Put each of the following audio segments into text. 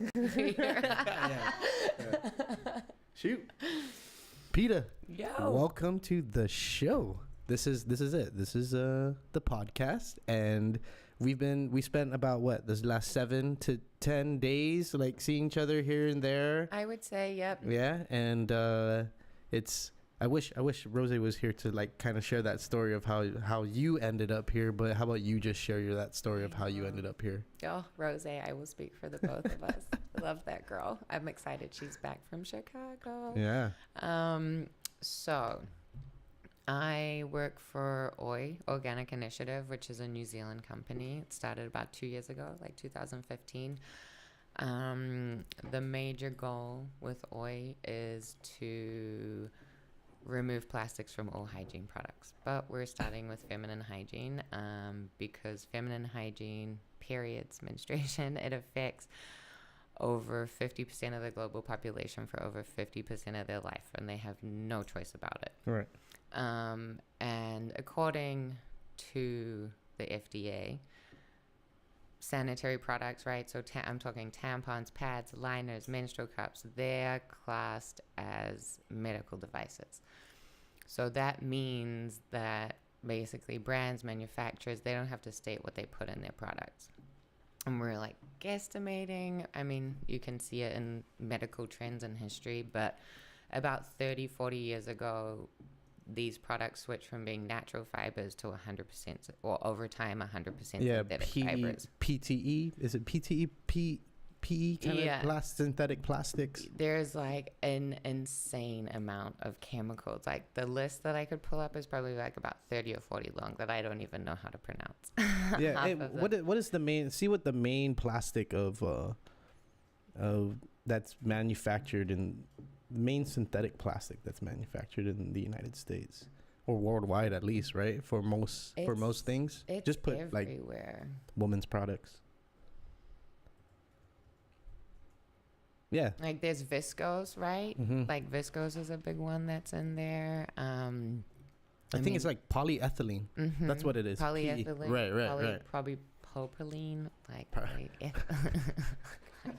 podcast with me. Shoot. Peta. Yo. Welcome to the show. This is it. This is the podcast, and we spent about this last 7 to 10 days like seeing each other here and there. I would say, yep. Yeah, and it's I wish Rose was here to like kind of share that story of how you ended up here, but how about you just share that story of how you ended up here? Oh, Rose, I will speak for the both of us. I love that girl. I'm excited she's back from Chicago. Yeah. So I work for OI, Organic Initiative, which is a New Zealand company. It started about 2 years ago, like 2015. The major goal with OI is to remove plastics from all hygiene products. But we're starting with feminine hygiene because feminine hygiene, periods, menstruation, it affects over 50% of the global population for over 50% of their life, and they have no choice about it. Right. And according to the FDA, sanitary products, right? So I'm talking tampons, pads, liners, menstrual cups, they're classed as medical devices. So that means that basically brands, manufacturers, they don't have to state what they put in their products. And we're like guesstimating. I mean, you can see it in medical trends and history, but about 30, 40 years ago, these products switched from being natural fibers to 100%, or over time, 100% synthetic fibers. PTE? Is it PTE? PE kind of synthetic plastics? There's like an insane amount of chemicals. Like the list that I could pull up is probably like about 30 or 40 long that I don't even know how to pronounce. Yeah. Hey, what is the main? See what the main plastic of that's manufactured in. Main synthetic plastic that's manufactured in the United States or worldwide, at least, right? For most things, it's just put everywhere. Like women's products. Yeah, like there's viscose, right? Mm-hmm. Like viscose is a big one that's in there. I think it's like polyethylene. Mm-hmm. That's what it is. Polyethylene, right. Probably propylene, I don't know.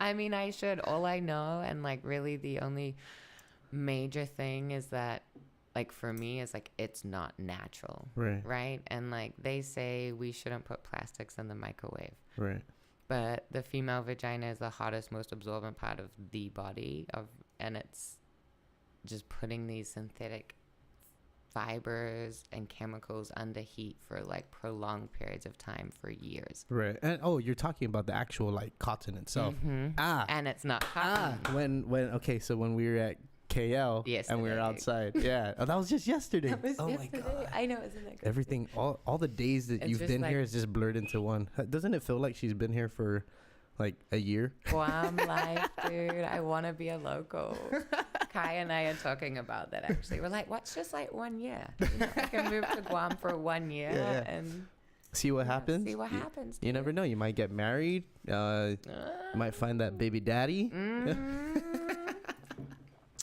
I mean, I should. All I know, and like really the only major thing is that, like for me, is like it's not natural, right? And like they say we shouldn't put plastics in the microwave, right? But the female vagina is the hottest, most absorbent part of the body, and it's just putting these synthetic fibers and chemicals under heat for like prolonged periods of time for years. Right. And you're talking about the actual like cotton itself. Mm-hmm. And it's not cotton. So when we were at KL and we were outside. Yeah. Oh, that was just yesterday. My God. I know, isn't that good? Everything, all the days that you've been here is just blurred into one. Doesn't it feel like she's been here for like a year? Guam life, dude. I want to be a local. Kai and I are talking about that actually. We're like, what's just like 1 year? You know, I can move to Guam for 1 year and see what happens. See what happens. You never know. You might get married. You might find that baby daddy.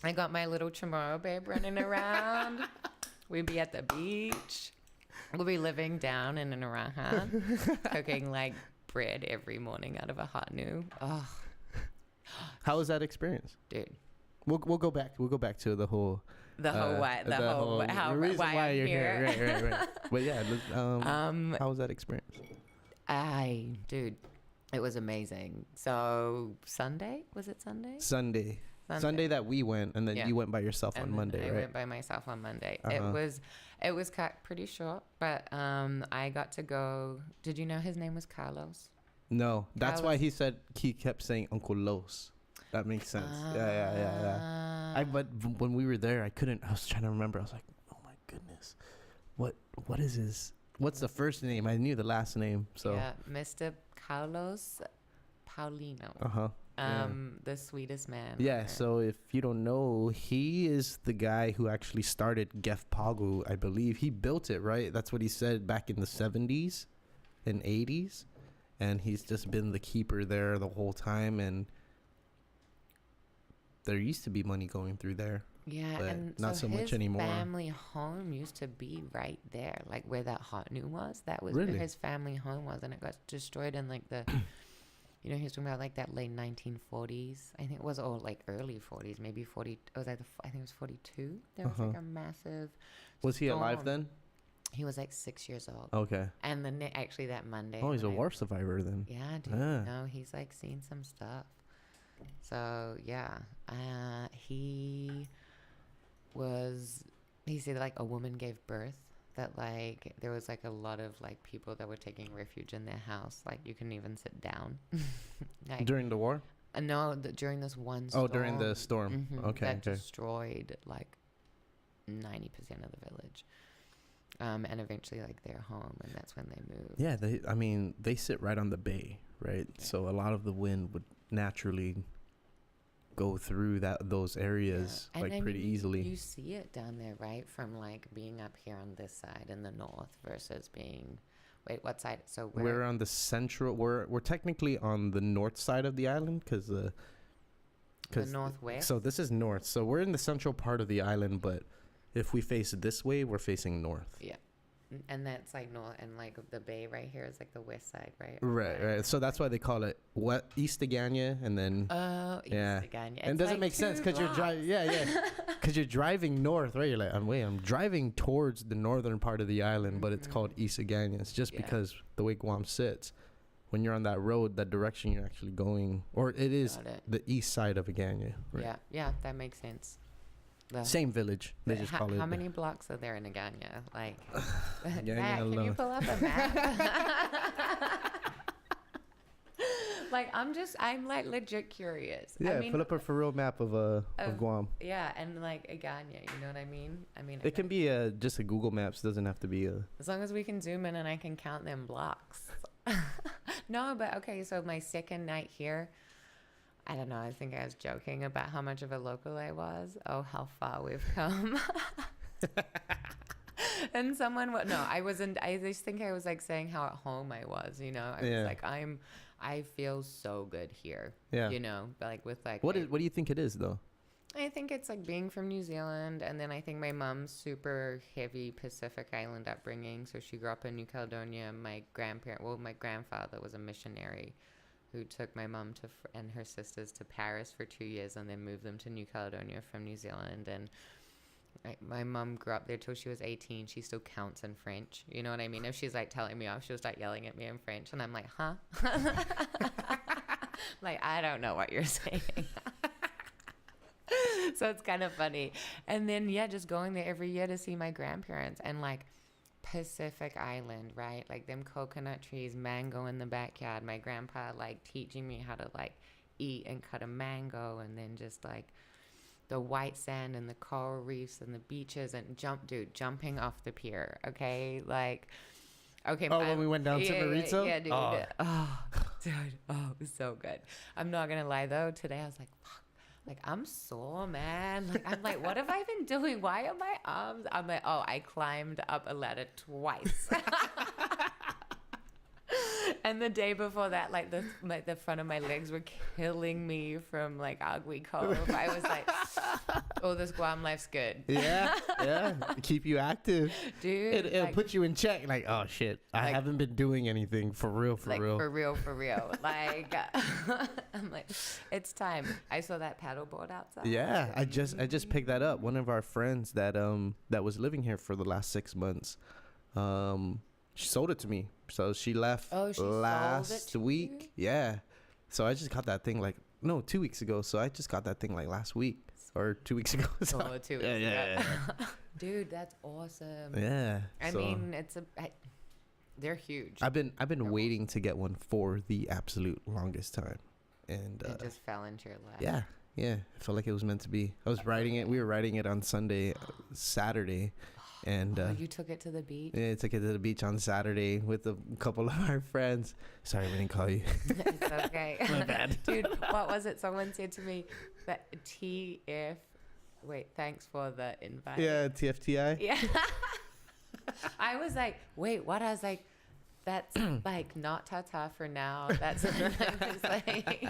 I got my little Chamorro babe running around. We'd be at the beach. We'll be living down in an Araha, cooking like bread every morning out of a hot new. Oh, how was that experience, dude? We'll go back to the whole why you're here. Right. But yeah, how was that experience? Dude, it was amazing. So Sunday, was it Sunday? Sunday that we went, and then you went by yourself on Monday, right? I went by myself on Monday. It was cut pretty short, but I got to go. Did you know his name was Carlos? No, that's why he kept saying Uncle Los. That makes sense. Yeah. But when we were there, I was trying to remember. I was like, oh my goodness, what is his? What's the first name? I knew the last name. So yeah, Mr. Carlos Paulino. The sweetest man. Yeah. Ever. So if you don't know, he is the guy who actually started Gef Pagu. I believe he built it. Right. That's what he said back in the 70s and 80s, and he's just been the keeper there the whole time. And there used to be money going through there. Yeah, but and not so much anymore. His family home used to be right there, like where that hot new was. That was really? Where his family home was, and it got destroyed in like the You know, he was talking about like that late 1940s. I think it was, or like early 40s, maybe 40. It was like I think it was 42. There was like a massive. Was he alive storm. then? He was like 6 years old. Okay. And then actually that Monday. Oh, he's a when war survivor then. Yeah, dude. Ah. No, he's like seen some stuff. So yeah, he said like a woman gave birth. That like there was like a lot of like people that were taking refuge in their house. Like you couldn't even sit down. Like, During the war? No, during this one storm. Oh, during the storm. Okay. That destroyed like 90% of the village. And eventually like their home, and that's when they moved. Yeah, they sit right on the bay, right? Yeah. So a lot of the wind would naturally go through those areas like pretty easily. You see it down there, right? From like being up here on this side in the north versus being, wait, what side? So we're on the central. We're technically on the north side of the island because the northwest. So this is north. So we're in the central part of the island, but if we face this way, we're facing north. Yeah. And that's like north, and like the bay right here is like the west side, right? Right. So that's why they call it East Agania, and then East Agania. And it doesn't make sense because you're driving. Because you're driving north, right? You're like, I'm driving towards the northern part of the island, but it's called East Agania. It's just because the way Guam sits. When you're on that road, that direction you're actually going, or it is the east side of Agania. Right? Yeah, that makes sense. Same village. They just call it. How many blocks are there in Agania? Like, Matt, can you pull up a map? Like, I'm like legit curious. Yeah, I mean, pull up a for real map of Guam. Yeah, and like Agania, you know what I mean? It can be just a Google Maps. Doesn't have to be a. As long as we can zoom in and I can count them blocks. No, but okay. So my second night here. I don't know. I think I was joking about how much of a local I was. Oh, how far we've come. And someone, I wasn't. I just think I was like saying how at home I was. You know, I was like, I feel so good here. Yeah. You know, like with like. What do you think it is though? I think it's like being from New Zealand, and then I think my mom's super heavy Pacific Island upbringing. So she grew up in New Caledonia. My grandfather was a missionary who took my mom and her sisters to Paris for 2 years and then moved them to New Caledonia from New Zealand. And my mom grew up there till she was 18. She still counts in French. You know what I mean? If she's like telling me off, she'll start yelling at me in French. And I'm like, huh? Like, I don't know what you're saying. So it's kind of funny. And then, just going there every year to see my grandparents and like, Pacific Island, right? Like them coconut trees, mango in the backyard. My grandpa like teaching me how to like eat and cut a mango, and then just like the white sand and the coral reefs and the beaches and jumping off the pier. Okay, like okay. Oh, when we went down to Maritza? Yeah, dude. Oh, dude. Oh, it was so good. I'm not gonna lie though. Today I was like, fuck. Like, I'm sore, man. Like, I'm like, what have I been doing? Why are my arms? I'm like, oh, I climbed up a ladder twice. And the day before that, like the front of my legs were killing me from like Agui Cove. I was like, oh, this Guam life's good. Yeah. Keep you active. Dude. It'll put you in check. Like, oh shit, I haven't been doing anything for real. For real. Like, I'm like, it's time. I saw that paddleboard outside. Yeah, I just picked that up. One of our friends that was living here for the last 6 months, she sold it to me. So she left last week. Yeah. So I just got that thing 2 weeks ago. So I just got that thing last week or 2 weeks ago. So 2 weeks ago. Yeah. Dude, that's awesome. Yeah. I mean, they're huge. I've been waiting to get one for the absolute longest time, and it just fell into your lap. Yeah. I felt like it was meant to be. I was riding it. We were riding it on Saturday. And you took it to the beach? Yeah, I took it to the beach on Saturday with a couple of our friends. Sorry, we didn't call you. It's okay. My bad. Dude, what was it? Someone said to me that thanks for the invite. Yeah, TFTI. Yeah. I was like, wait, what? I was like, that's like not ta-ta for now. That's like...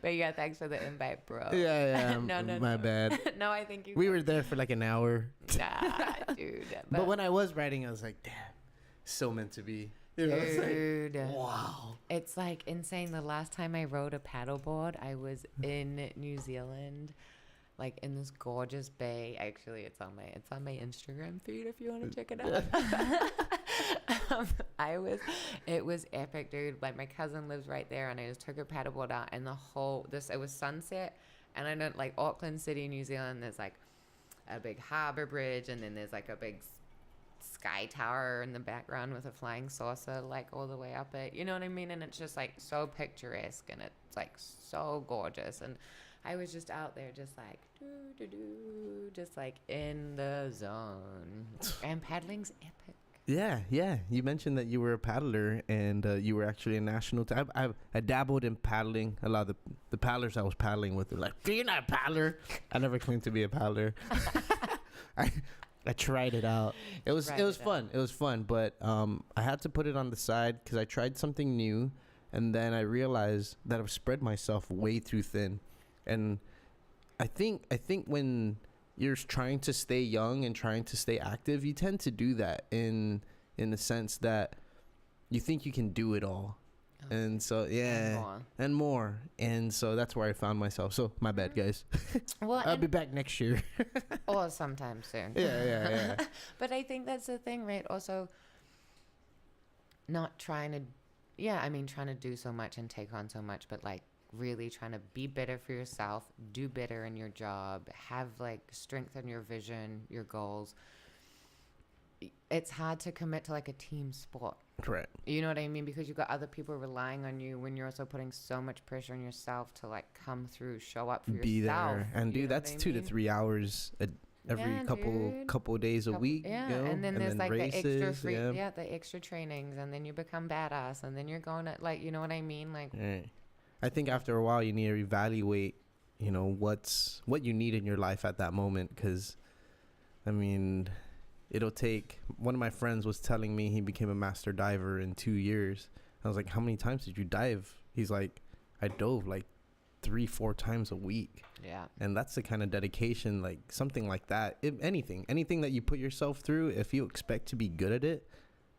But yeah, thanks for the invite, bro. Yeah. No. My bad. No, I think we were there for an hour. Nah, dude. But when I was writing, I was like, damn, so meant to be. Dude, wow. it's like insane. The last time I rode a paddleboard, I was in New Zealand, like in this gorgeous bay. Actually, it's on my Instagram feed if you want to check it out. It was epic, dude. Like my cousin lives right there, and I just took a paddleboard out, and it was sunset, and I know like Auckland City, New Zealand. There's like a big harbor bridge, and then there's like a big sky tower in the background with a flying saucer like all the way up it, you know what I mean? And it's just like so picturesque, and it's like so gorgeous. And I was just out there just like just like in the zone. And paddling's epic. Yeah. You mentioned that you were a paddler, and you were actually a national. I dabbled in paddling. A lot of the paddlers I was paddling with were like, "You're not a paddler." I never claimed to be a paddler. I tried it out. It was fun. It was fun, but I had to put it on the side because I tried something new, and then I realized that I've spread myself way too thin. And I think when you're trying to stay young and trying to stay active, you tend to do that in the sense that you think you can do it all. And so and more, and so that's where I found myself. So my bad, guys. Well, I'll be back next year. Or sometime soon. Yeah. But I think that's the thing, right? Also, not trying to do so much and take on so much, but like really trying to be better for yourself, do better in your job, have like strengthen your vision, your goals. It's hard to commit to like a team sport. Correct. You know what I mean? Because you've got other people relying on you when you're also putting so much pressure on yourself to like come through, show up for yourself. Be there and do that's 2 to 3 hours every couple days a week. Yeah, you know? and then there's like races, the extra trainings, and then you become badass, and then you're going to like, you know what I mean? Like, right. I think after a while you need to evaluate, you know, what you need in your life at that moment, because, I mean, it'll take. One of my friends was telling me he became a master diver in 2 years. I was like, how many times did you dive? He's like, I dove like 3-4 times a week. Yeah. And that's the kind of dedication, like something like that. If anything that you put yourself through, if you expect to be good at it,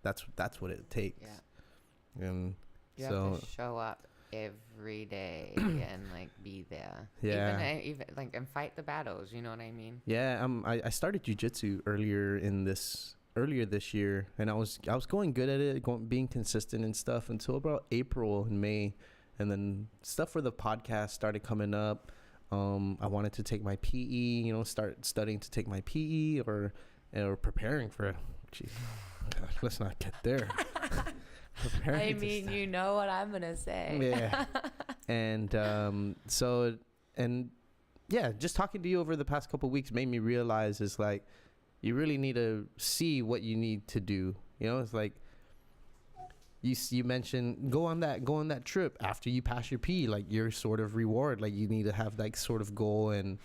that's what it takes. Yeah. And you so have to show up every day and like be there. Yeah. Even like, and fight the battles, you know what I mean? Yeah. I started jiu-jitsu earlier this year, and I was going good at it, being consistent and stuff until about April and May, and then stuff for the podcast started coming up. I wanted to take my PE, you know, start studying to take my PE or preparing for it. Jeez, gosh, let's not get there. I mean, you know what I'm gonna say. Yeah. And just talking to you over the past couple of weeks made me realize is like, you really need to see what you need to do. You know, it's like you mentioned go on that trip after you pass your P, like your sort of reward. Like you need to have like sort of goal and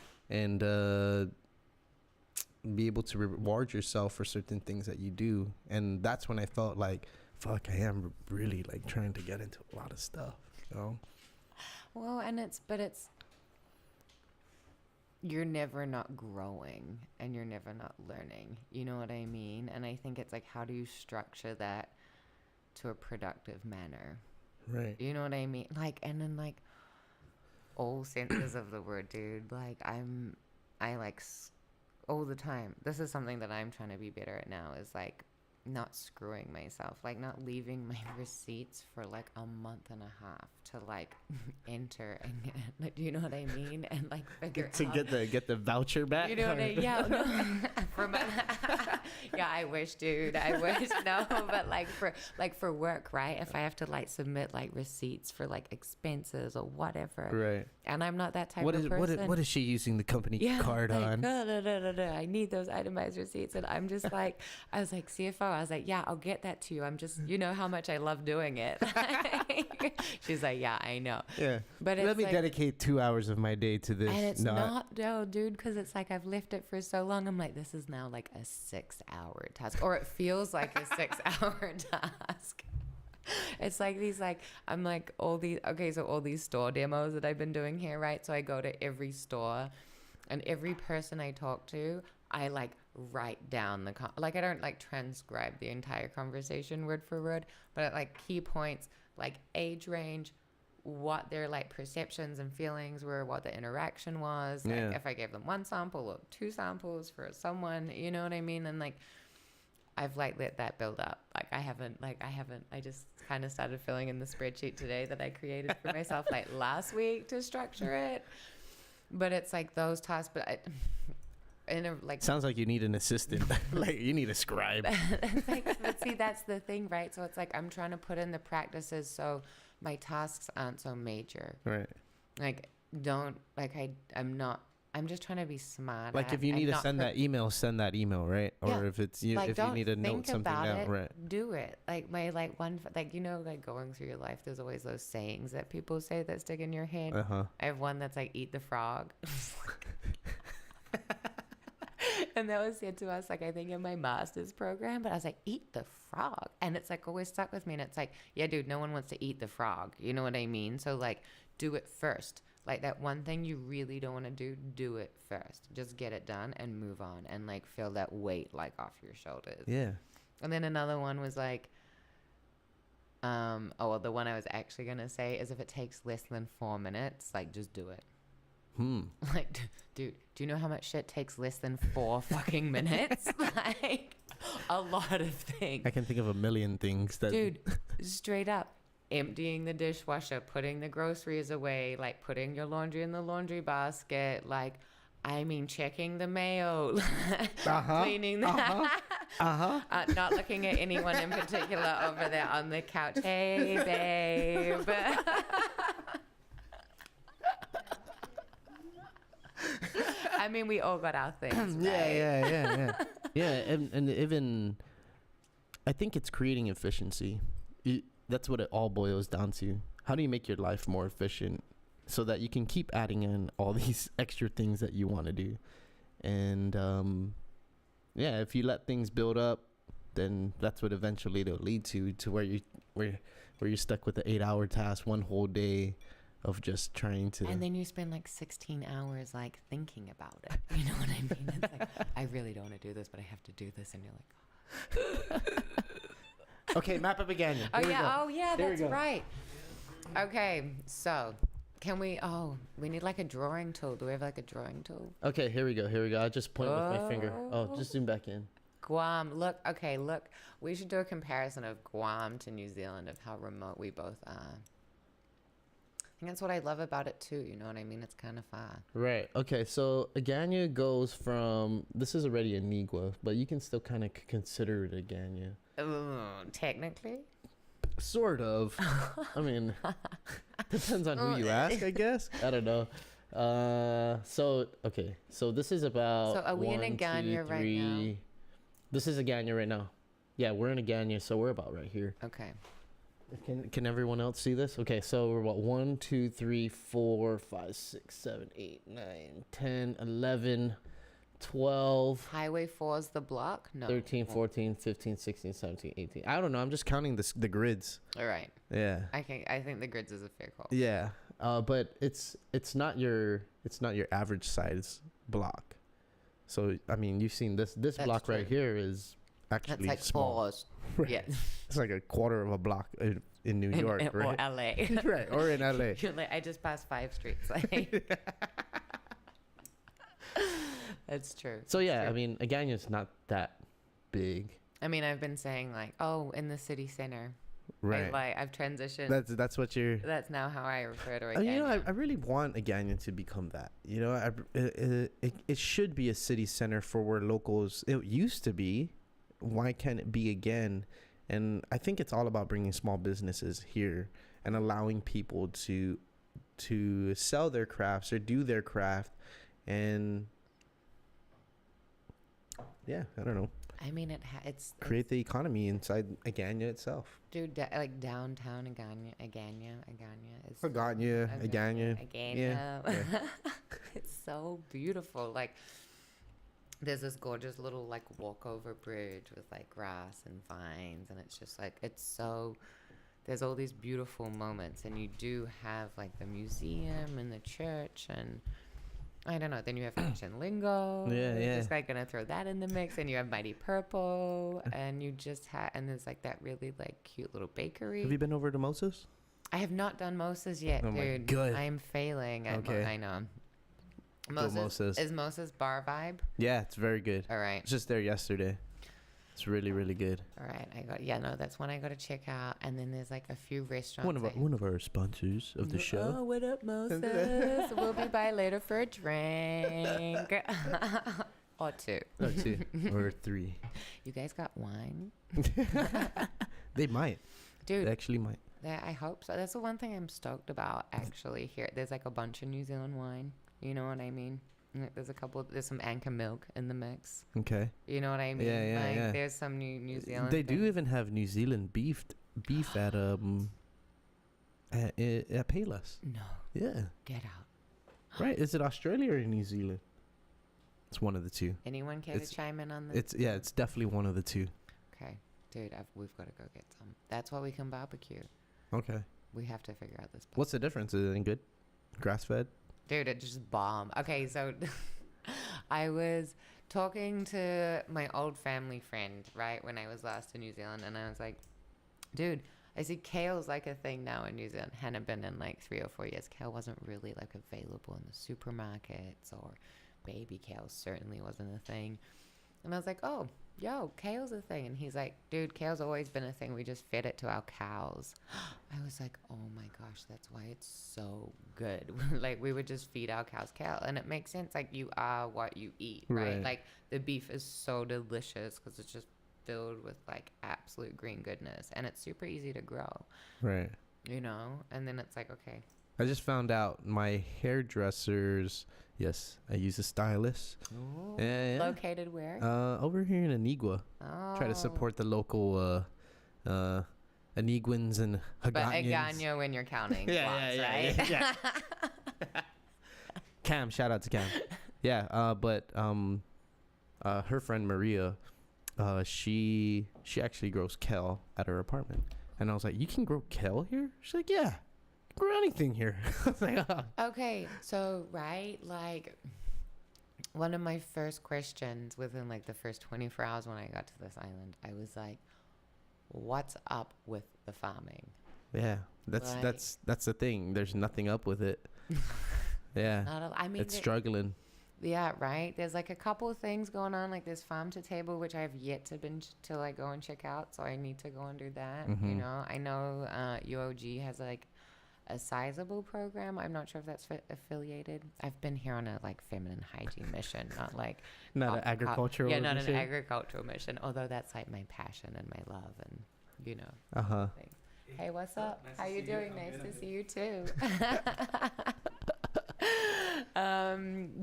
be able to reward yourself for certain things that you do. And that's when I felt like, fuck, I am really like trying to get into a lot of stuff, you know? Well, and it's you're never not growing and you're never not learning. You know what I mean? And I think it's like, how do you structure that to a productive manner? Right. You know what I mean? Like, and then like all senses of the word, dude. Like all the time. This is something that I'm trying to be better at now, is like not screwing myself, like not leaving my receipts for like a month and a half to like enter and like, do you know what I mean? And like figure get the voucher back. You know what I mean? Yeah, no. Yeah, I wish, dude. I wish. No, but like for work, right? If I have to like submit like receipts for like expenses or whatever, right? And I'm not that type of person. What is she using the company card like, on? I need those itemized receipts, and I'm just like, I was like, CFO, I was like, yeah, I'll get that to you. I'm just, you know how much I love doing it. She's like, yeah, I know. Yeah, but let me dedicate 2 hours of my day to this. And it's no, dude, because it's like I've left it for so long. I'm like, this is now like a 6-hour task, or it feels like a 6-hour task. It's like these, like, I'm like all these store demos that I've been doing here, right? So I go to every store, and every person I talk to, I like write down like I don't like transcribe the entire conversation word for word, but at like key points, like age range, what their like perceptions and feelings were, what the interaction was, like if I gave them one sample or two samples for someone, you know what I mean? And like I've like let that build up. I just kind of started filling in the spreadsheet today that I created for myself like last week to structure it. But it's like those tasks, but sounds like you need an assistant. Like you need a scribe. But see, that's the thing, right? So it's like I'm trying to put in the practices so my tasks aren't so major. Right. Like I'm just trying to be smart. Like if you need to send that email, right? Or if it's you, like, if you need to note something down, right? Do it. Like my like like going through your life, there's always those sayings that people say that stick in your head. I have one that's like eat the frog. And that was said to us, like, I think in my master's program, but I was like, eat the frog. And it's like always stuck with me. And it's like, yeah, dude, no one wants to eat the frog. You know what I mean? So like, do it first. Like that one thing you really don't want to do it first. Just get it done and move on and like feel that weight like off your shoulders. Yeah. And then another one was like, the one I was actually going to say is if it takes less than 4 minutes, like just do it. Like, dude, do you know how much shit takes less than 4 fucking minutes? Like, a lot of things. I can think of a million things that... Dude, straight up. Emptying the dishwasher, putting the groceries away, like putting your laundry in the laundry basket, like, I mean, checking the mail, cleaning the... not looking at anyone in particular over there on the couch. Hey, babe. I mean, we all got our things, right? Yeah, and even, I think it's creating efficiency. That's what it all boils down to. How do you make your life more efficient so that you can keep adding in all these extra things that you want to do? And, if you let things build up, then that's what eventually it'll lead to where you're stuck with the 8-hour task one whole day of just trying to... And then you spend like 16 hours like thinking about it. You know what I mean? It's like, I really don't want to do this, but I have to do this. And you're like... Oh. Okay, map up again. Oh yeah, that's right. Okay, so can we... we need like a drawing tool. Do we have like a drawing tool? Okay, here we go. I'll just point with my finger. Oh, just zoom back in. Guam. Look. We should do a comparison of Guam to New Zealand, of how remote we both are. I think that's what I love about it too. You know what I mean? It's kind of far. Right. Okay. So Aganya goes from... This is already a Nigua, but you can still kind of consider it Aganya. Technically? Sort of. I mean, depends on who you ask, I guess. I don't know. So this is about... So are we in Aganya right now? This is Aganya right now. Yeah, we're in Aganya, so we're about right here. Okay. Can everyone else see this? Okay, so we're about 1, 2, 3, 4, 5, 6, 7, 8, 9, 10, 11, 12. Highway 4 is the block? No. 13, 14, 15, 16, 17, 18. I don't know. I'm just counting the grids. All right. Yeah. I think the grids is a fair call. Yeah. But it's not your average size block. So I mean, you've seen this block true. Right here is actually that's like small. Pause. Right. Yeah. It's like a quarter of a block in New York, right? Or LA. Right, or in LA. You're like, I just passed 5 streets. Like. That's true. So yeah, I mean, Aganya's not that big. I mean, I've been saying like, in the city center. Right. I've transitioned. That's what you're... That's now how I refer to Aganya. You know, I really want Aganya to become that. You know, it should be a city center for where locals... It used to be. Why can't it be again? And I think it's all about bringing small businesses here and allowing people to sell their crafts or do their craft. And yeah, I don't know. I mean, it's create the economy inside Aganya itself. Dude, like downtown Aganya is Aganya. Yeah. It's so beautiful. Like, there's this gorgeous little like walkover bridge with like grass and vines, and it's just like, it's so... There's all these beautiful moments, and you do have like the museum and the church, and I don't know. Then you have Fashion Lingo. Yeah. Just like gonna throw that in the mix, and you have Mighty Purple, and you just had, and there's like that really like cute little bakery. Have you been over to Moses? I have not done Moses yet, Oh my dude. God. I am failing. Okay. I know. Go Moses. Is Moses bar vibe? Yeah, it's very good. All I right. was just there yesterday. It's really, really good. All right. That's one I got to check out. And then there's like a few restaurants. One of our sponsors of the show. Oh, what up, Moses? We'll be by later for a drink. Or two. Or two. Or three. You guys got wine? They might. Dude. They actually might. I hope so. That's the one thing I'm stoked about, actually. Here, there's like a bunch of New Zealand wine. You know what I mean? There's some Anchor milk in the mix. Okay. You know what I mean? Yeah. There's some New Zealand. They do even have New Zealand beef at Payless. No. Yeah. Get out. Right. Is it Australia or New Zealand? It's one of the two. Anyone care to chime in on this? It's definitely one of the two. Okay. Dude, we've got to go get some. That's why we can barbecue. Okay. We have to figure out this. What's the difference? Is it any good? Grass fed? Dude, it just bomb. Okay, so I was talking to my old family friend, right, when I was last in New Zealand, and I was like, dude, I see kale's like a thing now in New Zealand. Hadn't been in like 3 or 4 years. Kale wasn't really like available in the supermarkets, or baby kale certainly wasn't a thing. And I was like, oh, yo, kale's a thing. And he's like, dude, kale's always been a thing. We just fed it to our cows. I was like, oh my gosh, that's why it's so good. Like, we would just feed our cows kale. And it makes sense. Like, you are what you eat, right? Like, the beef is so delicious because it's just filled with like absolute green goodness. And it's super easy to grow. Right. You know? And then it's like, okay. I just found out my hairdressers. Yes, I use a stylist. Ooh. Yeah. Located where? Over here in Anigua. Oh. Try to support the local Aniguans and Haganyans. But Agano when you're counting blocks, right? Yeah. Cam, shout out to Cam. Yeah, but her friend Maria, she actually grows kale at her apartment. And I was like, you can grow kale here? She's like, yeah. Grow anything here. I was like, oh. Okay, so like one of my first questions within like the first 24 hours when I got to this island, I was like, what's up with the farming? Yeah, that's the thing. There's nothing up with it. Yeah, it's struggling. Yeah, right. There's like a couple of things going on, like this farm to table, which I have yet to like go and check out. So I need to go and do that. Mm-hmm. You know, I know UOG has like a sizable program. I'm not sure if that's affiliated. I've been here on a like feminine hygiene mission, not like not an agricultural mission. An agricultural mission, although that's like my passion and my love and you know things. Hey, what's up? Nice How you doing? Nice to see you too.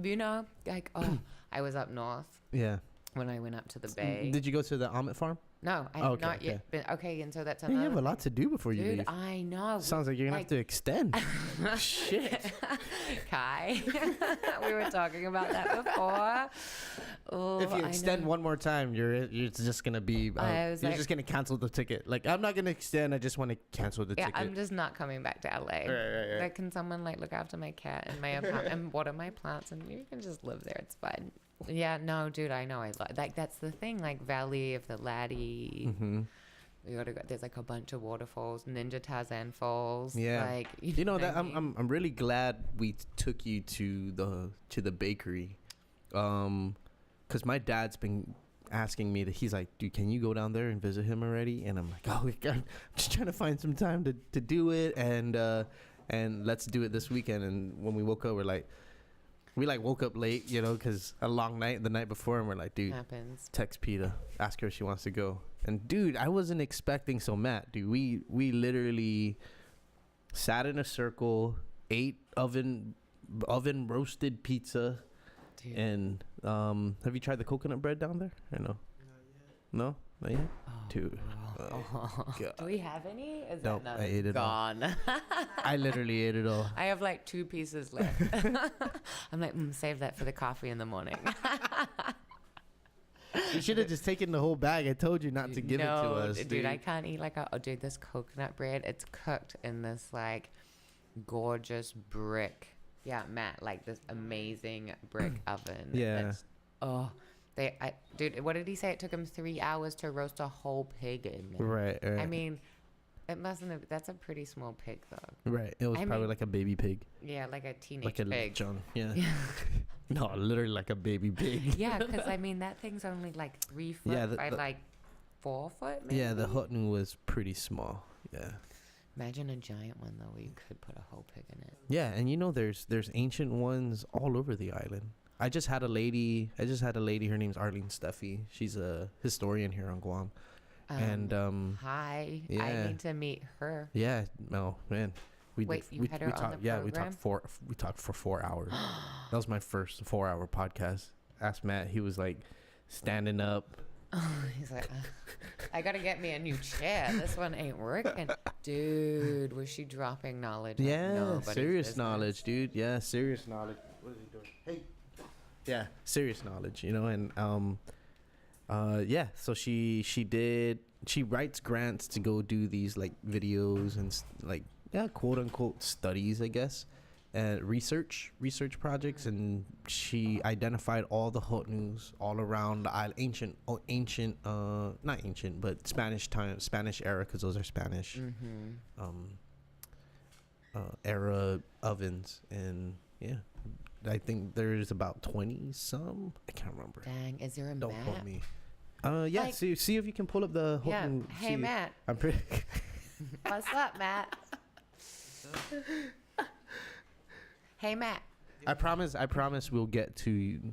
You know, like I was up north when I went up to the bay. Did you go to the almond farm? No, I have not yet been. Okay, and so that's another. You have a lot to do before you leave. I know. Sounds like you're gonna have to extend. Shit. Kai, we were talking about that before. Oh, if you extend one more time, you're just gonna be. You're just gonna cancel the ticket. Like, I'm not gonna extend. I just want to cancel the ticket. Yeah, I'm just not coming back to LA. Right. Like, can someone like look after my cat and my apartment and water my plants, and you can just live there. It's fine. Yeah, no, dude, I know. Like that's the thing. Like Valley of the Laddie. Mm-hmm. We gotta go. There's like a bunch of waterfalls, Ninja Tarzan Falls. Yeah, like you know that I'm really glad we took you to the bakery, because my dad's been asking me he's like, dude, can you go down there and visit him already? And I'm like, oh, I'm just trying to find some time to do it, and let's do it this weekend. And when we woke up, we woke up late, you know, because a long night the night before, and we're like, dude, happens. Text Peta, ask her if she wants to go. And dude, I wasn't expecting so Matt, dude. We literally sat in a circle, ate oven roasted pizza, dude. And have you tried the coconut bread down there? Or no? Not yet. Oh, dude. Do we have any? Is nope, that I ate it gone? All. I literally ate it all. I have like 2 pieces left. I'm like, save that for the coffee in the morning. You should have just taken the whole bag. I told you not to give it to us. Dude, I can't eat dude, this coconut bread, it's cooked in this like gorgeous brick Yeah, Matt, like this amazing brick oven. Yeah. That's, dude, what did he say? It took him 3 hours to roast a whole pig in there. Right. I mean, it mustn't have, that's a pretty small pig though. Right. It was probably like a baby pig. Yeah, like a teenage Like a pig. John. Yeah. No, literally like a baby pig. Yeah, because I mean, that thing's only like 3 foot by like 4 foot, maybe? Yeah, the hotnu was pretty small. Yeah. Imagine a giant one though, where you could put a whole pig in it. Yeah, and you know, there's ancient ones all over the island. I just had a lady. Her name's Arlene Steffi. She's a historian here on Guam. And hi, yeah. I need to meet her. Yeah. Oh man. We had her on the Yeah, program? we talked for 4 hours. That was my first 4-hour podcast. Asked Matt. He was like standing up. He's like, I gotta get me a new chair. This one ain't working. Dude, was she dropping knowledge? Yeah, serious knowledge, dude. Yeah, serious knowledge. What is he doing? Hey. Yeah, serious knowledge, you know, and yeah, so she writes grants to go do these like videos and like quote unquote studies, I guess, and research projects, and she identified all the hotnus all around the island, not ancient, but Spanish era, because those are Spanish era ovens, and yeah. I think there's about 20 some. I can't remember. Dang, is there a Don't map? quote me. Yeah, Like, see if you can pull up the whole. Yeah. Hey, see. Matt. I'm pretty. What's up, Matt? Hey, Matt. I promise we'll get to dude.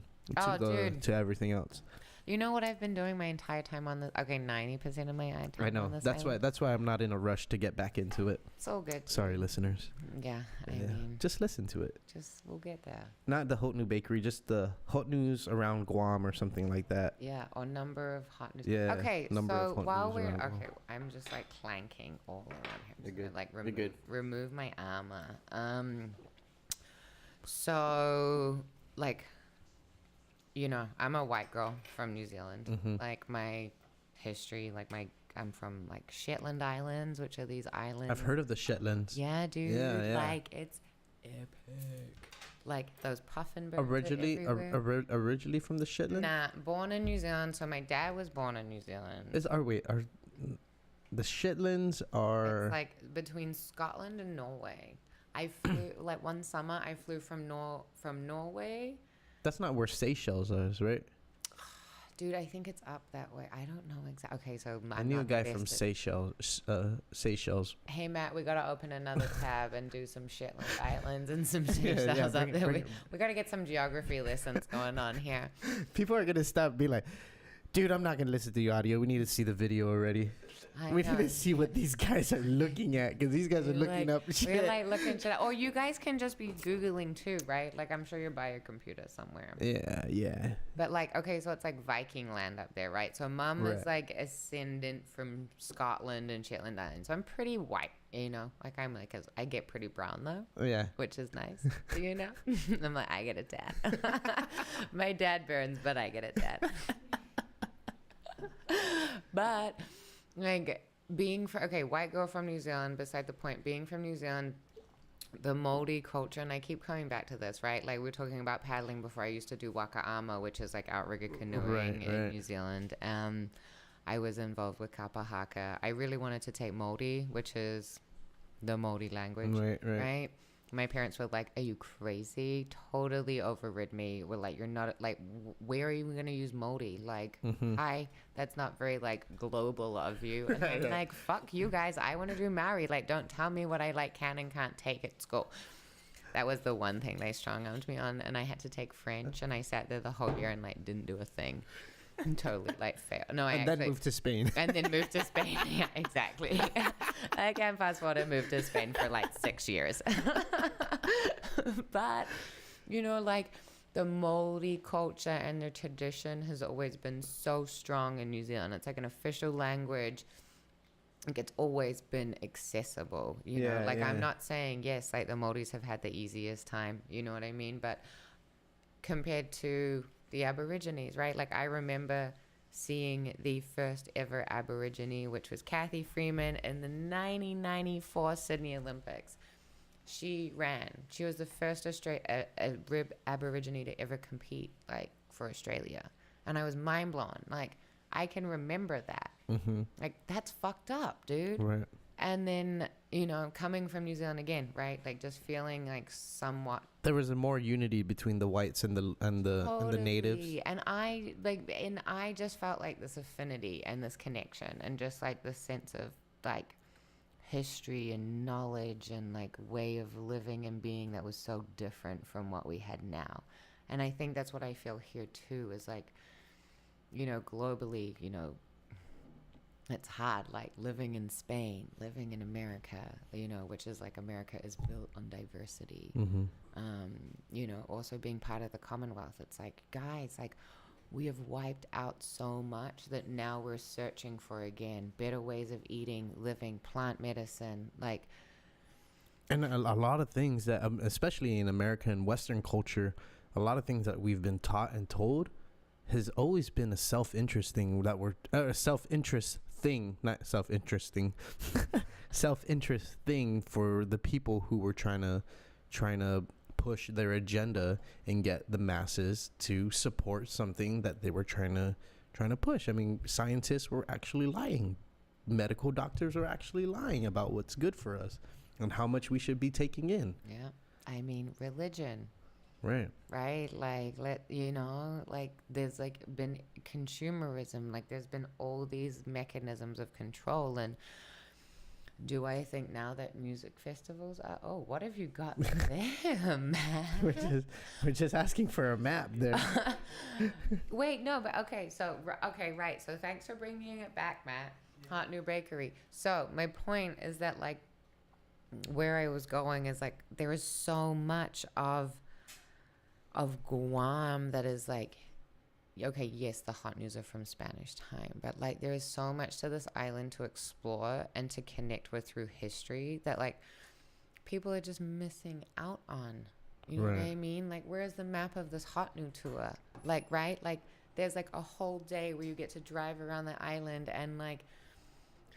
to everything else. You know what I've been doing my entire time on this? Okay, 90% of my time I know. on this That's island. why I'm not in a rush to get back into it. It's all good. Sorry, listeners. Yeah, I mean, just listen to it. we'll get there. Not the Hotnu Bakery, just the Hotnus around Guam or something like that. Yeah, or number of hot news. Yeah. Okay, number of so hot while news we're around Guam. I'm just like clanking all around here. You're good. Like You're good. remove my armor. So like, you know, I'm a white girl from New Zealand. Mm-hmm. Like my history, I'm from like Shetland Islands, which are these islands. I've heard of the Shetlands. Yeah, dude. Yeah. Like it's epic. Like those puffin birds. Originally from the Shetlands? Nah, born in New Zealand. So my dad was born in New Zealand. Are the Shetlands are? It's like between Scotland and Norway. I flew like one summer. I flew from Norway. That's not where Seychelles is, right? Dude, I think it's up that way. I don't know exactly. Okay, so I knew a guy from Seychelles. Hey Matt, we gotta open another tab and do some Shetland Islands and some Seychelles up there. We gotta get some geography lessons going on here. People are gonna stop and be like, dude, I'm not gonna listen to the audio. We need to see the video already. We need to see what these guys are looking at, because these guys are looking up shit. We're like looking shit. Or you guys can just be Googling too, right? Like I'm sure you're by your computer somewhere. Yeah. But like, okay, so it's like Viking land up there, right? So mom is like ascendant from Scotland and Shetland Islands. So I'm pretty white, you know? Like I'm like, I get pretty brown though. Yeah. Which is nice, you know? I'm like, I get a tan. My dad burns, but I get a tan. But like white girl from New Zealand, beside the point, being from New Zealand, the Māori culture, and I keep coming back to this, right? Like we were talking about paddling before. I used to do waka ama, which is like outrigger canoeing in New Zealand. I was involved with kapa haka. I really wanted to take Māori, which is the Māori language, right? My parents were like, are you crazy? Totally overrid me. We're like, you're not, like, where are you going to use Māori? Like, hi, that's not very, like, global of you. And I'm like, fuck you guys. I want to do Maori. Like, don't tell me what I, like, can and can't take at school. That was the one thing they strong-armed me on. And I had to take French. And I sat there the whole year and, like, didn't do a thing. Totally like fail. No, I then moved to Spain. And then moved to Spain. Yeah, exactly. I can fast forward and moved to Spain for like 6 years. But, you know, like the Māori culture and their tradition has always been so strong in New Zealand. It's like an official language. Like it's always been accessible, you know, like I'm not saying, yes, like the Māoris have had the easiest time, you know what I mean? But compared to the Aborigines, right? Like I remember seeing the first ever Aborigine, which was Kathy Freeman in the 1994 Sydney Olympics. she ran. She was the first Aborigine to ever compete, like, for Australia. And I was mind blown. Like, I can remember that. Like, that's fucked up, dude. Right. And then, you know, coming from New Zealand again, right? Like, just feeling like somewhat. There was a more unity between the whites and the natives. And I just felt like this affinity and this connection and just like this sense of like history and knowledge and like way of living and being that was so different from what we had now. And I think that's what I feel here too, is like, you know, globally, you know, it's hard, like living in Spain, living in America, you know, which is like America is built on diversity. You know, also being part of the Commonwealth. It's like, guys, like we have wiped out so much that now we're searching for, again, better ways of eating, living, plant medicine, like. And a lot of things that, especially in American Western culture, a lot of things that we've been taught and told has always been a self-interest thing that we're self-interest thing, not self-interesting, self-interest thing for the people who were trying to push their agenda and get the masses to support something that they were trying to push. I mean, scientists were actually lying. Medical doctors are actually lying about what's good for us and how much we should be taking in. Yeah. I mean, religion. Right. Like, like there's like been consumerism, like there's been all these mechanisms of control. And do I think now that music festivals are, what have you got there, man? We're just asking for a map there. Wait, no, but okay, right. So thanks for bringing it back, Matt. Hot New Bakery. So my point is that like where I was going is like there is so much of Guam that is like, okay, yes, the hot news are from Spanish time, but like there is so much to this island to explore and to connect with through history that like people are just missing out on. You know what I mean? Like, where's the map of this hot new tour? Like, right? Like, there's like a whole day where you get to drive around the island and like,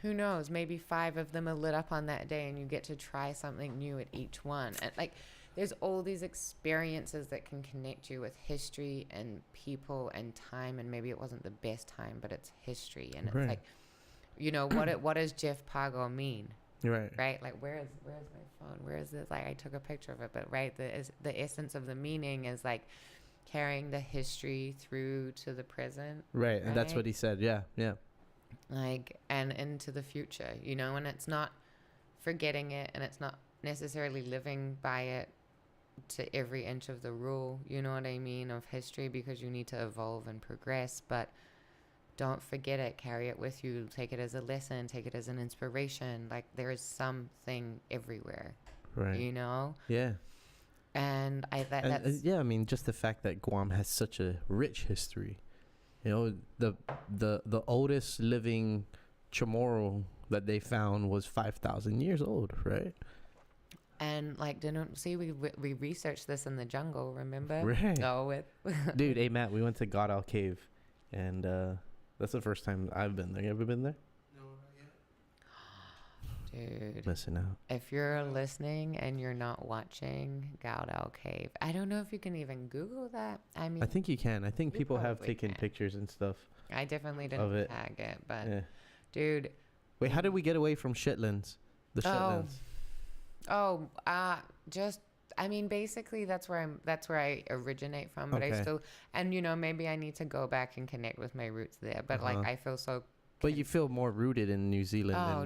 who knows, maybe 5 of them are lit up on that day and you get to try something new at each one. And like, there's all these experiences that can connect you with history and people and time, and maybe it wasn't the best time, but it's history. And it's like, you know, what does Jeff Pago mean? Right? Like, where's my phone? Where is this? Like, I took a picture of it, but the essence of the meaning is like carrying the history through to the present. Right, and that's what he said. Yeah. Like, and into the future, you know, and it's not forgetting it, and it's not necessarily living by it to every inch of the rule, you know what I mean, of history, because you need to evolve and progress, but don't forget it, carry it with you, take it as a lesson, take it as an inspiration. Like, there is something everywhere, you know? Yeah. And that's I mean, just the fact that Guam has such a rich history, you know, the oldest living Chamorro that they found was 5,000 years old, right? And like, we researched this in the jungle, remember? Right. Oh, Dude, hey Matt, we went to God Al Cave, and that's the first time I've been there. You ever been there? No, not yet. Dude, missing out. If you're listening and you're not watching God Al Cave, I don't know if you can even Google that. I mean, I think you can. I think you people have probably taken can. pictures and stuff. I definitely of didn't it. tag it, but Yeah. dude. Wait, how did we get away from Shetlands? The Shetlands. I mean, basically that's where I originate from, but Okay. I still, and you know, maybe I need to go back and connect with my roots there, but like I feel so. But you feel more rooted in New Zealand than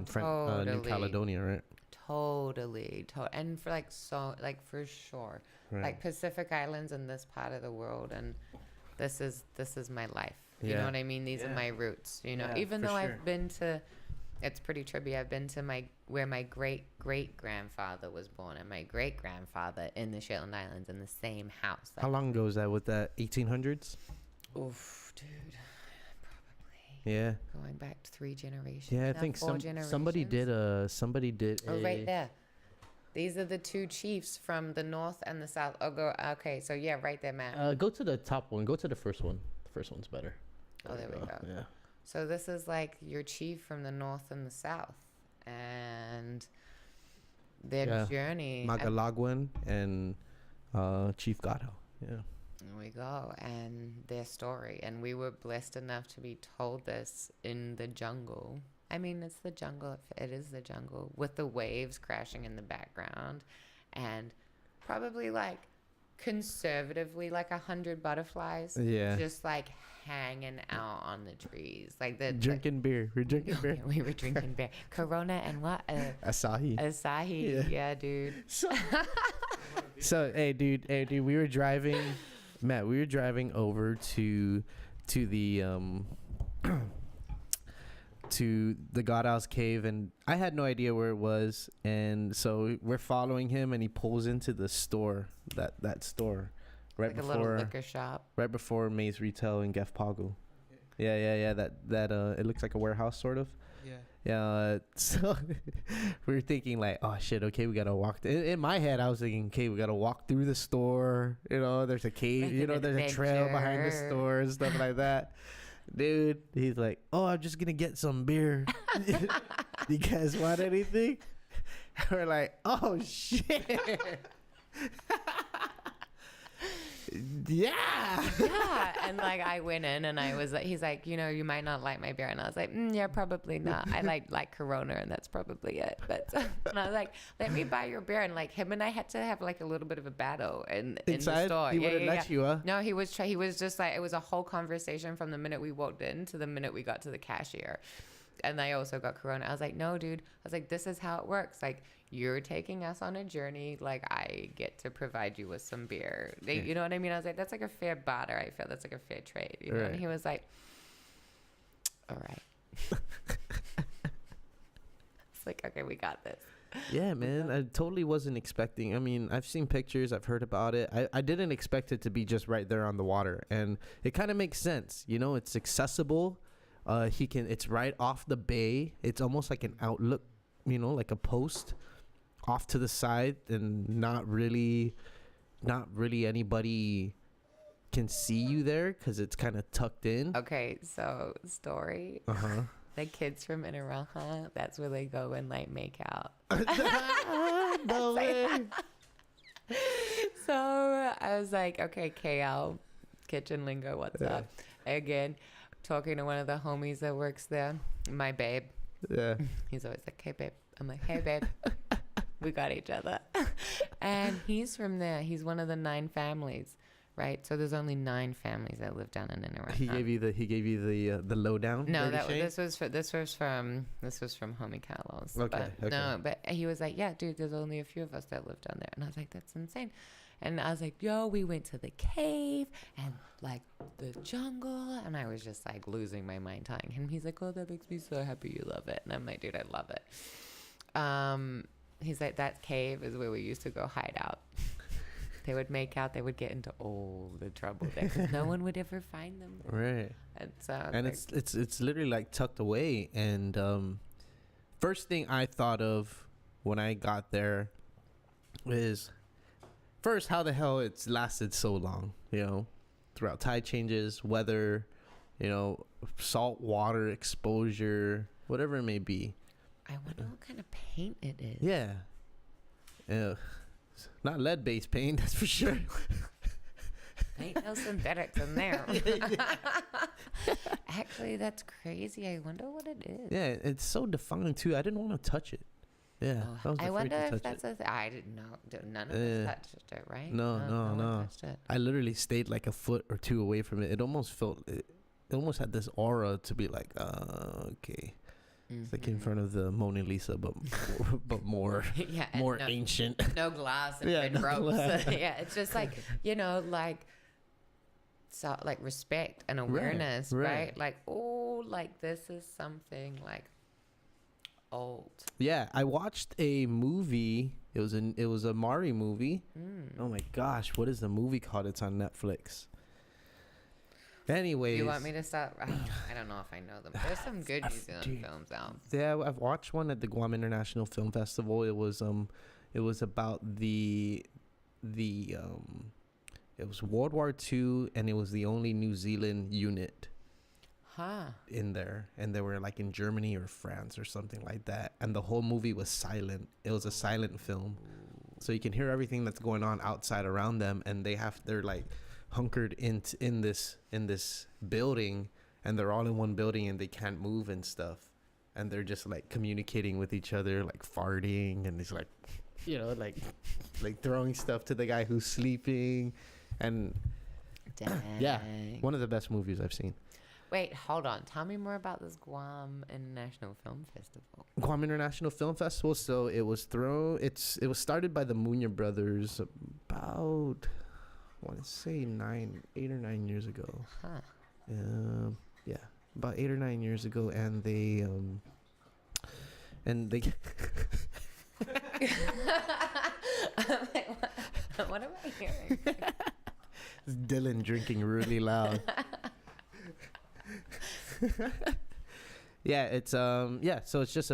New totally. Caledonia, right? Totally. And for like, so like for sure, Right. like Pacific Islands in this part of the world, and this is my life. You Yeah. know what I mean? These are Yeah. my roots, you know, Yeah, even for though sure. I've been to, it's pretty trippy. I've been to where my great-great-grandfather was born, and my great-grandfather in the Shetland Islands in the same house. How long ago was that? With that 1800s? Oof, dude. Probably. Yeah. Going back to 3 generations. Yeah, I now, think 4 somebody did generations. Oh, right there. These are the 2 chiefs from the north and the south. Okay, so yeah, right there, Matt. Go to the top one. Go to the first one. The first one's better. Oh, there we go. Yeah. So this is like your chief from the north and the south. And their journey. Magalagwan and Chief Gato. Yeah. There we go. And their story. And we were blessed enough to be told this in the jungle. I mean, it's the jungle. It is the jungle with the waves crashing in the background. And probably like conservatively like 100 butterflies. Yeah. Just like hanging out on the trees. Like drinking beer. We're drinking beer. We were drinking beer. Corona and what? Asahi. Asahi. Yeah, dude. So, hey, dude, we were driving, Matt. We were driving over to the to the Godow's cave, and I had no idea where it was, and so we're following him, and he pulls into the store, that store, right like before a little liquor shop, right before Maze Retail in Gefpago. Yeah. That it looks like a warehouse sort of. Yeah. So we were thinking like, oh shit, okay, we gotta walk. In my head, I was thinking, okay, we gotta walk through the store. You know, there's a cave. You know, there's a trail behind the store and stuff like that. Dude, he's like, oh, I'm just gonna get some beer. You guys want anything? We're like, oh shit. Yeah. And like I went in and I was like, he's like, you know, you might not like my beer, and I was like, yeah, probably not. I like Corona, and that's probably it. But and I was like, let me buy your beer, and like him and I had to have like a little bit of a battle in the store. He wouldn't let you, huh? No, he was just like, it was a whole conversation from the minute we walked in to the minute we got to the cashier. And I also got Corona. I was like, no, dude. I was like, this is how it works. Like, you're taking us on a journey. Like, I get to provide you with some beer. You know what I mean? I was like, that's like a fair barter. I feel that's like a fair trade. You know? Right. And he was like, all right. It's like, okay, we got this. Yeah, man. I totally wasn't expecting. I mean, I've seen pictures. I've heard about it. I didn't expect it to be just right there on the water. And it kind of makes sense. You know, it's accessible. It's right off the bay. It's almost like an outlook, you know, like a post off to the side, and not really anybody can see you there because it's kind of tucked in. Okay, so story. The kids from Inaraha, that's where they go and like make out. No way. So I was like, okay, KL, kitchen lingo, what's up? Again, talking to one of the homies that works there, my babe. Yeah. He's always like, hey, babe. I'm like, hey, babe. We got each other. And he's from there. He's one of the 9 families, right? So there's only 9 families that live down in Inaraha. He gave you the lowdown. No, this was from homie Carlos. Okay. No, but he was like, yeah, dude, there's only a few of us that live down there. And I was like, that's insane. And I was like, yo, we went to the cave and like the jungle. And I was just like losing my mind telling him. He's like, oh, that makes me so happy you love it. And I'm like, dude, I love it. He's like, that cave is where we used to go hide out. They would make out. They would get into all the trouble there because no one would ever find them. Right. And so, and like, it's literally like tucked away. And first thing I thought of when I got there is, first, how the hell it's lasted so long, you know, throughout tide changes, weather, you know, salt water exposure, whatever it may be. I wonder what kind of paint it is. Yeah. Not lead-based paint, that's for sure. Ain't no synthetics in there. Actually, that's crazy. I wonder what it is. Yeah, it's so defined, too. I didn't want to touch it. Yeah. I wonder if that's I didn't know. None of us touched it, right? No. one touched it. I literally stayed like a foot or 2 away from it. It almost felt... It almost had this aura to be like, okay. It's like in front of the Mona Lisa, but more ancient. No glass and red ropes. Yeah, it's just like, you know, like respect and awareness, right? Like, oh, like this is something like old. Yeah, I watched a movie. It was a Mari movie. Oh my gosh, what is the movie called? It's on Netflix. Anyways, you want me to stop? I don't know if I know them. There's some good New Zealand films out. Yeah, I've watched one at the Guam International Film Festival. It was about it was World War II, and it was the only New Zealand unit in there, and they were like in Germany or France or something like that, and the whole movie was silent. It was a silent film, so you can hear everything that's going on outside around them, and they're like hunkered in this building, and they're all in one building, and they can't move and stuff, and they're just like communicating with each other, like farting, and it's like, you know, like throwing stuff to the guy who's sleeping, and yeah, one of the best movies I've seen. Wait, hold on. Tell me more about this Guam International Film Festival. Guam International Film Festival. So it was started by the Munya brothers about, I want to say 8 or 9 years ago. Yeah, about 8 or 9 years ago, and they I'm like, what am I hearing? It's Dylan drinking really loud. Yeah, it's so it's just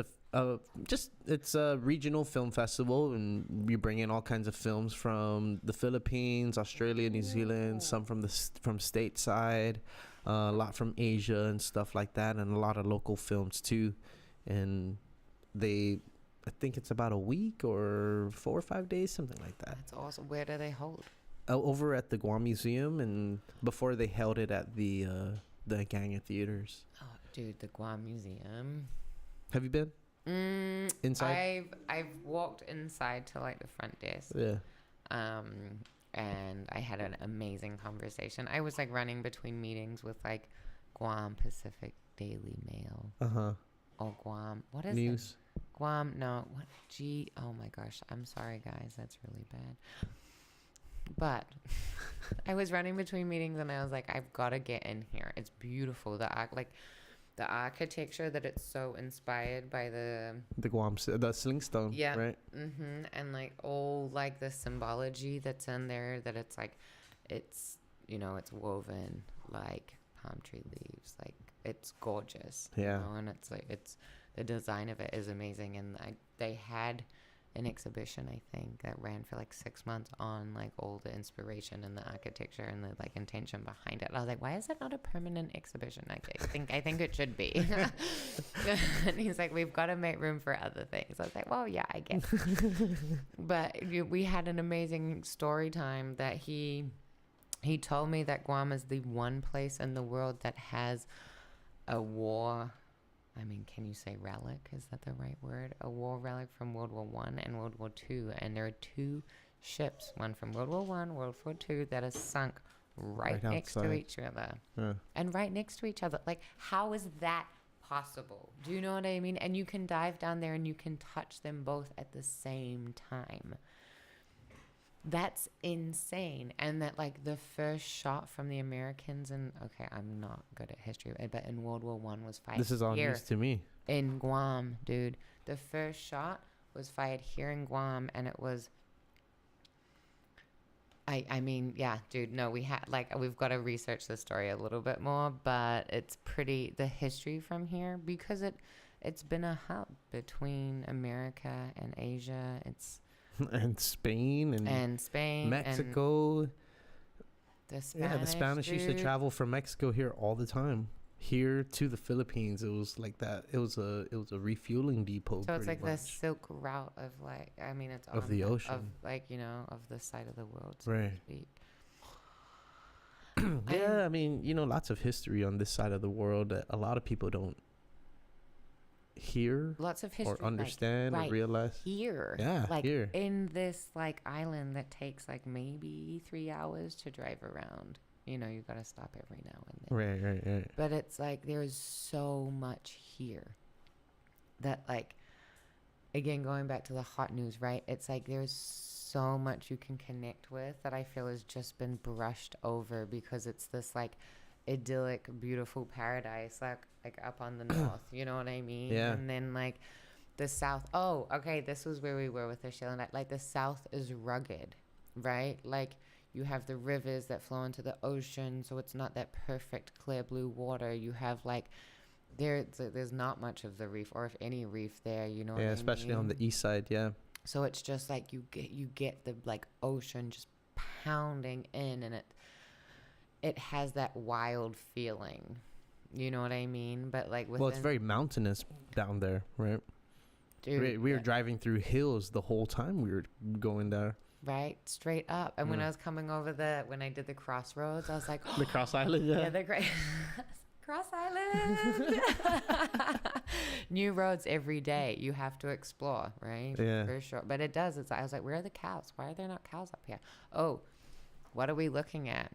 it's a regional film festival, and we bring in all kinds of films from the Philippines, Australia, New Zealand, some from stateside, a lot from Asia and stuff like that, and a lot of local films too. And I think it's about a week or 4 or 5 days, something like that. That's awesome. Where do they hold? Over at the Guam Museum, and before they held it at the Ganga Theaters. Oh, dude, the Guam Museum. Have you been? Inside? I've walked inside to like the front desk. Yeah. And I had an amazing conversation. I was like running between meetings with like Guam Pacific Daily Mail. Or Guam. What is News? it? Guam. No. What? Oh my gosh. I'm sorry, guys. That's really bad. But I was running between meetings, and I was like, I've got to get in here. It's beautiful. The architecture, that it's so inspired by the Guam, the Slingstone. Yeah. Right. And like all like the symbology that's in there, that it's like, it's, you know, it's woven like palm tree leaves. Like, it's gorgeous. Yeah. You know? And it's like, the design of it is amazing. And they had an exhibition, I think, that ran for like 6 months on like all the inspiration and the architecture and the like intention behind it. I was like, why is it not a permanent exhibition? I think it should be. And he's like, we've got to make room for other things. I was like, well, yeah, I guess. But we had an amazing story time that he told me that Guam is the one place in the world that has a war. I mean, can you say relic? Is that the right word? A war relic from World War I and World War II. And there are 2 ships, one from World War I, World War II, that is sunk right next to each other. Yeah. And right next to each other. Like, how is that possible? Do you know what I mean? And you can dive down there and you can touch them both at the same time. That's insane. And that, like, the first shot from the Americans, and okay, I'm not good at history, but in World War I was fired. This is all news to me. In Guam, dude. The first shot was fired here in Guam, and it was, I mean, yeah, dude, no, we've got to research the story a little bit more, but it's pretty, the history from here, because it's been a hub between America and Asia. And Spain and Mexico. And the Spanish used to travel from Mexico here all the time. Here to the Philippines, it was like that. It was a refueling depot. So it's like much. the Silk Route of like, I mean, it's of the ocean, of like, you know, of the side of the world, so right? To speak. Yeah, I mean, you know, lots of history on this side of the world that a lot of people don't hear, lots of history, or understand, like, or realize. Here, yeah, like here in this like island that takes like maybe 3 hours to drive around. You know, you got to stop every now and then. Right. But it's like there's so much here that, like, again, going back to the hot news, right? It's like there's so much you can connect with that I feel has just been brushed over because it's this like idyllic, beautiful paradise, like up on the north. You know what I mean? Yeah. And then like the south. Oh, okay. This was where we were with the Shell, and like the south is rugged, right? Like, you have the rivers that flow into the ocean, so it's not that perfect clear blue water. You have like there's not much of the reef, or if any reef there, you know. Yeah, what especially I mean? on the east side. Yeah. So it's just like you get the like ocean just pounding in, and it has that wild feeling, You know what I mean? But like within, Well, it's very mountainous down there, right? dude, We were driving through hills the whole time we were going there. right, straight up. And when I was coming over when I did the crossroads, I was like, The Cross Island, yeah. yeah, the great Cross Island. New roads every day. You have to explore, right? Yeah. For sure. But it does. I was like, where are the cows? Why are there not cows up here? Oh, what are we looking at?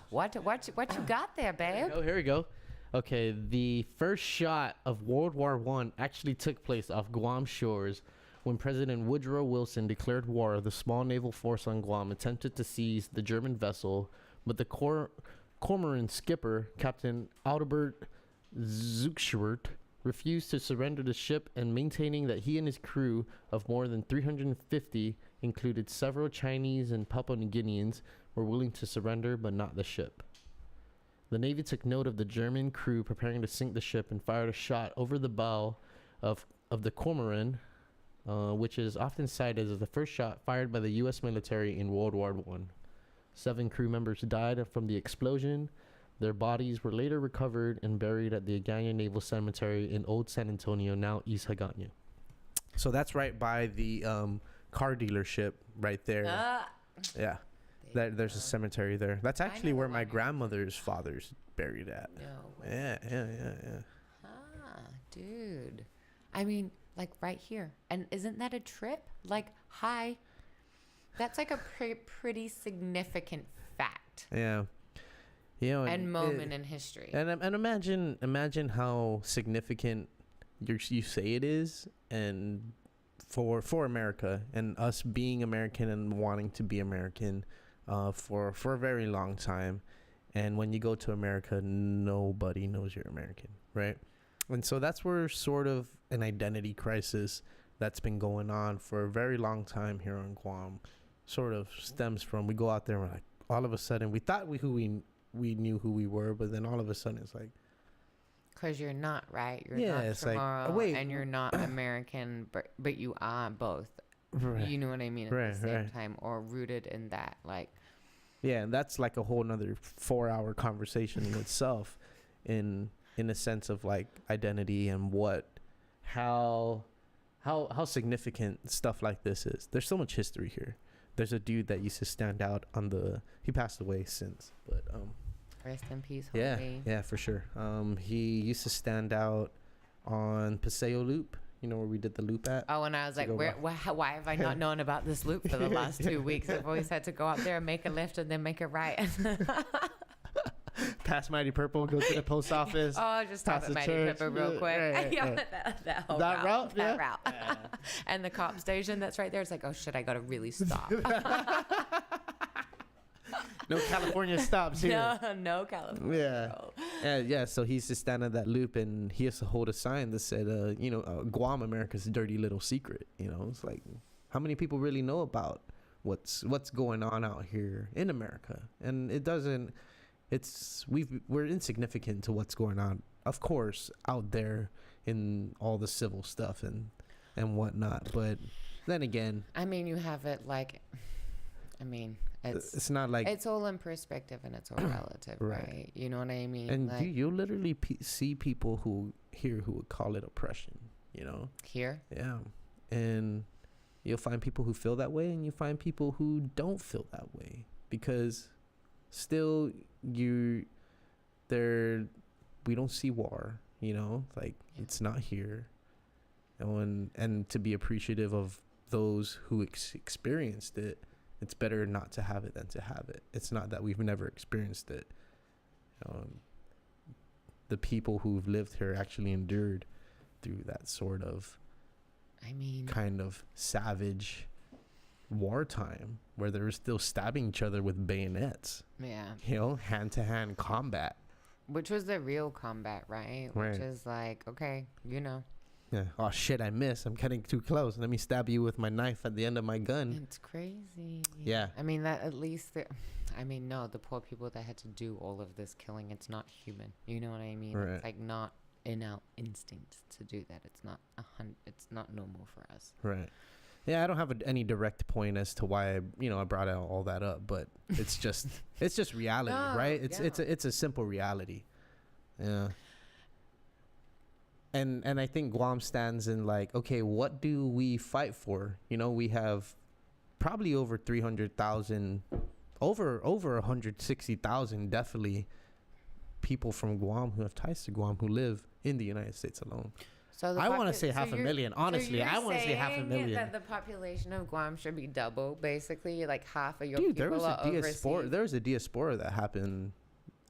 What you got there, babe? Oh, here we go. Okay, the first shot of World War One actually took place off Guam shores when President Woodrow Wilson declared war. The small naval force on Guam attempted to seize the German vessel, but the Cormoran skipper, Captain Adalbert Zuchschwert, refused to surrender the ship, and maintaining that he and his crew of more than 350, included several Chinese and Papua New Guineans, were willing to surrender, but not the ship. The Navy took note of the German crew preparing to sink the ship and fired a shot over the bow of the Cormoran, which is often cited as the first shot fired by the U.S. military in World War One. 7 crew members died from the explosion. Their bodies were later recovered and buried at the Agana Naval Cemetery in Old San Antonio, now East Hagana. So that's right by the car dealership right there. Yeah. There's a cemetery there. That's actually where my grandmother's father's buried at. No way. Yeah. Ah, dude. I mean, like right here. And isn't that a trip? Like, hi. That's like a pretty significant fact. Yeah. You know, and moment in history. And imagine how significant you say it is, and for America and us being American and wanting to be American for a very long time. And when you go to America, nobody knows you're American, right? And so that's where sort of an identity crisis that's been going on for a very long time here on Guam sort of stems from. We go out there and we're like, all of a sudden, we thought we knew who we were, but then all of a sudden it's like, because you're not, right? You're yeah, not it's tomorrow, like, wait, and you're not American, but you are both. right, You know what I mean? At the same time, or rooted in that, like. Yeah, and that's like a whole nother 4-hour conversation in itself, in a sense of like identity and how significant stuff like this is. There's so much history here. There's a dude that used to stand out he passed away since, but Rest in peace, yeah, homie. yeah, for sure. He used to stand out on Paseo Loop, you know, where we did the loop at. Oh, and I was like, why have I not known about this loop for the last 2 weeks? I've always had to go out there and make a left and then make a right. Past Mighty Purple, go to the post office. Oh, just stop at Mighty Purple real quick. Right. That whole That route? That Yeah. route. Yeah. And the cop station that's right there, it's like, oh shit, I gotta really stop. No California stops here. No California. Yeah. So he used to stand at that loop, and he used to hold a sign that said, Guam, America's dirty little secret. You know, it's like, how many people really know about what's going on out here in America? And it doesn't. We're insignificant to what's going on, of course, out there in all the civil stuff and whatnot. But then again, I mean, you have it like, it's not like it's all in perspective and it's all relative, right? You know what I mean? And like, you'll literally see people who would call it oppression, you know? Here? Yeah. And you'll find people who feel that way, and you find people who don't feel that way, because still we don't see war, you know? Like, it's not here. And to be appreciative of those who experienced it, it's better not to have it than to have it. It's not that we've never experienced it. The people who've lived here actually endured through that sort of, kind of savage wartime where they were still stabbing each other with bayonets. Yeah. You know, hand-to-hand combat. Which was the real combat, right? Right. Which is like, okay, you know. Yeah. Oh shit, I missed. I'm getting too close. Let me stab you with my knife at the end of my gun. It's crazy. Yeah. I mean, that at least, no, the poor people that had to do all of this killing, it's not human. You know what I mean? Right. It's like not in our instinct to do that. It's not it's not normal for us. Right. Yeah, I don't have any direct point as to why I brought out all that up, but it's just reality, No, right? It's yeah. it's a simple reality. Yeah. And I think Guam stands in like, okay, what do we fight for? You know, we have probably over 300,000, over 160,000 definitely people from Guam who have ties to Guam who live in the United States alone. So I want to say half a million. Honestly, I want to say half a million. That the population of Guam should be double, basically, like half of your Dude, people are overseas. There was a diaspora that happened,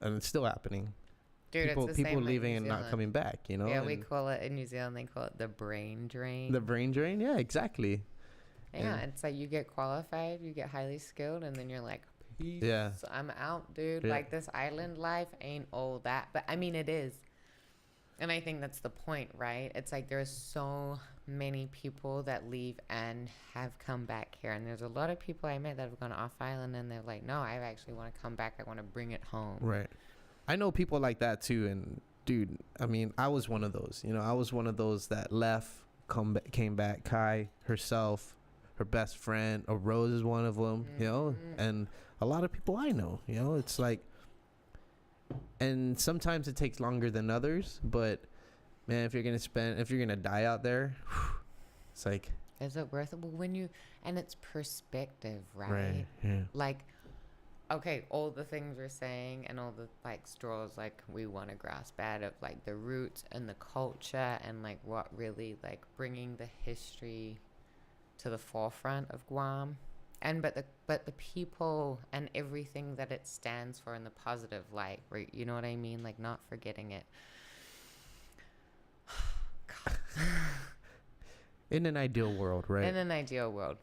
and it's still happening. Dude, people it's the people same leaving like and not coming back. You know. Yeah, we call it in New Zealand. They call it the brain drain. The brain drain. Yeah, exactly. Yeah, it's like you get qualified, you get highly skilled, and then you're like, peace. Yeah. I'm out, dude. Yeah. Like, this island life ain't all that. But, I mean, it is. And I think that's the point, right? It's like there's so many people that leave and have come back here. And there's a lot of people I met that have gone off island, and they're like, no, I actually want to come back. I want to bring it home. Right. I know people like that, too. And, dude, I mean, I was one of those. You know, I was one of those that left, came back. Kai, herself, her best friend, or Rose is one of them, you know, and a lot of people I know, you know, it's like, and sometimes it takes longer than others, but man, if you're gonna die out there, it's like, is it worth it? Well, and it's perspective, right? Right. Yeah. Like, okay, all the things we're saying and all the like straws like we want to grasp at of like the roots and the culture and like what really like bringing the history to the forefront of Guam, and but the people and everything that it stands for in the positive light, right? You know what I mean? Like not forgetting it. In an ideal world, right? In an ideal world.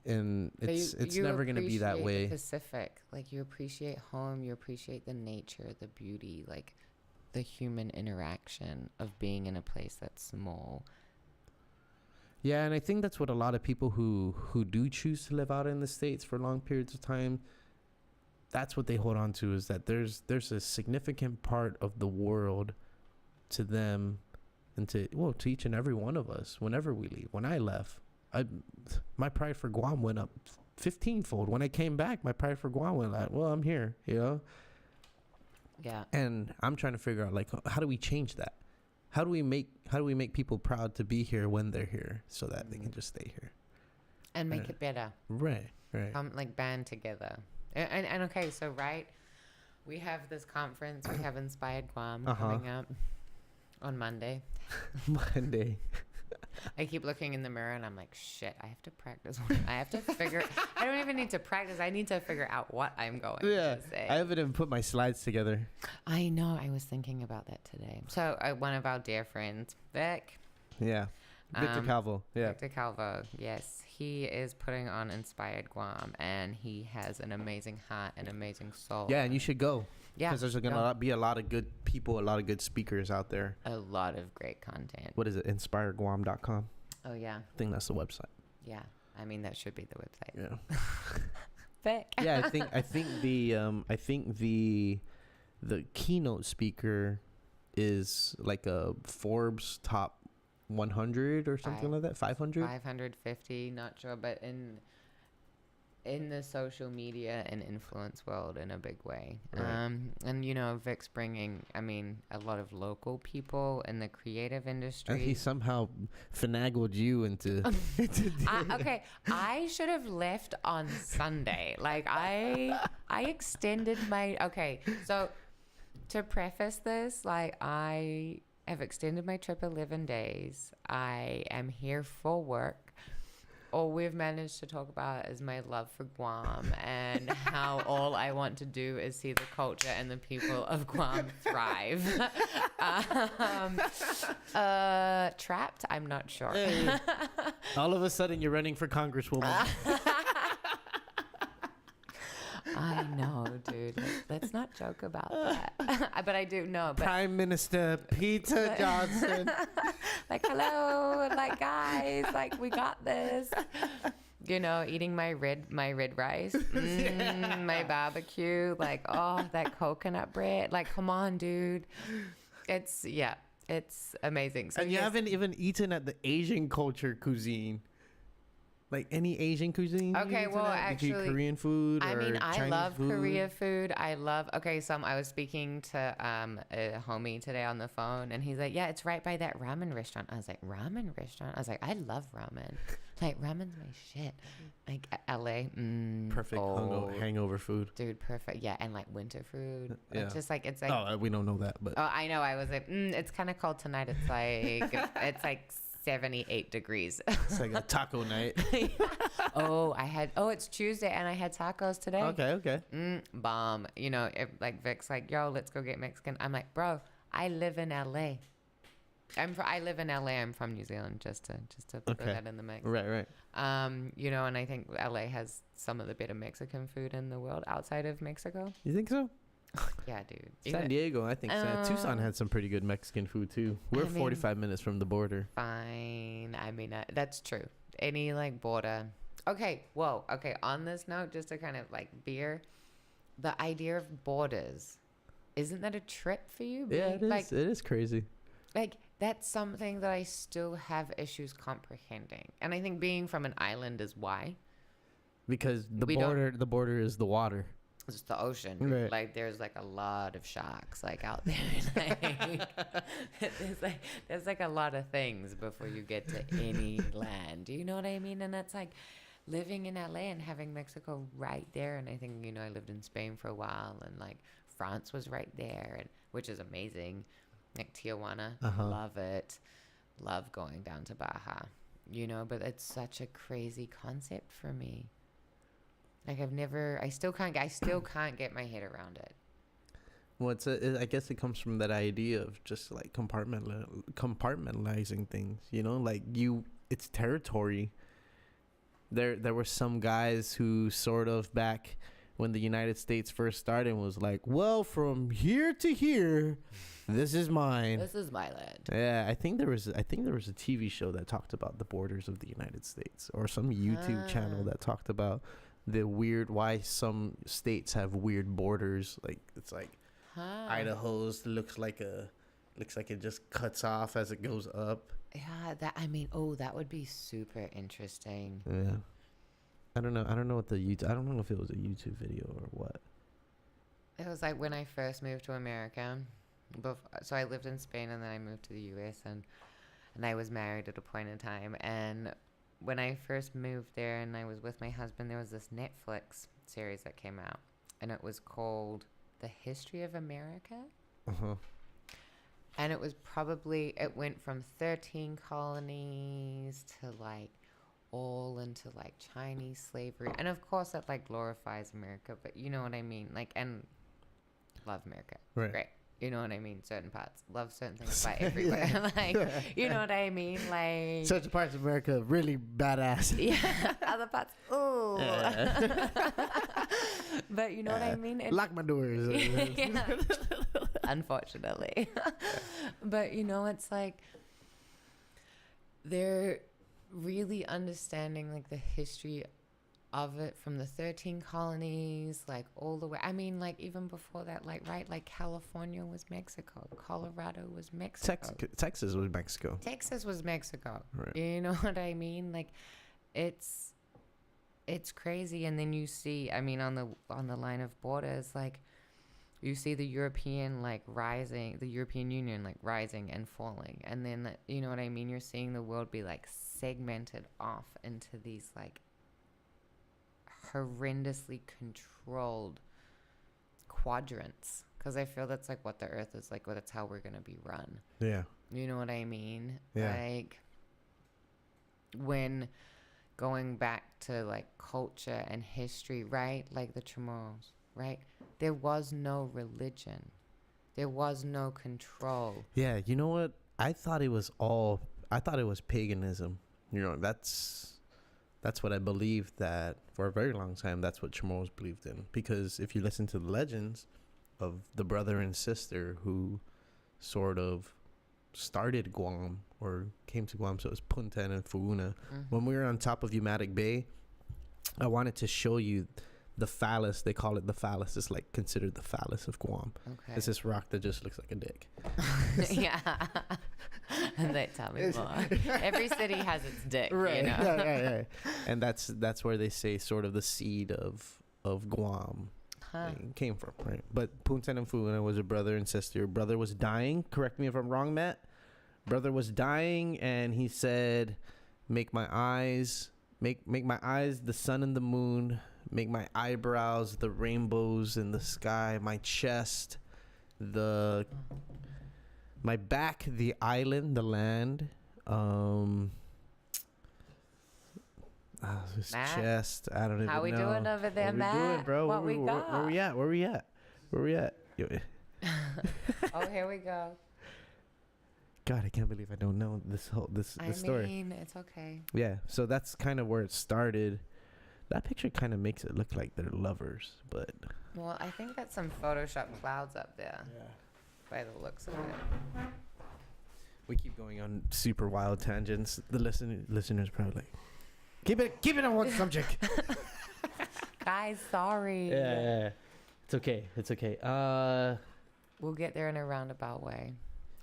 And it's never going to be that way. The Pacific, like you appreciate home, you appreciate the nature, the beauty, like the human interaction of being in a place that's small. Yeah, and I think that's what a lot of people who do choose to live out in the States for long periods of time, that's what they hold on to, is that there's a significant part of the world to them and to each and every one of us whenever we leave. When I left, my pride for Guam went up 15-fold. When I came back, my pride for Guam went like, well, I'm here, you know? Yeah. And I'm trying to figure out, like, how do we change that? How do we make people proud to be here when they're here so that they can just stay here and make it better? Right. Like band together. And okay, so right, we have this conference. We have Inspired Guam coming up on Monday. I keep looking in the mirror and I'm like, shit, I have to practice. I have to figure. I don't even need to practice. I need to figure out what I'm going to say. I haven't even put my slides together. I know. I was thinking about that today. So one of our dear friends, Vic. Yeah. Victor Calvo. Yeah. Victor Calvo. Yes. He is putting on Inspired Guam, and he has an amazing heart and amazing soul. Yeah, and you should go. Yeah. Because there's going to be a lot of good people, a lot of good speakers out there. A lot of great content. What is it? InspiredGuam.com? Oh, yeah. I think that's the website. Yeah. I mean, that should be the website. Yeah. Vic. Yeah, I think the keynote speaker is like a Forbes top 100 or something like that. 500? 550, not sure, but in the social media and influence world in a big way. Right. And you know, Vic's bringing, I mean, a lot of local people in the creative industry. And he somehow finagled you into okay, I should have left on Sunday. Like I extended my, okay, so to preface this, like I have extended my trip 11 days. I am here for work. All we've managed to talk about is my love for Guam and how all I want to do is see the culture and the people of Guam thrive. Trapped? I'm not sure. Hey. All of a sudden, you're running for congresswoman. I know, dude. Let's not joke about that. But I do know. But Prime Minister Peta Johnston. Like, hello, like, guys, like, we got this. You know, eating my red rice, my barbecue, like, oh, that coconut bread. Like, come on, dude. It's amazing. So and you haven't even eaten at the Asian culture cuisine. Like any Asian cuisine? Okay, well, Did you eat actually, Korean food? I mean, I Chinese love food? Korea food. I was speaking to a homie today on the phone, and he's like, yeah, it's right by that ramen restaurant. I was like, ramen restaurant? I was like, I love ramen. Like, ramen's my shit. Like, LA. Perfect hangover food. Dude, perfect. Yeah, and like winter food. Yeah. It's just like, it's like. Oh, we don't know that, but. Oh, I know. I was like, it's kind of cold tonight. It's like, it's like 78 degrees. It's like a taco night. It's Tuesday and I had tacos today. Okay. Bomb. You know, if like Vic's like, yo, let's go get Mexican. I'm like, bro, I live in LA. I live in LA. I'm from New Zealand, just to throw that in the mix. Right. You know, and I think LA has some of the better Mexican food in the world outside of Mexico. You think so? Yeah, dude. San Diego, I think. Tucson had some pretty good Mexican food too. We're 45 minutes from the border. Fine. I mean, that's true. Any like border. Okay. Whoa. Okay. On this note, just to kind of like veer, the idea of borders, isn't that a trip for you? Yeah, it is. Like, it is crazy. Like, that's something that I still have issues comprehending. And I think being from an island is why. Because the border is the water. It's the ocean. Right. Like, there's like a lot of sharks like out there. There's like a lot of things before you get to any land. Do you know what I mean? And that's like living in LA and having Mexico right there. And I think, you know, I lived in Spain for a while, and like France was right there, and which is amazing. Like Tijuana, love it. Love going down to Baja, you know, but it's such a crazy concept for me. Like I still can't get my head around it. Well, I guess it comes from that idea of just like compartmentalizing things, you know, like it's territory. There were some guys who sort of back when the United States first started was like, well, from here to here, this is mine. This is my land. Yeah, I think there was a TV show that talked about the borders of the United States, or some YouTube channel that talked about the weird why some states have weird borders. Like it's like Idaho's looks like it just cuts off as it goes up. Yeah, that would be super interesting. Yeah. I don't know what I don't know if it was a YouTube video or what. It was like when I first moved to America. So I lived in Spain and then I moved to the US, and I was married at a point in time. And when I first moved there and I was with my husband, there was this Netflix series that came out, and it was called The History of America. And it went from 13 colonies to like all into like Chinese slavery. And of course that like glorifies America, but you know what I mean? Like, and love America. Right. Great. You know what I mean? Certain parts. Love certain things about everywhere. Like, you know what I mean? Like, certain parts of America really badass. Yeah. Other parts, ooh. But you know what I mean? Lock my doors. Yeah. Unfortunately. But you know, it's like they're really understanding like the history of it from the 13 colonies, like all the way. I mean, like even before that, like, right, like California was Mexico, Colorado was Mexico, Texas was Mexico. Texas was Mexico. Right. You know what I mean? Like, it's crazy. And then you see, I mean, on the line of borders, like you see the European like rising, the European Union like rising and falling, and then you know what I mean? You're seeing the world be like segmented off into these like horrendously controlled quadrants, because I feel that's like what the earth is like. Well, that's how we're gonna be run. Yeah. You know what I mean? Yeah. Like when going back to like culture and history, right? Like the Chamorros, right? There was no religion. There was no control. Yeah, you know what? I thought it was paganism. You know, that's what I believed, that for a very long time, that's what Chamorros believed in. Because if you listen to the legends of the brother and sister who sort of started Guam or came to Guam, so it was Punta and Fuuna. When we were on top of Umatic Bay, I wanted to show you the phallus. They call it the phallus. It's like considered the phallus of Guam. Okay. It's this rock that just looks like a dick. Yeah. And they tell me more. Every city has its dick, Right. you know? Right. And that's where they say sort of the seed of Guam came from, right? But Punta and Funa was a brother and sister. Brother was dying. Correct me if I'm wrong, Matt. Brother was dying, and he said, "Make my eyes the sun and the moon. Make my eyebrows the rainbows in the sky. My chest, my back, the island, the land." His Matt, chest. I don't even know. how we doing over there, what Matt? We doing, bro? What we got? Where we at? Where we at? Where we at? Oh, here we go. God, I can't believe I don't know this story. I mean, it's okay. Yeah, so that's kind of where it started. That picture kind of makes it look like they're lovers, but Well, I think that's some Photoshop clouds up there, by the looks of it. we keep going on super wild tangents. The listeners probably like, keep it on one subject. Guys, sorry. Yeah. It's okay. We'll get there in a roundabout way.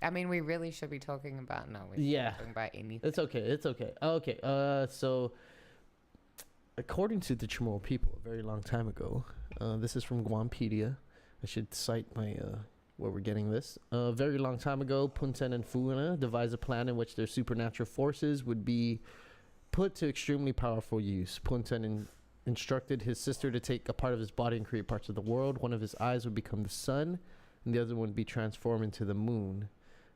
I mean, we really should be talking about we should be talking about anything. It's okay. Okay. So, according to the Chamorro people, a very long time ago, this is from Guampedia. I should cite my where we're getting this. A very long time ago, Punten and Funa devised a plan in which their supernatural forces would be put to extremely powerful use. Punten instructed his sister to take a part of his body and create parts of the world. One of his eyes would become the sun, and the other one would be transformed into the moon.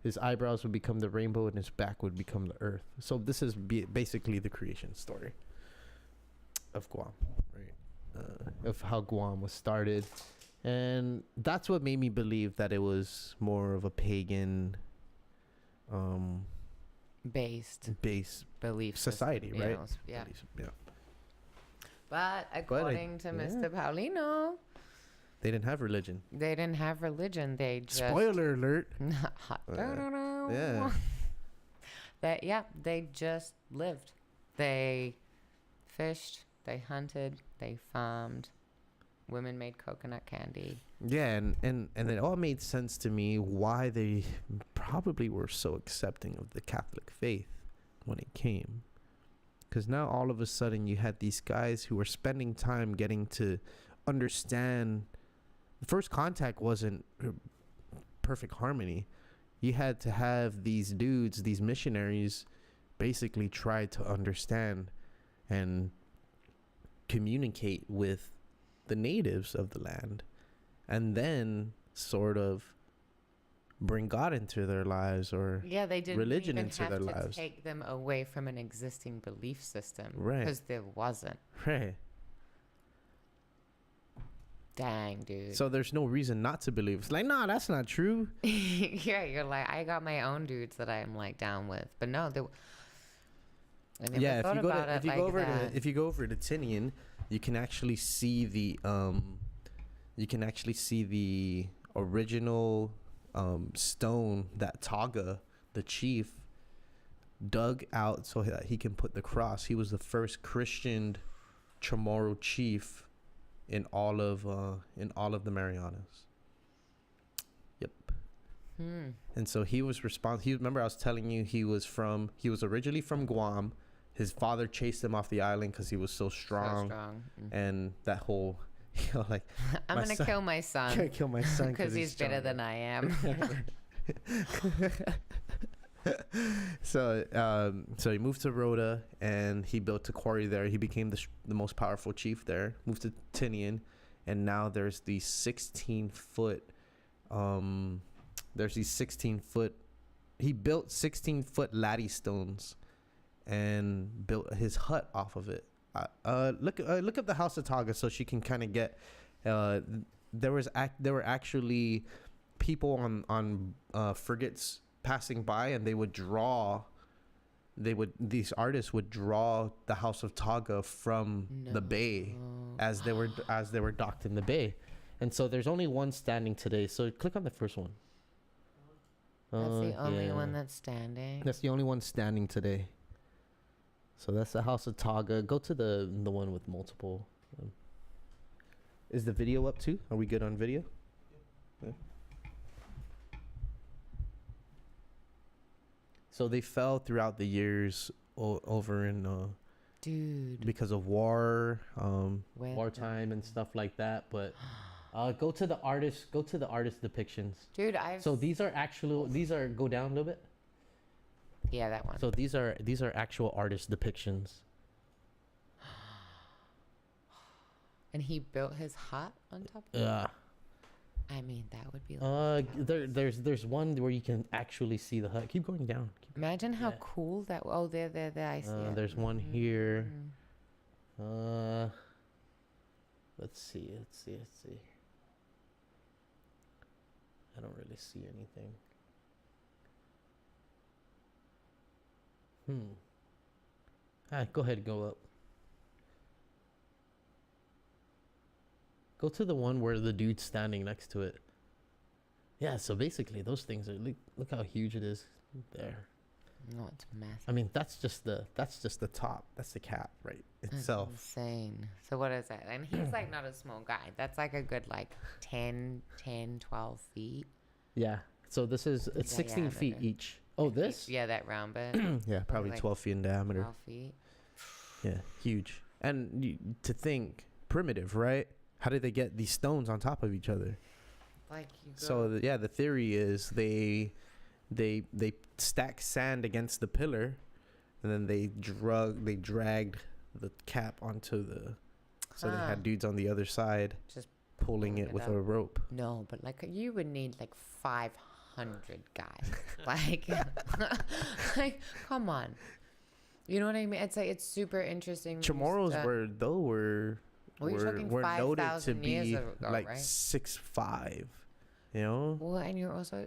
His eyebrows would become the rainbow, and his back would become the earth. So this is basically the creation story of Guam, right? Of how Guam was started. And that's what made me believe that it was more of a pagan based belief society, system, right? Yeah. Yeah. But according to Mr. Paulino, they didn't have religion. they didn't have religion. They just Spoiler alert. Yeah. They just lived. They fished, they hunted, they farmed. Women made coconut candy. Yeah, and it all made sense to me why they probably were so accepting of the Catholic faith when it came. Because now all of a sudden you had these guys who were spending time getting to understand. The first contact wasn't perfect harmony. You had to have these dudes, these missionaries, basically try to understand and communicate with the natives of the land, and then sort of bring God into their lives, or they didn't religion even into have their to lives. take them away from an existing belief system, Right? Because there wasn't. Right. Dang, dude. So there's no reason not to believe. It's like, nah, that's not true. Yeah, you're like, I got my own dudes that I'm like down with, but no, I never Yeah, thought about it like that. if you go over to Tinian, you can actually see the original stone that Taga, the chief, dug out so that he can put the cross. He was the first Christian Chamorro chief in all of the Marianas. Yep. And so he was remember I was telling you he was originally from Guam. His father chased him off the island because he was so strong. And that whole, like, I'm gonna kill my son. Gonna kill my son because he's better than I am. So he moved to Rhoda and he built a quarry there. He became the most powerful chief there. Moved to Tinian, and now there's these 16-foot. He built 16-foot laddie stones, and built his hut off of it. Look up the House of Taga so she can kind of get. There were actually people on frigates passing by, and these artists would draw the House of Taga from the bay as they were docked in the bay. And so there's only one standing today. So click on the first one. That's the only one that's standing. That's the only one standing today. So that's the House of Taga. Go to the one with multiple. Is the video up too? Are we good on video? Yeah. So they fell throughout the years over in Dude. because of war, When wartime and stuff like that. But go to the artist depictions. Dude, I've. So these are go down a little bit. Yeah, that one. So these are actual artist depictions. And he built his hut on top of it? Yeah. I mean, that would be like... There's one where you can actually see the hut. Keep going down. Imagine how cool that... Oh, there, I see it. There's one here. Let's see. I don't really see anything. Go ahead and go up. Go to the one where the dude's standing next to it. Yeah, so basically those things are look how huge it is there. No, it's massive. I mean, that's just the top. That's the cap, right? Itself. That's insane. So what is that? And he's like not a small guy. That's like a good like 10, 12 feet. Yeah. So this is it's 16 feet each. Oh, this? Yeah, that round bit. Yeah, probably like 12 feet in diameter. 12 feet. Yeah, huge. And to think primitive, right? How did they get these stones on top of each other? Like the theory is they stack sand against the pillar, and then they dragged the cap onto the. So they had dudes on the other side just pulling it with a rope. No, but like you would need like 500 guys. like, like come on. You know what I mean? It's like it's super interesting. Chamorros were noted to be like right? 6'5", you know. Well, and you're also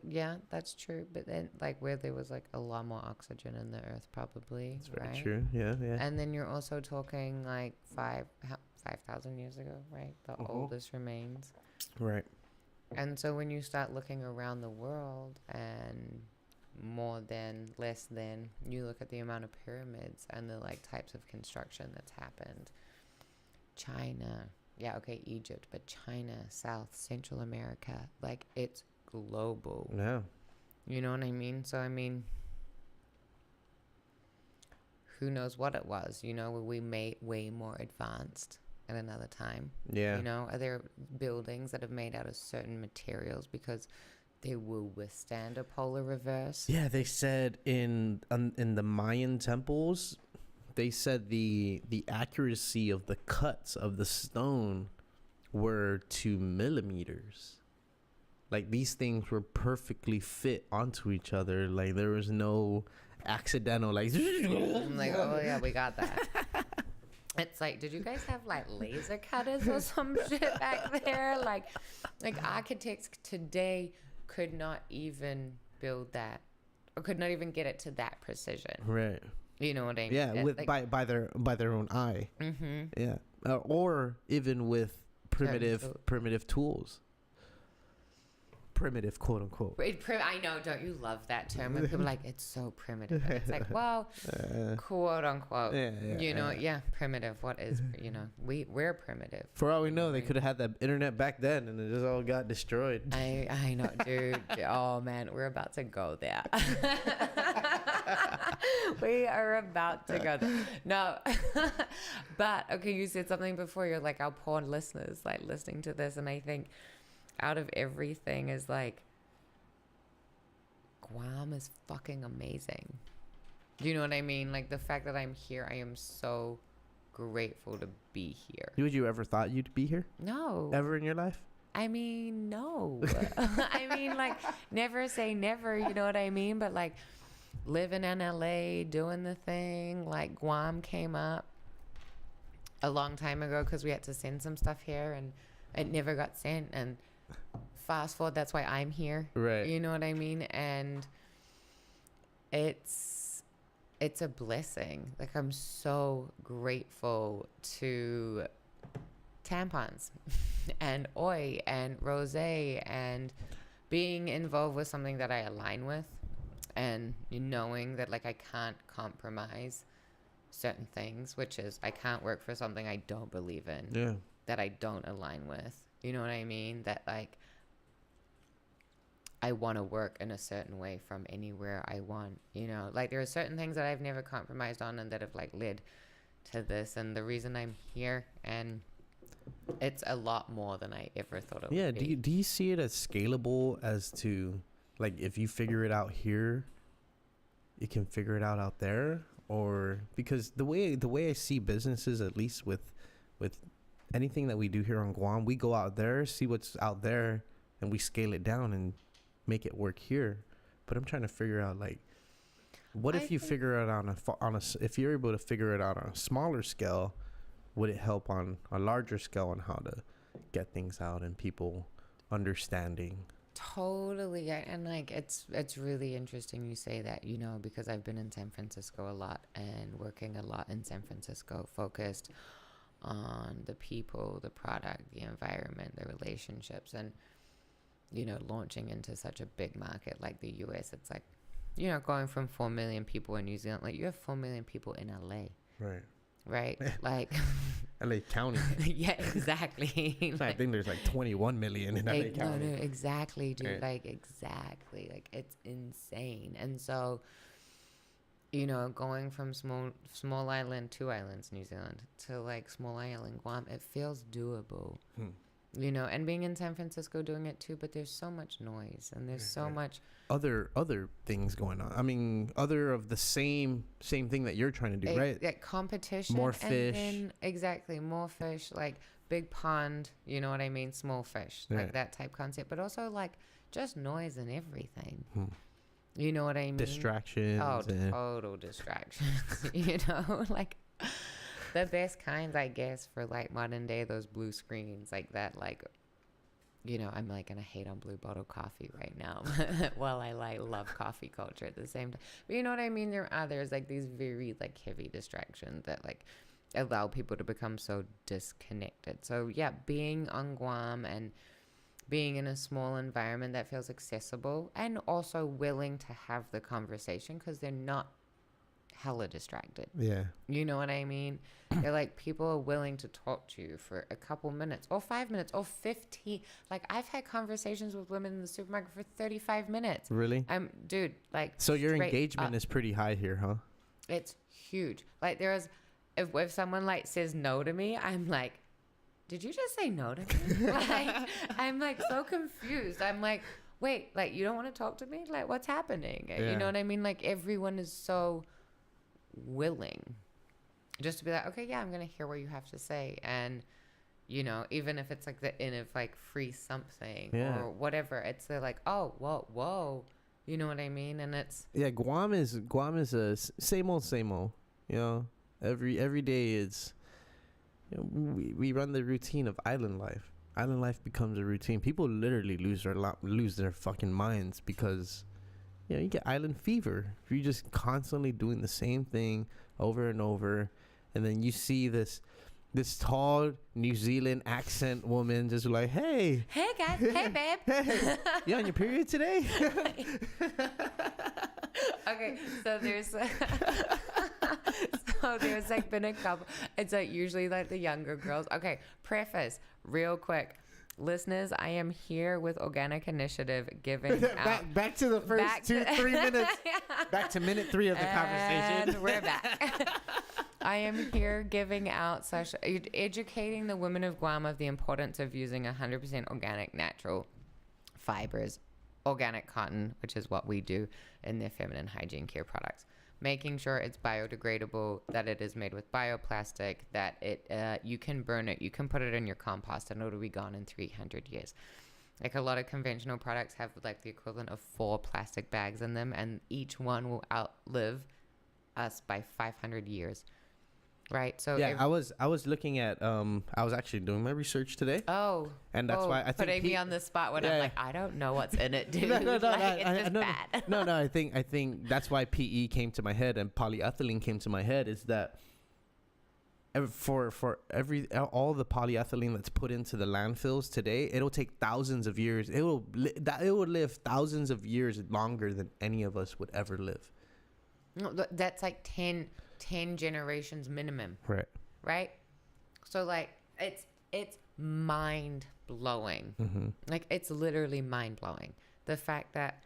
that's true. But then like where there was like a lot more oxygen in the earth, probably. That's very right? true. Yeah. And then you're also talking like 5,000 years ago, right? The oldest remains. Right. And so when you start looking around the world and less than, you look at the amount of pyramids and the like types of construction that's happened. China, Egypt, but China, South, Central America, like it's global. Yeah. You know what I mean? So I mean, who knows what it was? You know, were we made way more advanced at another time? Yeah. You know, are there buildings that are made out of certain materials because they will withstand a polar reverse? Yeah, they said in the Mayan temples, they said the accuracy of the cuts of the stone were to millimeters. Like these things were perfectly fit onto each other. Like there was no accidental like. I'm like, oh yeah, we got that. It's like, did you guys have like laser cutters or some shit back there? Like architects today could not even build that, or could not even get it to that precision. Right. You know what I mean? Yeah, with like, by their own eye. Mm-hmm. Yeah, or even with primitive tools. Primitive, quote unquote. I know, don't you love that term? When people are like, it's so primitive. It's like, well, quote unquote. Primitive. What is, we're primitive. For all we know, they could have had that internet back then and it just all got destroyed. I know, dude. Oh, man, we're about to go there. We are about to go there. No. But, okay, you said something before. You're like, our poor listeners, like, listening to this. And I think out of everything is like, Guam is fucking amazing. Do you know what I mean? Like the fact that I'm here, I am so grateful to be here. Would you ever thought you'd be here? No. Ever in your life? I mean, no. I mean, like, never say never, you know what I mean? But like living in LA, doing the thing, like Guam came up a long time ago because we had to send some stuff here and it never got sent. And fast forward, that's why I'm here. Right. You know what I mean? And it's a blessing. Like I'm so grateful to tampons and oil and rosé and being involved with something that I align with and knowing that like I can't compromise certain things, which is I can't work for something I don't believe in. Yeah. That I don't align with. You know what I mean? That like I want to work in a certain way from anywhere I want, you know, like there are certain things that I've never compromised on and that have like led to this, and the reason I'm here, and it's a lot more than I ever thought it would be. Do you see it as scalable as to like if you figure it out here, you can figure it out there? Or because the way I see businesses, at least with anything that we do here on Guam, we go out there, see what's out there, and we scale it down and make it work here. But I'm trying to figure out like, what if you figure it out if you're able to figure it out on a smaller scale, would it help on a larger scale on how to get things out and people understanding? Totally. And like it's really interesting you say that, you know, because I've been in San Francisco a lot and working a lot in San Francisco, focused on the people, the product, the environment, the relationships, and, you know, launching into such a big market like the US. It's like, you know, going from 4 million people in New Zealand, like you have 4 million people in LA. Right? Like LA County. Yeah, exactly. I think there's like 21 million in LA County. No, exactly, dude. Right. Like exactly. Like it's insane. And so, you know, going from small island, 2 islands, New Zealand, to like small island Guam, it feels doable. You know, and being in San Francisco doing it too, but there's so much noise and there's so much other things going on. I mean, other of the same thing that you're trying to do, right? Like competition, more fish. And then, exactly, more fish, like big pond, you know what I mean? Small fish, like that type concept, but also like just noise and everything. You know what I mean? Distractions. Oh, total distractions. You know, like the best kinds, I guess, for like modern day, those blue screens like that, like, you know, I'm like gonna hate on blue bottle coffee right now while I like love coffee culture at the same time. But you know what I mean? There are others, like these very like heavy distractions that like allow people to become so disconnected. So yeah, being on Guam and being in a small environment that feels accessible and also willing to have the conversation, because they're not hella distracted. Yeah. You know what I mean? They're like, people are willing to talk to you for a couple minutes or 5 minutes or 15. Like I've had conversations with women in the supermarket for 35 minutes. Really? Dude, like. So your engagement is pretty high here, huh? It's huge. Like if someone like says no to me, I'm like, did you just say no to me? Like, I'm like so confused. I'm like, wait, like you don't want to talk to me? Like what's happening? Yeah. You know what I mean? Like everyone is so willing just to be like, okay, yeah, I'm gonna hear what you have to say. And you know, even if it's like the end of like free something or whatever, it's like, oh, whoa, you know what I mean? And it's Guam is a same old, you know. Every day is, you know, we run the routine of island life. Island life becomes a routine. People literally lose their fucking minds because, you know, you get island fever. You're just constantly doing the same thing over and over, and then you see this tall New Zealand accent woman just like, hey guys, hey babe, you on your period today? Okay, so there's like been a couple. It's like usually like the younger girls. Okay, preface real quick. Listeners, I am here with Organic Initiative giving out... back to the first 3 minutes. Back to minute 3 of the conversation. And we're back. I am here giving out educating the women of Guam of the importance of using 100% organic natural fibers, organic cotton, which is what we do in their feminine hygiene care products. Making sure it's biodegradable, that it is made with bioplastic, that it you can burn it, you can put it in your compost, and it'll be gone in 300 years. Like a lot of conventional products have like the equivalent of 4 plastic bags in them, and each one will outlive us by 500 years. Right. So yeah, I was looking at I was actually doing my research today. Oh, and that's why I think putting me on the spot when I'm like, I don't know what's in it, dude. No, like, it's just bad. No, I think that's why PE came to my head and polyethylene came to my head, is that for all the polyethylene that's put into the landfills today, it'll take thousands of years. It will live thousands of years longer than any of us would ever live. No, that's like 10 generations minimum. Right. So like it's mind blowing. Mm-hmm. Like it's literally mind blowing the fact that,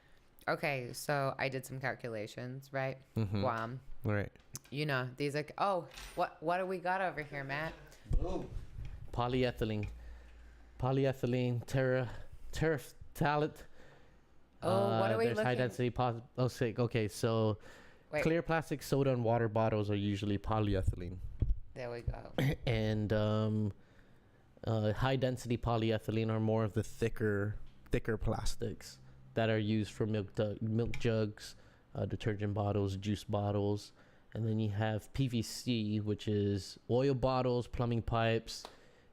okay, so I did some calculations, right? Mm-hmm. Guam. Right. You know, these are, what do we got over here, Matt? Polyethylene, terephthalate. Oh, what are we there's high looking? density okay, so Wait, clear plastic soda and water bottles are usually polyethylene. there we go. And high density polyethylene are more of the thicker plastics that are used for milk jugs, detergent bottles, juice bottles. And then you have PVC, which is oil bottles, plumbing pipes,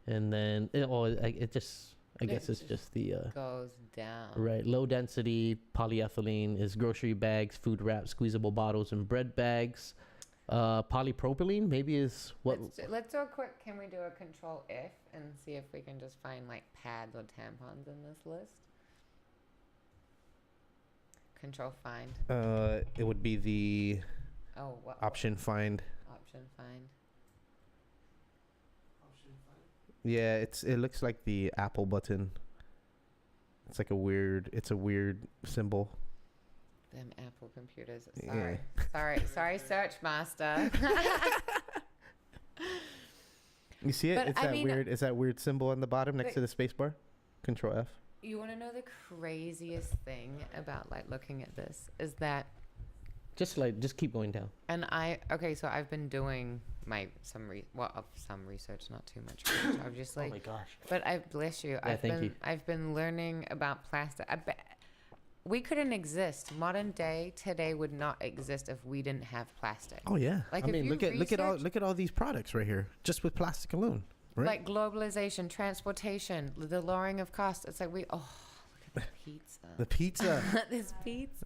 and then I guess it's just the Goes down. right. Low density polyethylene is grocery bags, food wraps, squeezable bottles, and bread bags. Polypropylene maybe is what. Let's do a quick. Can we do a control F and see if we can just find like pads or tampons in this list? Control find. It would be the What option find. option find? Yeah, it looks like the Apple button. It's like a weird symbol. Them Apple computers. Yeah. Sorry, Search Master. You see it? But It's I that mean, weird. It's that weird symbol on the bottom next to the space bar. Control F. You want to know the craziest thing about like looking at this is that, Just keep going down. and so I've been doing some research, not too much research, obviously. Oh my gosh. But bless you. Yeah, I've been learning about plastic. I bet we couldn't exist. Modern day today would not exist if we didn't have plastic. Oh yeah. Like, I if mean, you look at all these products right here, just with plastic alone. Right? Like globalization, transportation, the lowering of costs. It's like look at the pizza. The pizza. This pizza.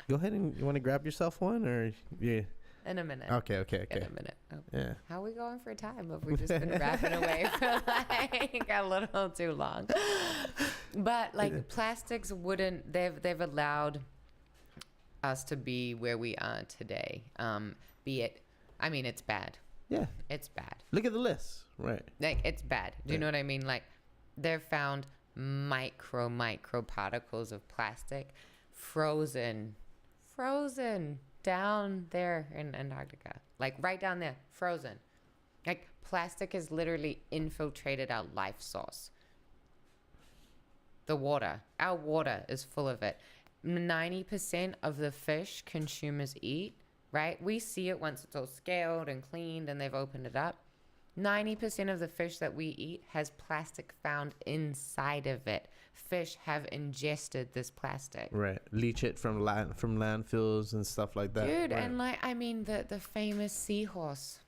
Go ahead and you want to grab yourself one, or yeah. In a minute. Okay. In a minute. Oh. Yeah. How are we going for time? Have we just been rapping away for like a little too long? But like plastics wouldn't. They've allowed us to be where we are today. Be it. I mean, it's bad. Yeah. It's bad. Look at the list. Right. Like, it's bad. Do you know what I mean? Like, they've found micro particles of plastic frozen down there in Antarctica. Like, right down there, frozen. Like, plastic has literally infiltrated our life source. The water. Our water is full of it. 90% of the fish consumers eat, right? We see it once it's all scaled and cleaned and they've opened it up. 90% of the fish that we eat has plastic found inside of it. Fish have ingested this plastic. Right. Leach it from landfills and stuff like that. Dude, right. and like, I mean, the famous seahorse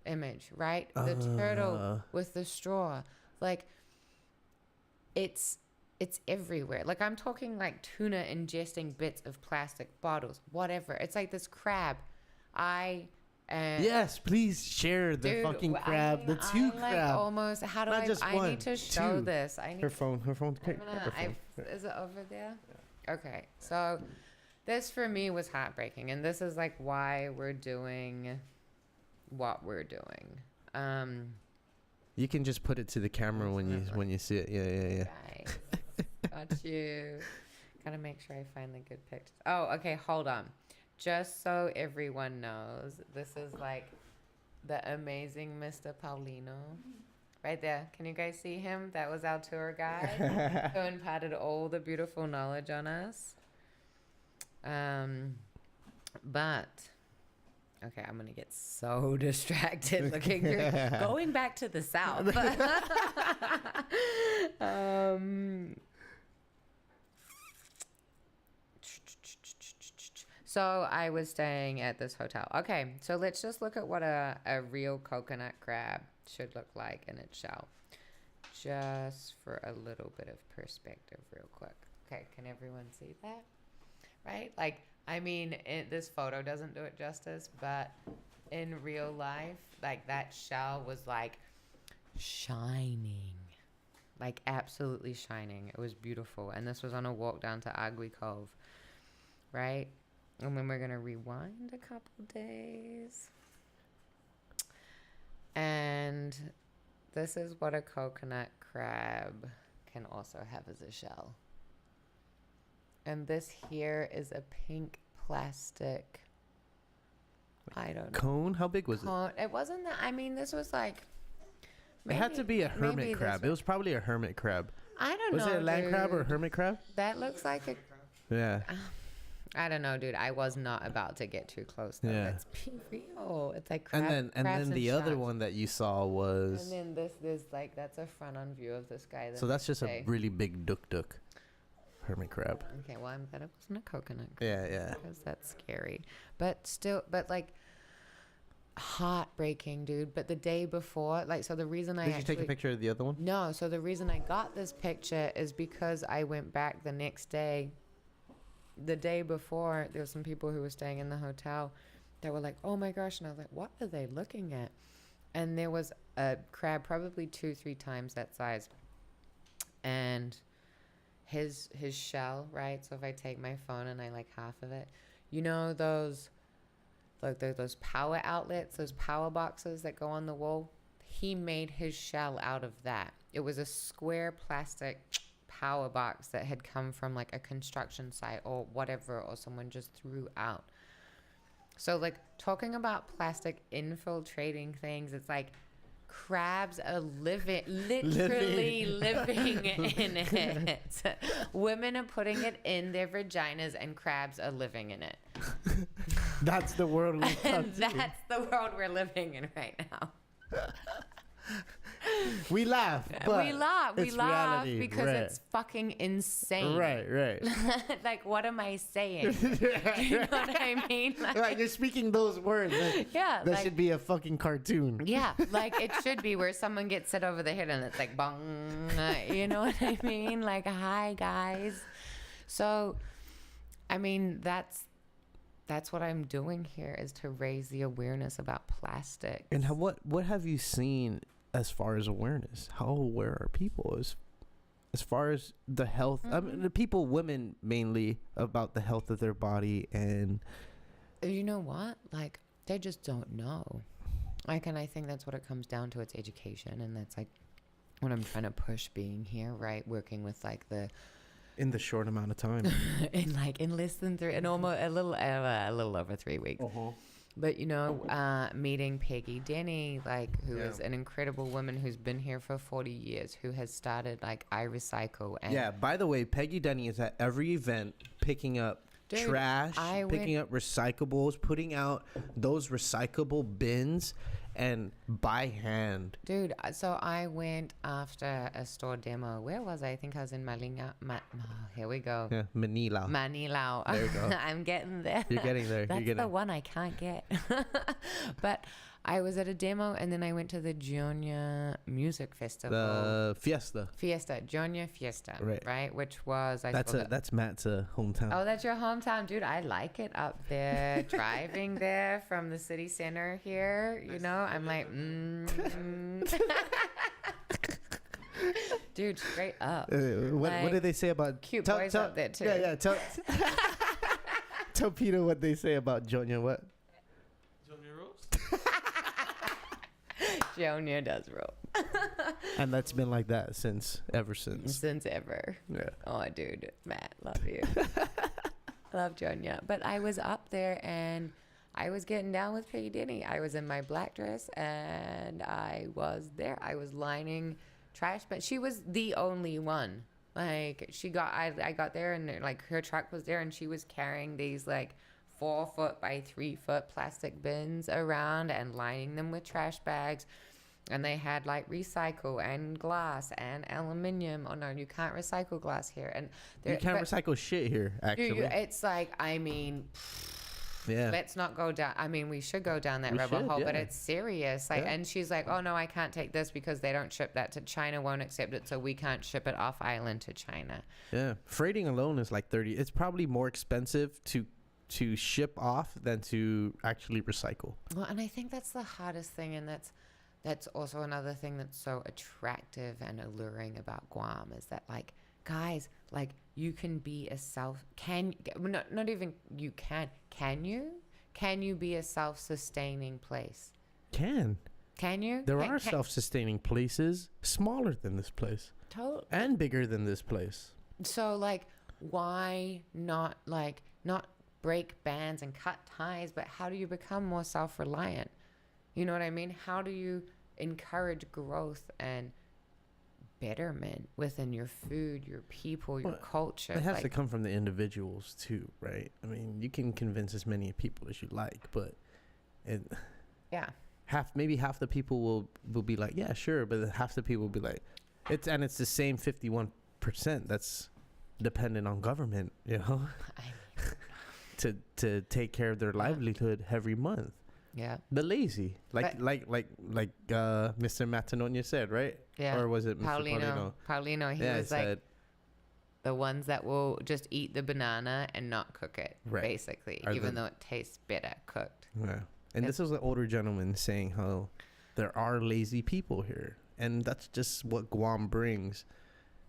image, right? The turtle with the straw. Like, it's everywhere. Like, I'm talking like tuna ingesting bits of plastic, bottles, whatever. It's like this crab. Yes, please share the fucking crab. The two crab. Almost. How do Not I? just I one, need to show two. this. I need Her phone. Is it over there? Okay. So this for me was heartbreaking, and this is like why we're doing what we're doing. You can just put it to the camera when you see it. Yeah. Guys, got you. Gotta make sure I find the good pictures. Oh, okay. Hold on. Just so everyone knows, this is like the amazing Mr. Paulino. Right there. Can you guys see him? That was our tour guide who imparted all the beautiful knowledge on us. But, okay, I'm going to get so distracted looking through. Going back to the South. So I was staying at this hotel. Okay, so let's just look at what a real coconut crab should look like in its shell. Just for a little bit of perspective real quick. Okay, can everyone see that? Right? Like, I mean, this photo doesn't do it justice, but in real life, like that shell was like shining. Like absolutely shining. It was beautiful. And this was on a walk down to Agui Cove. Right? And then we're going to rewind a couple days. And this is what a coconut crab can also have as a shell. And this here is a pink plastic. I don't know. Cone? How big was Cone. It wasn't that. I mean, this was like. It had to be a hermit crab. It was probably a hermit crab. I don't know. Was it a land crab or a dude. hermit crab? That looks like a. Yeah. I don't know, dude. I was not about to get too close. Though. Yeah. Let's be real. It's like crab, and then the other one that you saw was. And then this like that's a front-on view of this guy. So that's just a really big duk hermit crab. Okay, well I'm glad it wasn't a coconut. Yeah, yeah. Because that's scary, but like heartbreaking, dude. But the day before, like, so the reason Did you take a picture of the other one? No. So the reason I got this picture is because I went back the next day. The day before, there were some people who were staying in the hotel that were like, oh my gosh. And I was like, what are they looking at? And there was a crab probably 2-3 times that size. And his shell, right? So if I take my phone and I like half of it, you know, those power outlets, those power boxes that go on the wall, he made his shell out of that. It was a square plastic power box that had come from like a construction site or whatever, or someone just threw out. So like talking about plastic infiltrating things, it's like crabs are literally living in it. Women are putting it in their vaginas and crabs are living in it. That's the world we And that's the world we're living in right now. We laugh, but we laugh reality, because right. it's fucking insane. Right. Like, what am I saying? You know what I mean? Like you're speaking those words. Yeah, that like, should be a fucking cartoon. Yeah, like it should be where someone gets hit over the head and it's like bong. You know what I mean? Like, hi guys. So, I mean, that's what I'm doing here, is to raise the awareness about plastic. And what have you seen as far as awareness? How aware are people as far as the health? I mean, the people, women mainly, about the health of their body. And you know what? Like, they just don't know. Like, and I think that's what it comes down to. It's education, and that's like what I'm trying to push being here, right? Working with like the in the short amount of time, in less than a little over 3 weeks. But you know, meeting Peggy Denny, like, who is an incredible woman who's been here for 40 years, who has started like I Recycle. And by the way, Peggy Denny is at every event picking up trash, picking up recyclables, putting out those recyclable bins, and by hand. Dude, so I went after a store demo. Where was I? I think I was in here we go. Yeah, Manila. There you go. I'm getting there. You're getting there. That's the one I can't get. But I was at a demo, and then I went to the Junior Music Festival. The Fiesta, Junior Fiesta, right? Which was that's Matt's hometown. Oh, that's your hometown, dude. I like it up there. Driving there from the city center here, you know, I'm like, dude, straight up. What did they say about cute boys up there too? Yeah. Tell Peter what they say about Junior. What? Junior does roll. And that's been like that ever since. Since ever. Yeah. Oh, dude, Matt, love you. Love Junior. But I was up there and I was getting down with Peggy Denny. I was in my black dress and I was there. I was lining trash, but she was the only one. Like, I got there and like her truck was there and she was carrying these like 4 foot by 3 foot plastic bins around and lining them with trash bags. And they had like recycle and glass and aluminium. Oh no, you can't recycle glass here. And you can't recycle shit here, actually. It's like, I mean, let's not go down. I mean, we should go down that rabbit hole, but it's serious. Like, and she's like, oh no, I can't take this because they don't ship that to China, won't accept it, so we can't ship it off island to China. Yeah, freighting alone is like 30. It's probably more expensive to ship off than to actually recycle. Well, and I think that's the hardest thing, and that's also another thing that's so attractive and alluring about Guam, is that like, guys, like, you can be can you be a self-sustaining place? Can Can you? There are self-sustaining places smaller than this place and bigger than this place. So like, why not not break bands and cut ties, but how do you become more self-reliant? You know what I mean? How do you encourage growth and betterment within your food, your people, your culture? It has to come from the individuals too, right? I mean, you can convince as many people as you like, but maybe half the people will be like, yeah, sure, but half the people will be like, it's the same 51% that's dependent on government, you know, to take care of their livelihood every month. Yeah, the lazy, like Mr. Matanonia said, right? Yeah, or was it Mr. Paulino? He was like, the ones that will just eat the banana and not cook it, basically, even though it tastes better cooked. Yeah, and this was an older gentleman saying how there are lazy people here, and that's just what Guam brings.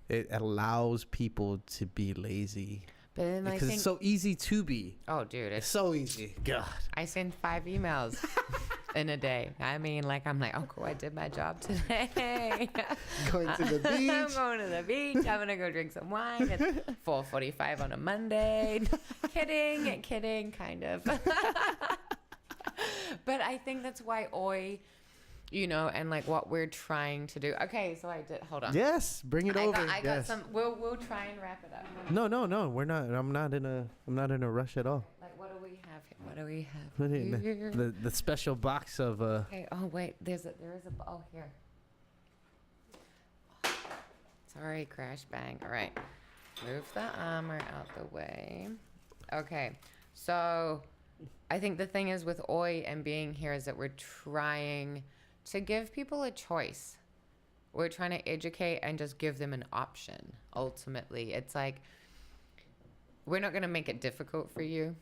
It allows people to be lazy. But then because it's so easy to be. Oh, dude. It's so easy. God. I send 5 emails in a day. I mean, like, I'm like, oh, cool, I did my job today. Going to the beach. I'm going to the beach. I'm going to go drink some wine. It's 4:45 on a Monday. Kidding, kind of. But I think that's why you know, and like what we're trying to do. Okay, so I did. Hold on. Yes, bring it over. I got some. We'll try and wrap it up. No, we're not. I'm not in a rush at all. Like, what do we have here? What do we have here? The special box of. Okay. Oh wait, there is a. Oh here. Oh, sorry, crash bang. All right, move the armor out the way. Okay, so I think the thing is with Oi and being here is that we're trying to give people a choice. We're trying to educate and just give them an option. Ultimately, it's like, we're not going to make it difficult for you.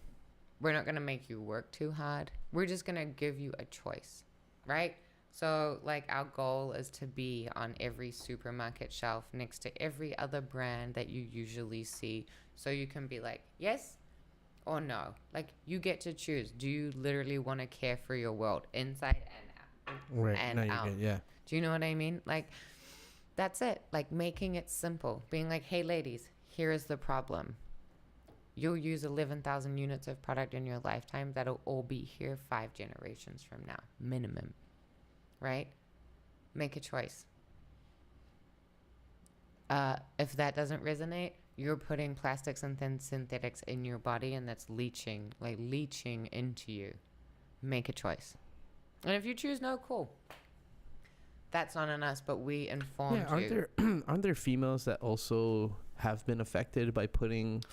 We're not going to make you work too hard. We're just going to give you a choice, right? So like our goal is to be on every supermarket shelf next to every other brand that you usually see. So you can be like, yes or no. Like, you get to choose. Do you literally want to care for your world inside and out? Right. And no, you're out. good. Yeah. Do you know what I mean? Like, that's it. Like, making it simple. Being like, hey, ladies, here is the problem. You'll use 11,000 units of product in your lifetime. That'll all be here 5 generations from now, minimum. Right? Make a choice. If that doesn't resonate, you're putting plastics and synthetics in your body, and that's leaching into you. Make a choice. And if you choose no, cool. That's not on us, but we informed you. Aren't there females that also have been affected by putting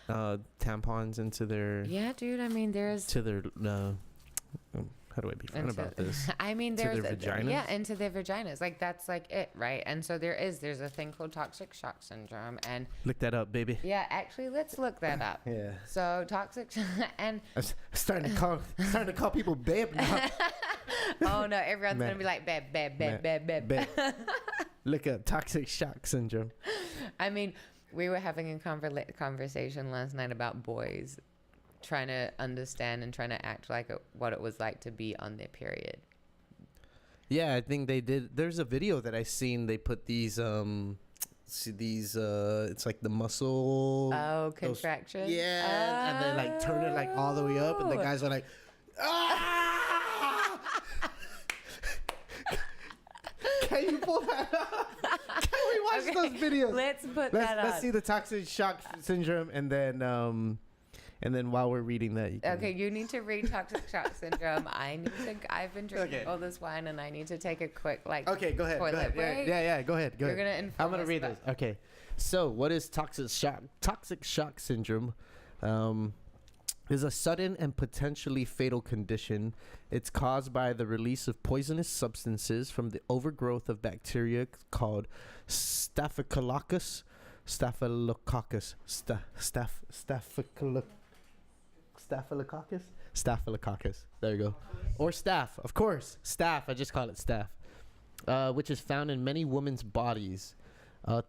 tampons into their... Yeah, dude. I mean, there's... To their... how do I be fun about this? I mean, there's... To their vaginas? Yeah, into their vaginas. Like, that's like it, right? And so there's a thing called toxic shock syndrome. And look that up, baby. Yeah, actually, let's look that up. Yeah. So toxic... and... I'm starting to call people babe now. Oh, no. Everyone's going to be like, babe. Look up toxic shock syndrome. I mean, we were having a conversation last night about boys trying to understand and trying to act like what it was like to be on their period. Yeah, I think they did. There's a video that I seen. They put these it's like the muscle. Oh, contractions. Yeah, and then like turn it like all the way up, and the guys are like, ah! Can you pull that up? Can we watch those videos? Let's put that on. Let's see the toxic shock syndrome, and then while we're reading that, you need to read toxic shock syndrome. I've been drinking all this wine, and I need to take a quick Okay, go ahead. break. Yeah. Go ahead. You're gonna inform I'm gonna read this. Okay. So, what is toxic shock? Toxic shock syndrome is a sudden and potentially fatal condition. It's caused by the release of poisonous substances from the overgrowth of bacteria called Staphylococcus. Staphylococcus. There you go. Or staph, of course. Staph. I just call it staph. Which is found in many women's bodies.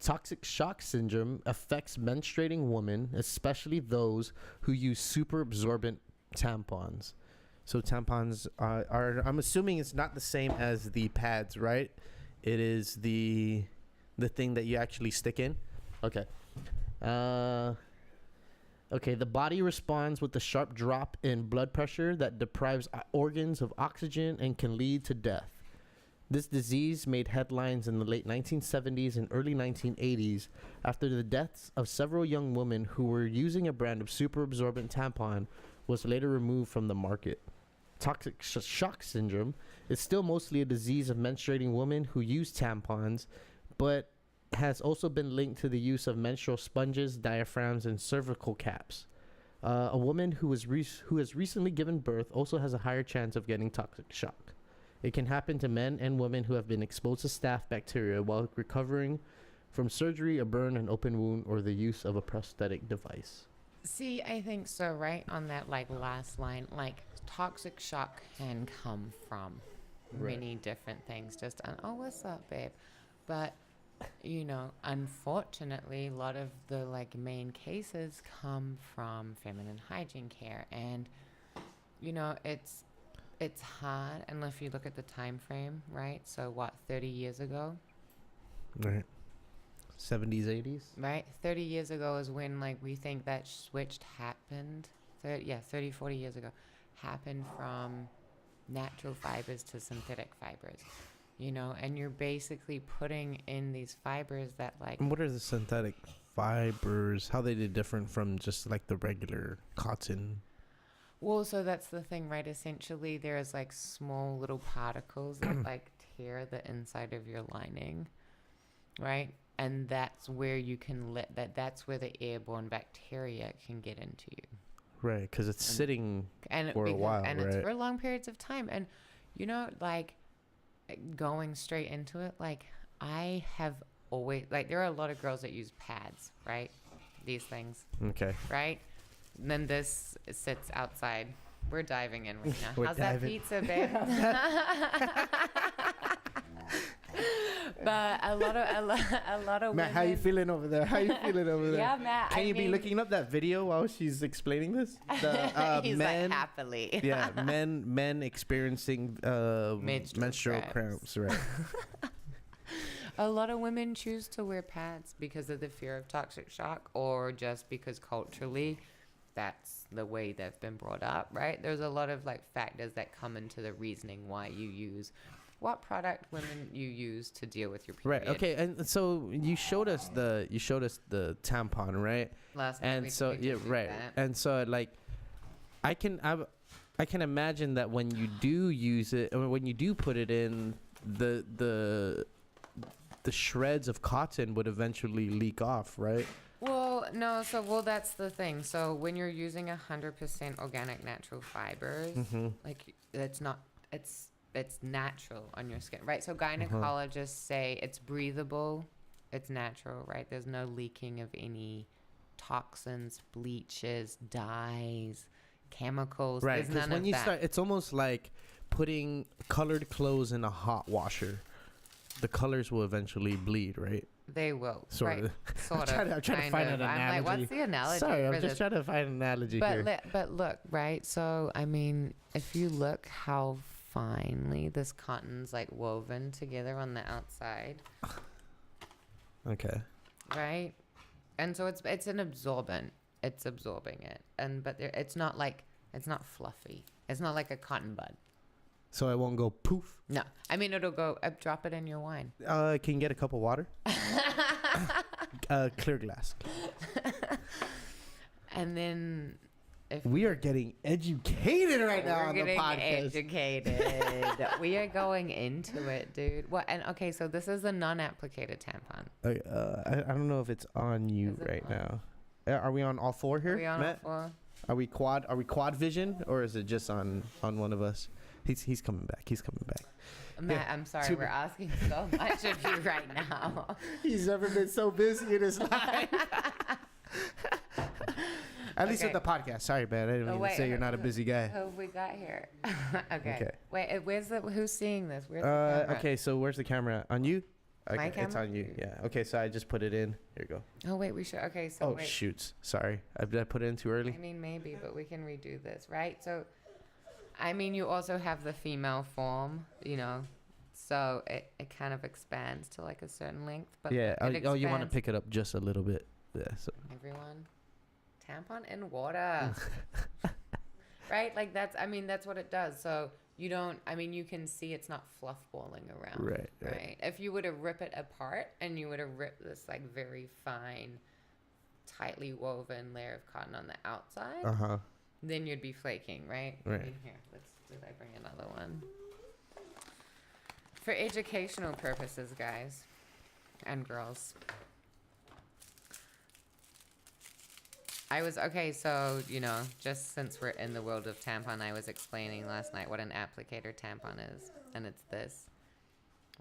Toxic shock syndrome affects menstruating women, especially those who use super absorbent tampons. So tampons are I'm assuming it's not the same as the pads, right? It is the thing that you actually stick in. Okay. Okay, the body responds with a sharp drop in blood pressure that deprives organs of oxygen and can lead to death. This disease made headlines in the late 1970s and early 1980s after the deaths of several young women who were using a brand of super absorbent tampon was later removed from the market. Toxic shock syndrome is still mostly a disease of menstruating women who use tampons, but has also been linked to the use of menstrual sponges, diaphragms, and cervical caps. A woman who has recently given birth also has a higher chance of getting toxic shock. It can happen to men and women who have been exposed to staph bacteria while recovering from surgery, a burn, an open wound, or the use of a prosthetic device. See, I think so, right? On that, like, last line, like, toxic shock can come from many different things. Just, oh, what's up, babe? But, you know, unfortunately, a lot of the, like, main cases come from feminine hygiene care. And, you know, it's hard, and if you look at the time frame, right? So, what, 30 years ago? Right. 70s, 80s? Right? 30 years ago is when, like, we think that switch happened. 30, 40 years ago. Happened from natural fibers to synthetic fibers. You know, and you're basically putting in these fibers that, like... And what are the synthetic fibers? How they different from just, like, the regular cotton? Well, so that's the thing, right? Essentially, there's, like, small little particles that, like, tear the inside of your lining, right? And that's where you can that's where the airborne bacteria can get into you. Right, because it's sitting for a while, and right? it's for long periods of time. And, you know, like, going straight into it, like, I have always, like, there are a lot of girls that use pads, right? These things. Okay. Right? And then this sits outside. We're diving in right now. How's that pizza, babe? But a lot of Matt, women, how you feeling over there? Yeah, Matt. Can you be looking up that video while she's explaining this? He's men, like happily. Yeah, men experiencing menstrual cramps, right? A lot of women choose to wear pads because of the fear of toxic shock, or just because culturally that's the way they've been brought up, right? There's a lot of, like, factors that come into the reasoning why you use what product women you use to deal with your period. Right. Okay. And so you showed us the tampon, right? Last night. And so yeah, right. And so, like, I can imagine that when you do use it, or when you do put it in, the shreds of cotton would eventually leak off, right? Well, no. So, that's the thing. So when you're using 100% organic natural fibers, like, it's natural on your skin, right? So gynecologists say it's breathable, it's natural, right? There's no leaking of any toxins, bleaches, dyes, chemicals. Right, because when you start, it's almost like putting colored clothes in a hot washer. The colors will eventually bleed, right? They will. Sort of. I'm trying to find an analogy. I'm like, what's the analogy? Sorry, I'm just trying to find an analogy here. But look, right? So, I mean, if you look how finely this cotton's, like, woven together on the outside. Okay. Right? And so it's an absorbent. It's absorbing it. But it's not fluffy. It's not like a cotton bud. So it won't go poof? No. I mean, it'll go, drop it in your wine. Can you get a cup of water? Clear glass. And then... We are getting educated right now on the podcast. Educated. We are going into it, dude. What? And okay, so this is a non-applicated tampon. I don't know if it's on you right now. Are we on all four here? Are we on Matt? all four? Are we quad vision, or is it just on one of us? He's coming back. Matt, I'm sorry, we're asking so much of you right now. He's never been so busy in his life. At least with the podcast. sorry, man. I didn't mean to say you're not a busy guy. Who have we got here? Okay. Wait, who's seeing this? Where's the camera? Okay, so where's the camera? On you? Okay, My camera? it's on you. Yeah. Okay, so I just put it in. Here you go. Oh, wait, we should. Okay, so wait. Shoots. Sorry. Did I put it in too early? I mean, maybe, but we can redo this, right? So I mean, you also have the female form, you know, so it kind of expands to like a certain length. But Yeah. it Oh, you want to expands- pick it up just a little bit. Yeah. So. Everyone, tampon in water, right? Like that's what it does. So you don't. I mean, you can see it's not fluff balling around, right? If you were to rip it apart and you were to rip this like very fine, tightly woven layer of cotton on the outside, then you'd be flaking, right? Right. I mean, here, did I bring another one? For educational purposes, guys and girls. So, you know, just since we're in the world of tampon, I was explaining last night what an applicator tampon is. And it's this,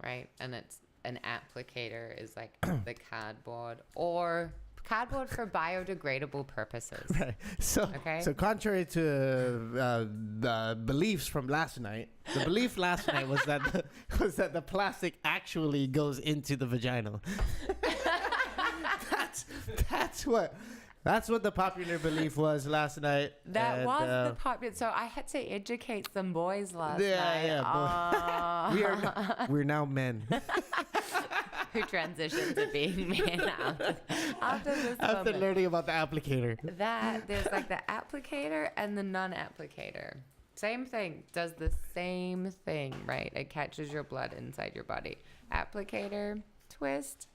right? And it's an applicator is like the cardboard for biodegradable purposes. Right. So, so contrary to the beliefs from last night, the belief last night was that the plastic actually goes into the vagina. That's what the popular belief was last night. That was the popular. So I had to educate some boys last night. Yeah. We're now men. Who transitioned to being men after learning about the applicator. There's like the applicator and the non-applicator. Same thing. Does the same thing, right? It catches your blood inside your body. Applicator, twist.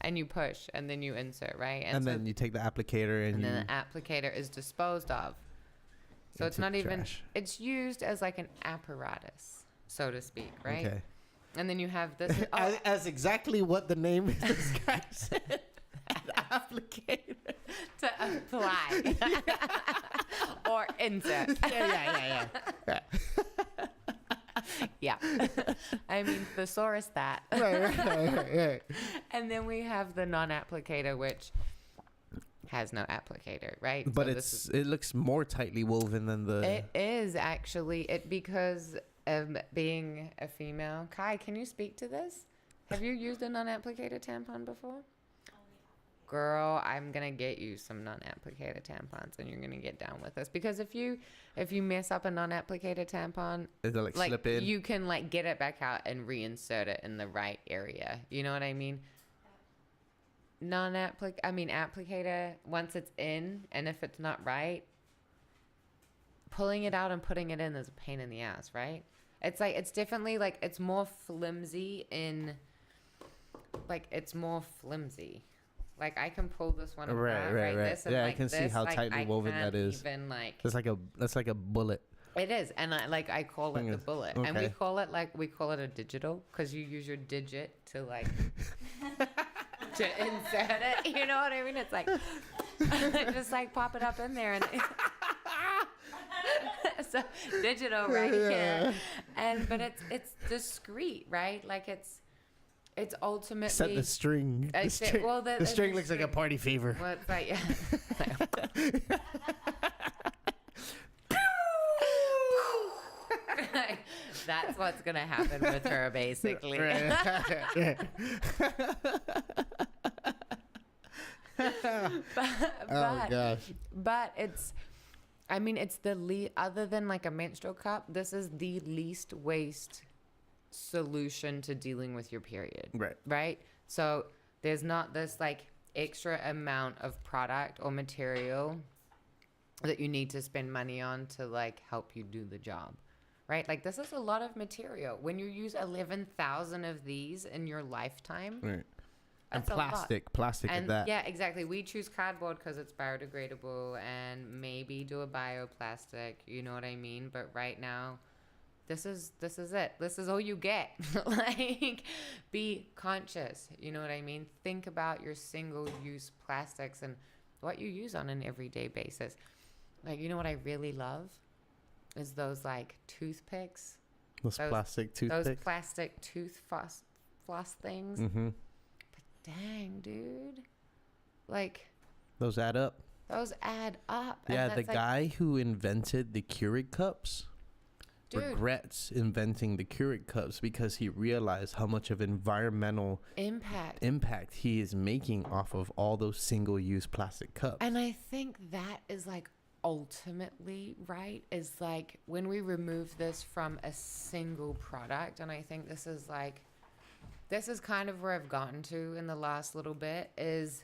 And you push, and then you insert, right? And then you take the applicator and then the applicator is disposed of. So it's not even... trash. It's used as like an apparatus, so to speak, right? Okay. And then you have this... as exactly what the name is describes it. The applicator. To apply. Or insert. Yeah. Yeah. I mean, thesaurus that. Right. And then we have the non-applicator, which has no applicator, right? But so it looks more tightly woven than the... It is actually. Because of being a female. Kai, can you speak to this? Have you used a non-applicator tampon before? Girl, I'm gonna get you some non-applicator tampons, and you're gonna get down with us. Because if you mess up a non-applicator tampon, it'll like slip in. You can like get it back out and reinsert it in the right area. You know what I mean? Applicator. Once it's in, and if it's not right, pulling it out and putting it in is a pain in the ass, right? It's definitely like it's more flimsy in. Like it's more flimsy. Like I can pull this one apart, right? This and I can see how tightly woven that is. Even like that's like a bullet. It is, and I call it the bullet, and we call it a digital because you use your digit to like to insert it. You know what I mean? It's like just like pop it up in there, and so digital, right? Yeah. But it's discreet, right? Like it's ultimately set the string. The string looks like a party favor. Well, it's like, yeah. That's what's gonna happen with her, basically. Oh gosh. But it's other than like a menstrual cup, this is the least waste solution to dealing with your period. Right? So there's not this like extra amount of product or material that you need to spend money on to like help you do the job. Right? Like this is a lot of material. When you use 11,000 of these in your lifetime. Right. And plastic and at that. Yeah, exactly. We choose cardboard because it's biodegradable and maybe do a bioplastic. You know what I mean? But right now, this is it. This is all you get. Like, be conscious. You know what I mean? Think about your single-use plastics and what you use on an everyday basis. Like, you know what I really love? Is those, like, toothpicks. Those plastic toothpicks? Those plastic tooth floss things. Mm-hmm. But dang, dude. Like... Those add up. Yeah, the guy who invented the Keurig cups regrets inventing the Keurig cups because he realized how much of environmental impact he is making off of all those single-use plastic cups. And I think that is like ultimately, right, is like when we remove this from a single product, and I think this is kind of where I've gotten to in the last little bit is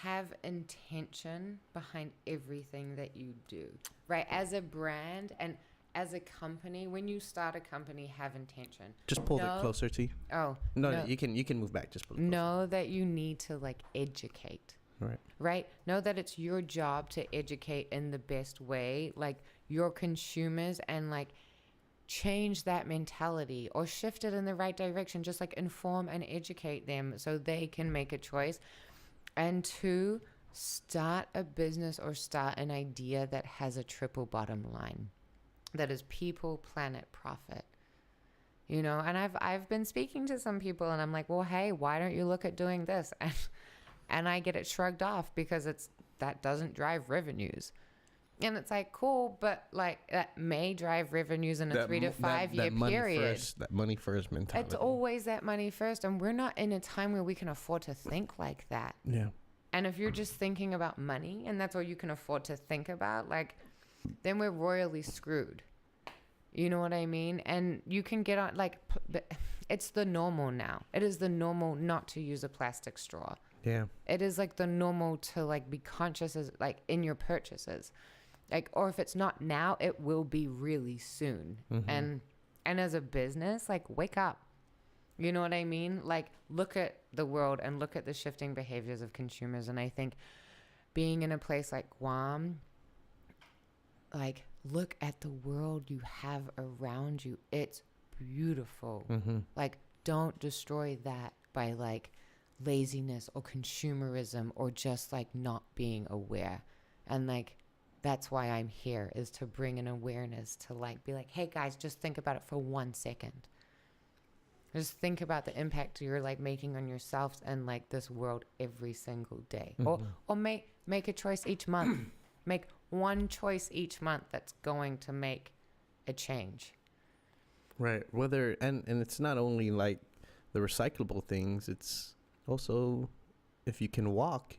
have intention behind everything that you do, right? As a brand and as a company, when you start a company, have intention. Just pull it closer to you. Oh. No, you can move back. Just pull it closer. Know that you need to like educate. Right? Know that it's your job to educate in the best way, like your consumers, and like change that mentality or shift it in the right direction. Just like inform and educate them so they can make a choice. And 2, start a business or start an idea that has a triple bottom line. That is people, planet, profit. You know, and I've been speaking to some people and I'm like, well, hey, why don't you look at doing this? And I get it shrugged off because that doesn't drive revenues. And it's like, cool, but like that may drive revenues in a 3 to 5 year period. That money first mentality. It's always that money first. And we're not in a time where we can afford to think like that. Yeah. And if you're just thinking about money and that's all you can afford to think about, like, then we're royally screwed. You know what I mean? And you can get on, like, it's the normal now. It is the normal not to use a plastic straw. Yeah. It is like the normal to like be conscious as like in your purchases. Like, or if it's not now, it will be really soon. Mm-hmm. And as a business, like, wake up. You know what I mean? Like, look at the world and look at the shifting behaviors of consumers. And I think being in a place like Guam, like, look at the world you have around you. It's beautiful. Mm-hmm. Like, don't destroy that by like laziness or consumerism or just like not being aware. And like, that's why I'm here, is to bring an awareness to like be like, hey guys, just think about it for 1 second. Just think about the impact you're like making on yourselves and like this world every single day. Mm-hmm. Or make a choice each month. Make one choice each month that's going to make a change. Right. Whether and it's not only like the recyclable things, it's also if you can walk.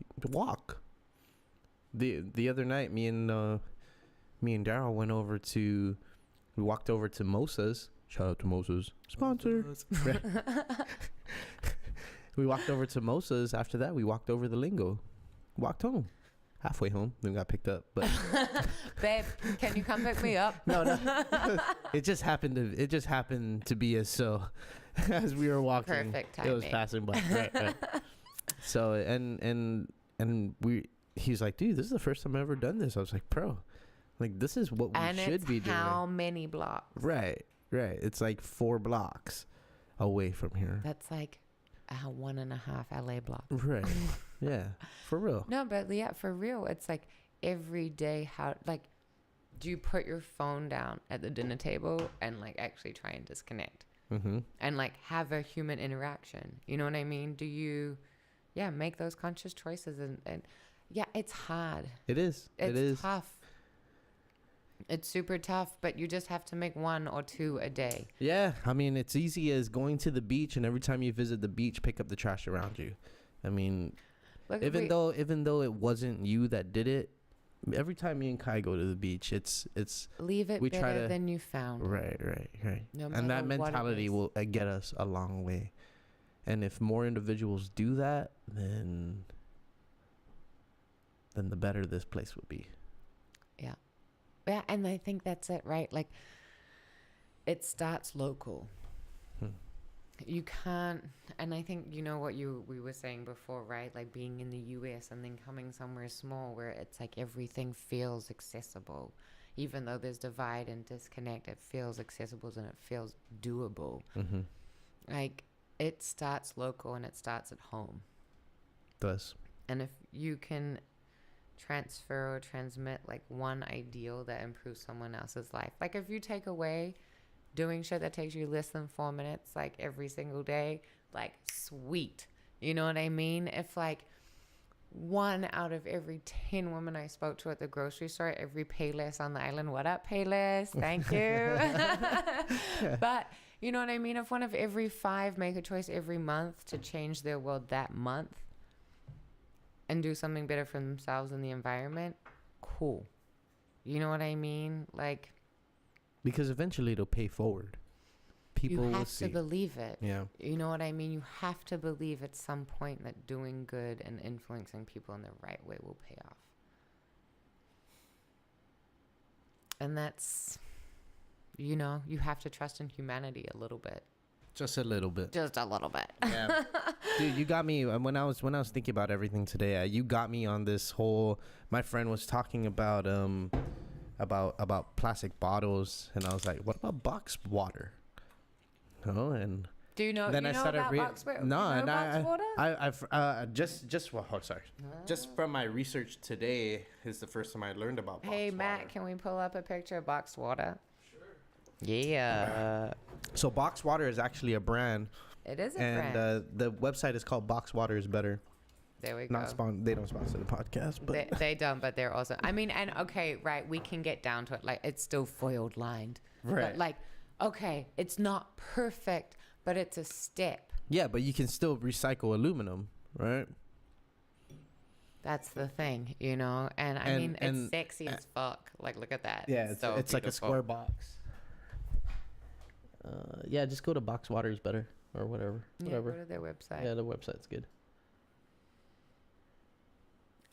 The other night me and Daryl we walked over to Mosa's. Shout out to Mosa's sponsor. We walked over to Mosa's. After that we walked over the Lingo. Walked home. Halfway home, then got picked up. But babe, can you come pick me up? No. It just happened to be as we were walking. Perfect timing. It was passing by. Right. So he's like, dude, this is the first time I've ever done this. I was like, bro, like this is what we should be doing. How many blocks? Right. It's like 4 blocks away from here. That's like 1.5 LA blocks. Right. Yeah, for real. No, but yeah, for real. It's like every day, do you put your phone down at the dinner table and like actually try and disconnect? Mm-hmm. And like have a human interaction? You know what I mean? Do you, make those conscious choices? And yeah, it's hard. It is. It's tough. It's super tough, but you just have to make 1 or 2 a day. Yeah, I mean, it's easy as going to the beach, and every time you visit the beach, pick up the trash around you. I mean, even though it wasn't you that did it, every time me and Kai go to the beach, it's leave it better than you found. Right. No and that mentality will get us a long way. And if more individuals do that, then the better this place would be. Yeah, and I think that's it, right? Like, it starts local. You can't, and I think, you know what we were saying before, right? Like being in the US and then coming somewhere small where it's like everything feels accessible. Even though there's divide and disconnect, it feels accessible and it feels doable. Mm-hmm. Like, it starts local and it starts at home. It does. And if you can transfer or transmit like one ideal that improves someone else's life, like if you take away doing shit that takes you less than 4 minutes like every single day, like sweet, you know what I mean? If like 1 out of every 10 women I spoke to at the grocery store, every Payless on the island, what up Payless, thank you. But you know what I mean? If 1 of every 5 make a choice every month to change their world that month, and do something better for themselves and the environment, cool. You know what I mean? Like, because eventually it'll pay forward. People you will have see. to believe it. Yeah. You know what I mean? You have to believe at some point that doing good and influencing people in the right way will pay off. And that's, you know, you have to trust in humanity a little bit. Just a little bit. Just a little bit. Yeah. Dude, you got me when I was thinking about everything today. You got me on this whole. My friend was talking about plastic bottles, and I was like, "What about box water?" Oh, and do you know? then you I know started about box water? no, and box water? I've just well, oh, sorry, just from my research today is the first time I learned about. Hey box Matt, water. can we pull up a picture of boxed water? Yeah. So box water is actually a brand. It is a and brand. the website is called Box Water is Better. There we go. They don't sponsor the podcast, but they don't, but they're also. I mean, and okay, right? We can get down to it. Like, it's still foiled lined, right? But like, okay, it's not perfect, but it's a step. Yeah, but you can still recycle aluminum, right? That's the thing, you know. And I mean, it's sexy as fuck. Like, look at that. Yeah, it's like a square box. Yeah, just go to Box Water is Better or whatever. Yeah, Whatever. go to their website. Yeah, the website's good.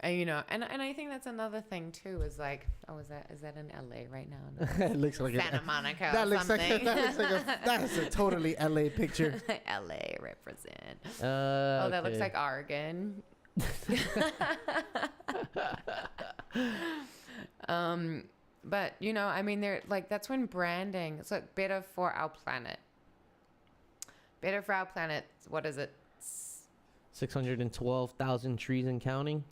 And you know, and I think that's another thing too. Is like, oh, is that in LA right now? No. It looks like Santa Monica. That or looks something. that's a totally LA picture. LA represent. Oh, that looks like Oregon. But you know, I mean, they're like, that's when branding. It's like better for our planet. Better for our planet. What is it? 612,000 trees and counting.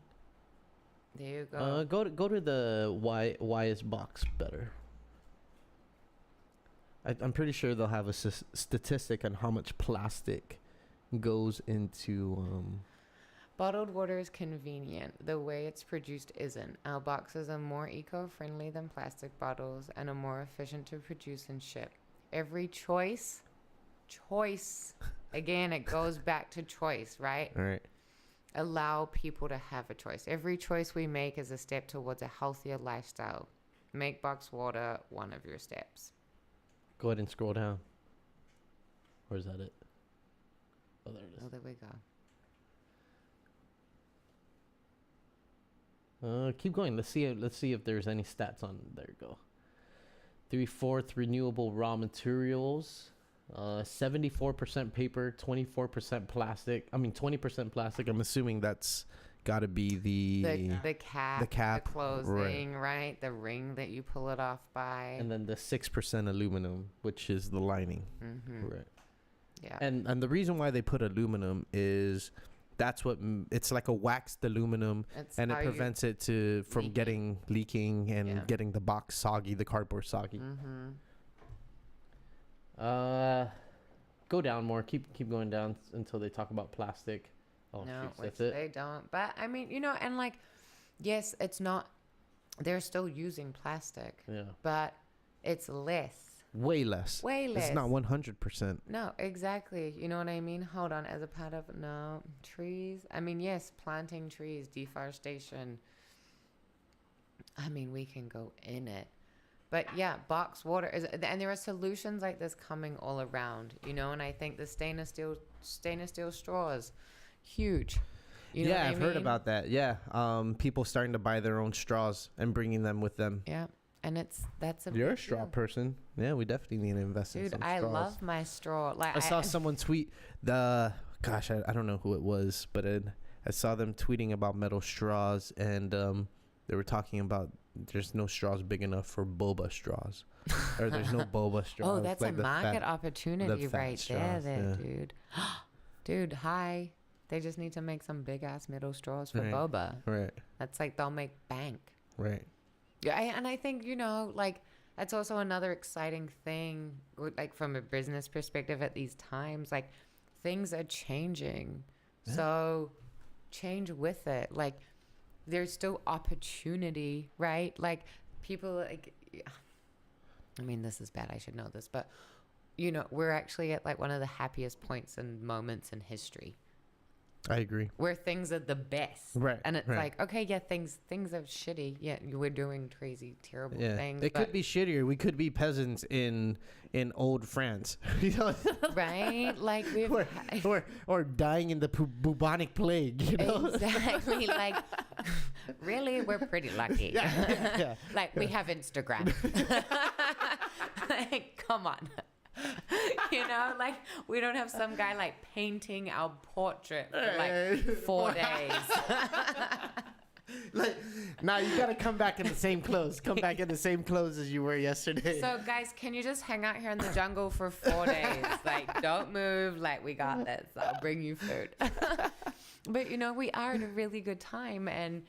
There you go. Go to the why is box better? I'm pretty sure they'll have a statistic on how much plastic goes into. Bottled water is convenient. The way it's produced isn't. Our boxes are more eco-friendly than plastic bottles and are more efficient to produce and ship. Every choice, again, it goes back to choice, right? All right. Allow people to have a choice. Every choice we make is a step towards a healthier lifestyle. Make box water one of your steps. Go ahead and scroll down. Or is that it? Oh, there it is. Oh, there we go. Keep going. Let's see if there's any stats on. There you go. 3/4 renewable raw materials. 74% paper, 24% plastic. I mean, 20% plastic. I'm assuming that's got to be the cap, the closing, right? The ring that you pull it off by. And then the 6% aluminum, which is the lining. Mm-hmm. Right. Yeah. And the reason why they put aluminum is that's what it's like a waxed aluminum, and it prevents it from getting leaking and getting the box soggy, the cardboard soggy. Mm-hmm. Go down more. Keep going down until they talk about plastic. Oh, no, geez, that's it. They don't. But I mean, you know, and like, yes, it's not. They're still using plastic. Yeah. But it's less. Way less. It's not 100%. No, exactly. You know what I mean? Hold on. As a part of trees. I mean, yes, planting trees, deforestation. I mean, we can go in it. But yeah, box water is, and there are solutions like this coming all around, you know. And I think the stainless steel straws, huge. You know what I've heard about that. Yeah, people starting to buy their own straws and bringing them with them. Yeah, and that's a. You're a straw person. Yeah, we definitely need to invest in some straws. Dude, I love my straw. Like I saw someone tweet I don't know who it was, but I saw them tweeting about metal straws, and they were talking about there's no straws big enough for boba straws, or there's no boba straws. Oh, that's like a market opportunity right straws, there, dude. Dude, hi. They just need to make some big ass metal straws for boba. Right. That's like they'll make bank. Right. Yeah, and I think, you know, like that's also another exciting thing, like from a business perspective at these times, like things are changing. Yeah. So change with it. Like there's still opportunity, right? Like people like, I mean, this is bad. I should know this, but you know, we're actually at like one of the happiest points and moments in history. I agree. where things are the best. Right. And it's right. like, okay, yeah, things are shitty. Yeah, we're doing crazy, terrible Yeah, things. it could be shittier. We could be peasants in old France, you know, right? Like we've or dying in the bubonic plague, you know. Exactly. Like, really, we're pretty lucky. Yeah. Like we have Instagram. Like, come on. You know, like we don't have some guy like painting our portrait for like 4 days. Like, now you gotta come back in the same clothes. Come back in the same clothes as you were yesterday. So guys, can you just hang out here in the jungle for 4 days? Like, don't move. Like, we got this. I'll bring you food. But you know, we are in a really good time, and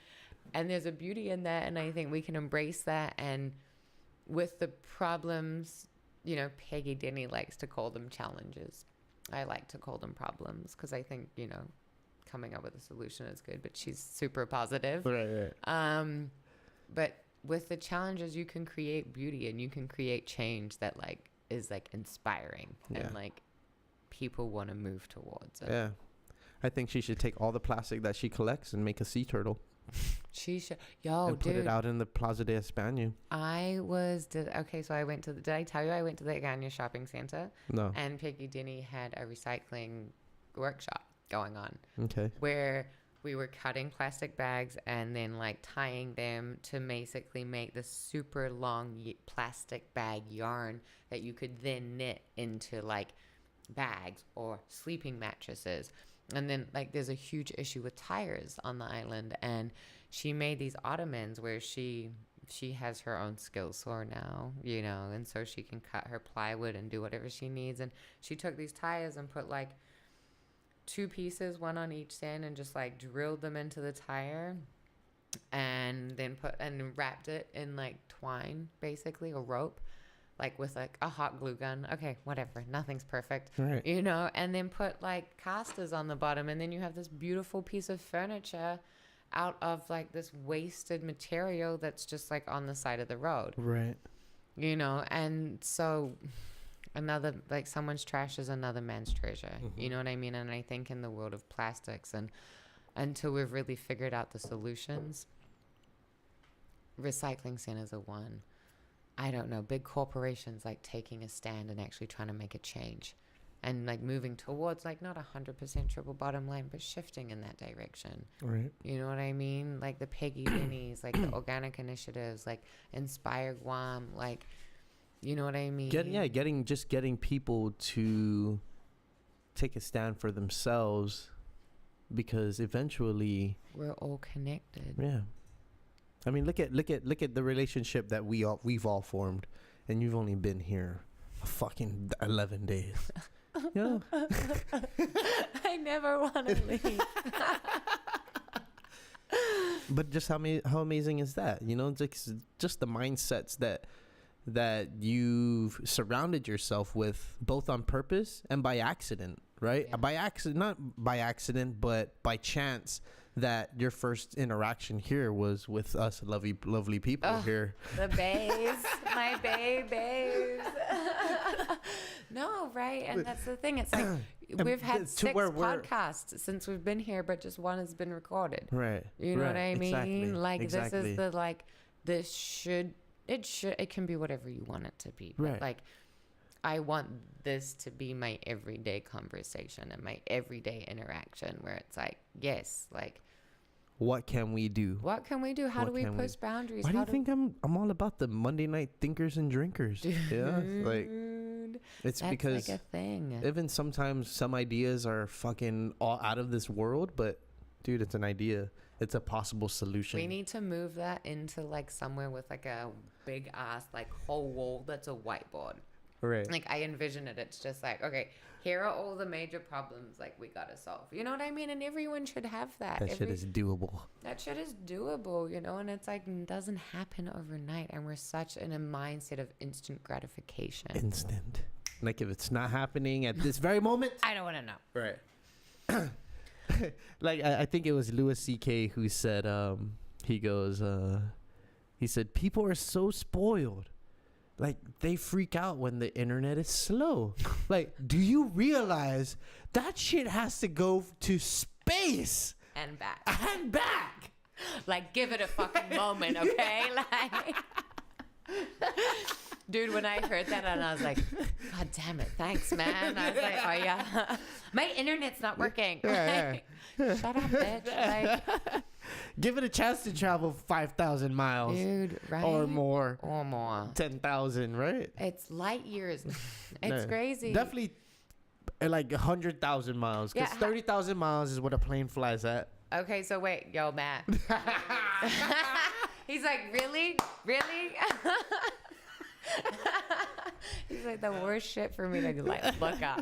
there's a beauty in that, and I think we can embrace that. And with the problems, you know, Peggy Denny likes to call them challenges. I like to call them problems because I think, you know, coming up with a solution is good, but she's super positive. Right. But with the challenges, you can create beauty and you can create change that like is like inspiring and like people want to move towards it. Yeah. I think she should take all the plastic that she collects and make a sea turtle. She should. Yo, and dude. put it out in the Plaza de España. So I went to did I tell you I went to the Agana shopping center? No. And Peggy Denny had a recycling workshop going on. Okay. Where we were cutting plastic bags and then like tying them to basically make this super long plastic bag yarn that you could then knit into like bags or sleeping mattresses. And then like there's a huge issue with tires on the island, and she made these ottomans where she has her own skill saw now, you know, and so she can cut her plywood and do whatever she needs. And she took these tires and put like 2 pieces, one on each end, and just like drilled them into the tire, and then wrapped it in like twine, basically, or rope, like with like a hot glue gun. Okay, whatever, nothing's perfect, right. You know, and then put like casters on the bottom, and then you have this beautiful piece of furniture out of like this wasted material that's just like on the side of the road, right? You know. And so another, like, someone's trash is another man's treasure. You know what I mean? And I think in the world of plastics, and until we've really figured out the solutions, recycling centers are one. I don't know, big corporations like taking a stand and actually trying to make a change, and like moving towards like not 100% triple bottom line, but shifting in that direction. Right. You know what I mean? Like the Peggy Denny's, like the organic initiatives, like Inspire Guam, like, you know what I mean? Getting people to take a stand for themselves, because eventually we're all connected. Yeah. I mean, look at the relationship that we've all formed, and you've only been here a fucking 11 days. You know? I never want to leave. But just how amazing is that? You know, it's just the mindsets that you've surrounded yourself with, both on purpose and by accident, right? Yeah. By accident, not by accident, but by chance, that your first interaction here was with us lovely people here. The babes, my babies. No, right? And that's the thing. It's like we've had 6 podcasts since we've been here, but just one has been recorded. Right. You know what I mean? Exactly. Like exactly. This is it can be whatever you want it to be. But right. Like, I want this to be my everyday conversation and my everyday interaction, where it's like, yes, like, what can we do? How do we push boundaries? Why do you think I'm all about the Monday night thinkers and drinkers? Dude, yeah, like, it's that's because like a thing. Even sometimes some ideas are fucking all out of this world, but dude, it's an idea. It's a possible solution. We need to move that into like somewhere with like a big ass like whole wall that's a whiteboard. Right. Like, I envision it. It's just like, okay, here are all the major problems like we gotta solve. You know what I mean? And everyone should have that. That shit is doable. That shit is doable, you know? And it's like, it doesn't happen overnight. And we're such in a mindset of instant gratification. Instant. Like, if it's not happening at this very moment, I don't want to know. Right. Like, I think it was Louis C.K. who said, he said, people are so spoiled. Like, they freak out when the internet is slow. Like, do you realize that shit has to go to space and back. and back. Like, give it a fucking moment, okay? Like, dude, when I heard that, and I was like, God damn it, thanks, man. I was like, oh yeah, my internet's not working. Yeah, Like, shut up, bitch. Like, Give it a chance to travel 5,000 miles. dude, right? Or more. 10,000, right? It's light years. It's No, crazy. Definitely like 100,000 miles. Because Yeah, 30,000 miles is what a plane flies at. Okay, so wait, yo, Matt. He's like, really? Really? He's like, the worst shit for me to like look up.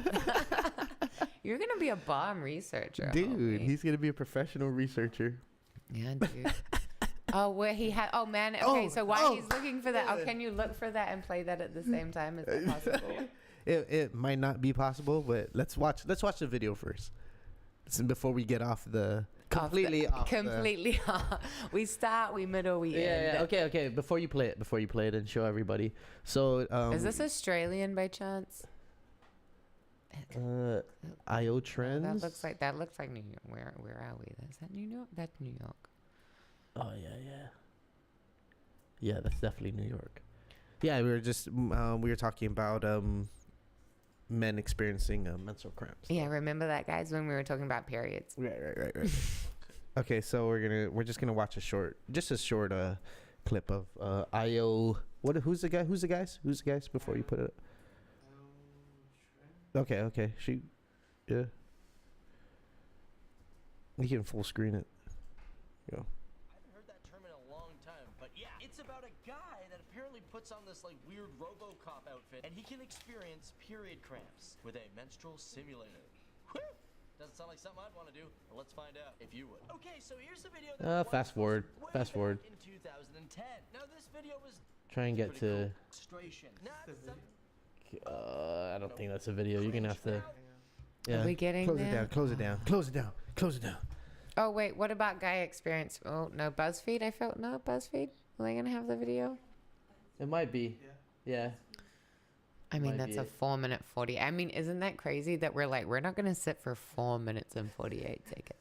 You're gonna be a bomb researcher, Dude, homie. he's going to be a professional researcher. Yeah, dude. Oh, what he had? Oh man. Okay, so while he's looking for that, can you look for that and play that at the same time? Is that possible? It might not be possible, but let's watch the video first. Listen, before we get off the completely off. We start, we middle, we end. Yeah. Okay. Before you play it and show everybody. So Is this Australian by chance? IO trends. That looks like New York. Where are we? Is that New York? That's New York. Oh yeah, that's definitely New York. Yeah, we were talking about men experiencing menstrual cramps. Yeah, remember that, guys, when we were talking about periods. Right. Okay, so we're just gonna watch a short clip of IO. Who's the guys before you put it up? Okay. Yeah. You can full screen it. Go. I haven't heard that term in a long time, but yeah, it's about a guy that apparently puts on this like weird RoboCop outfit, and he can experience period cramps with a menstrual simulator. Whew! Doesn't sound like something I'd want to do. Well, let's find out if you would. Okay, so here's the video. That Fast forward. way Fast forward. back in 2010. Now this video was Try and get to. pretty cool. Illustration. Not some- I don't think that's a video. You're gonna have to. Yeah. Are we getting Close there? Close it down. Oh, wait, what about guy experience? Oh, no, BuzzFeed? BuzzFeed? Are they going to have the video? It might be. Yeah. I mean, Might that's be a it. 4 minute 40. I mean, isn't that crazy that we're not going to sit for 4 minutes and 48 seconds?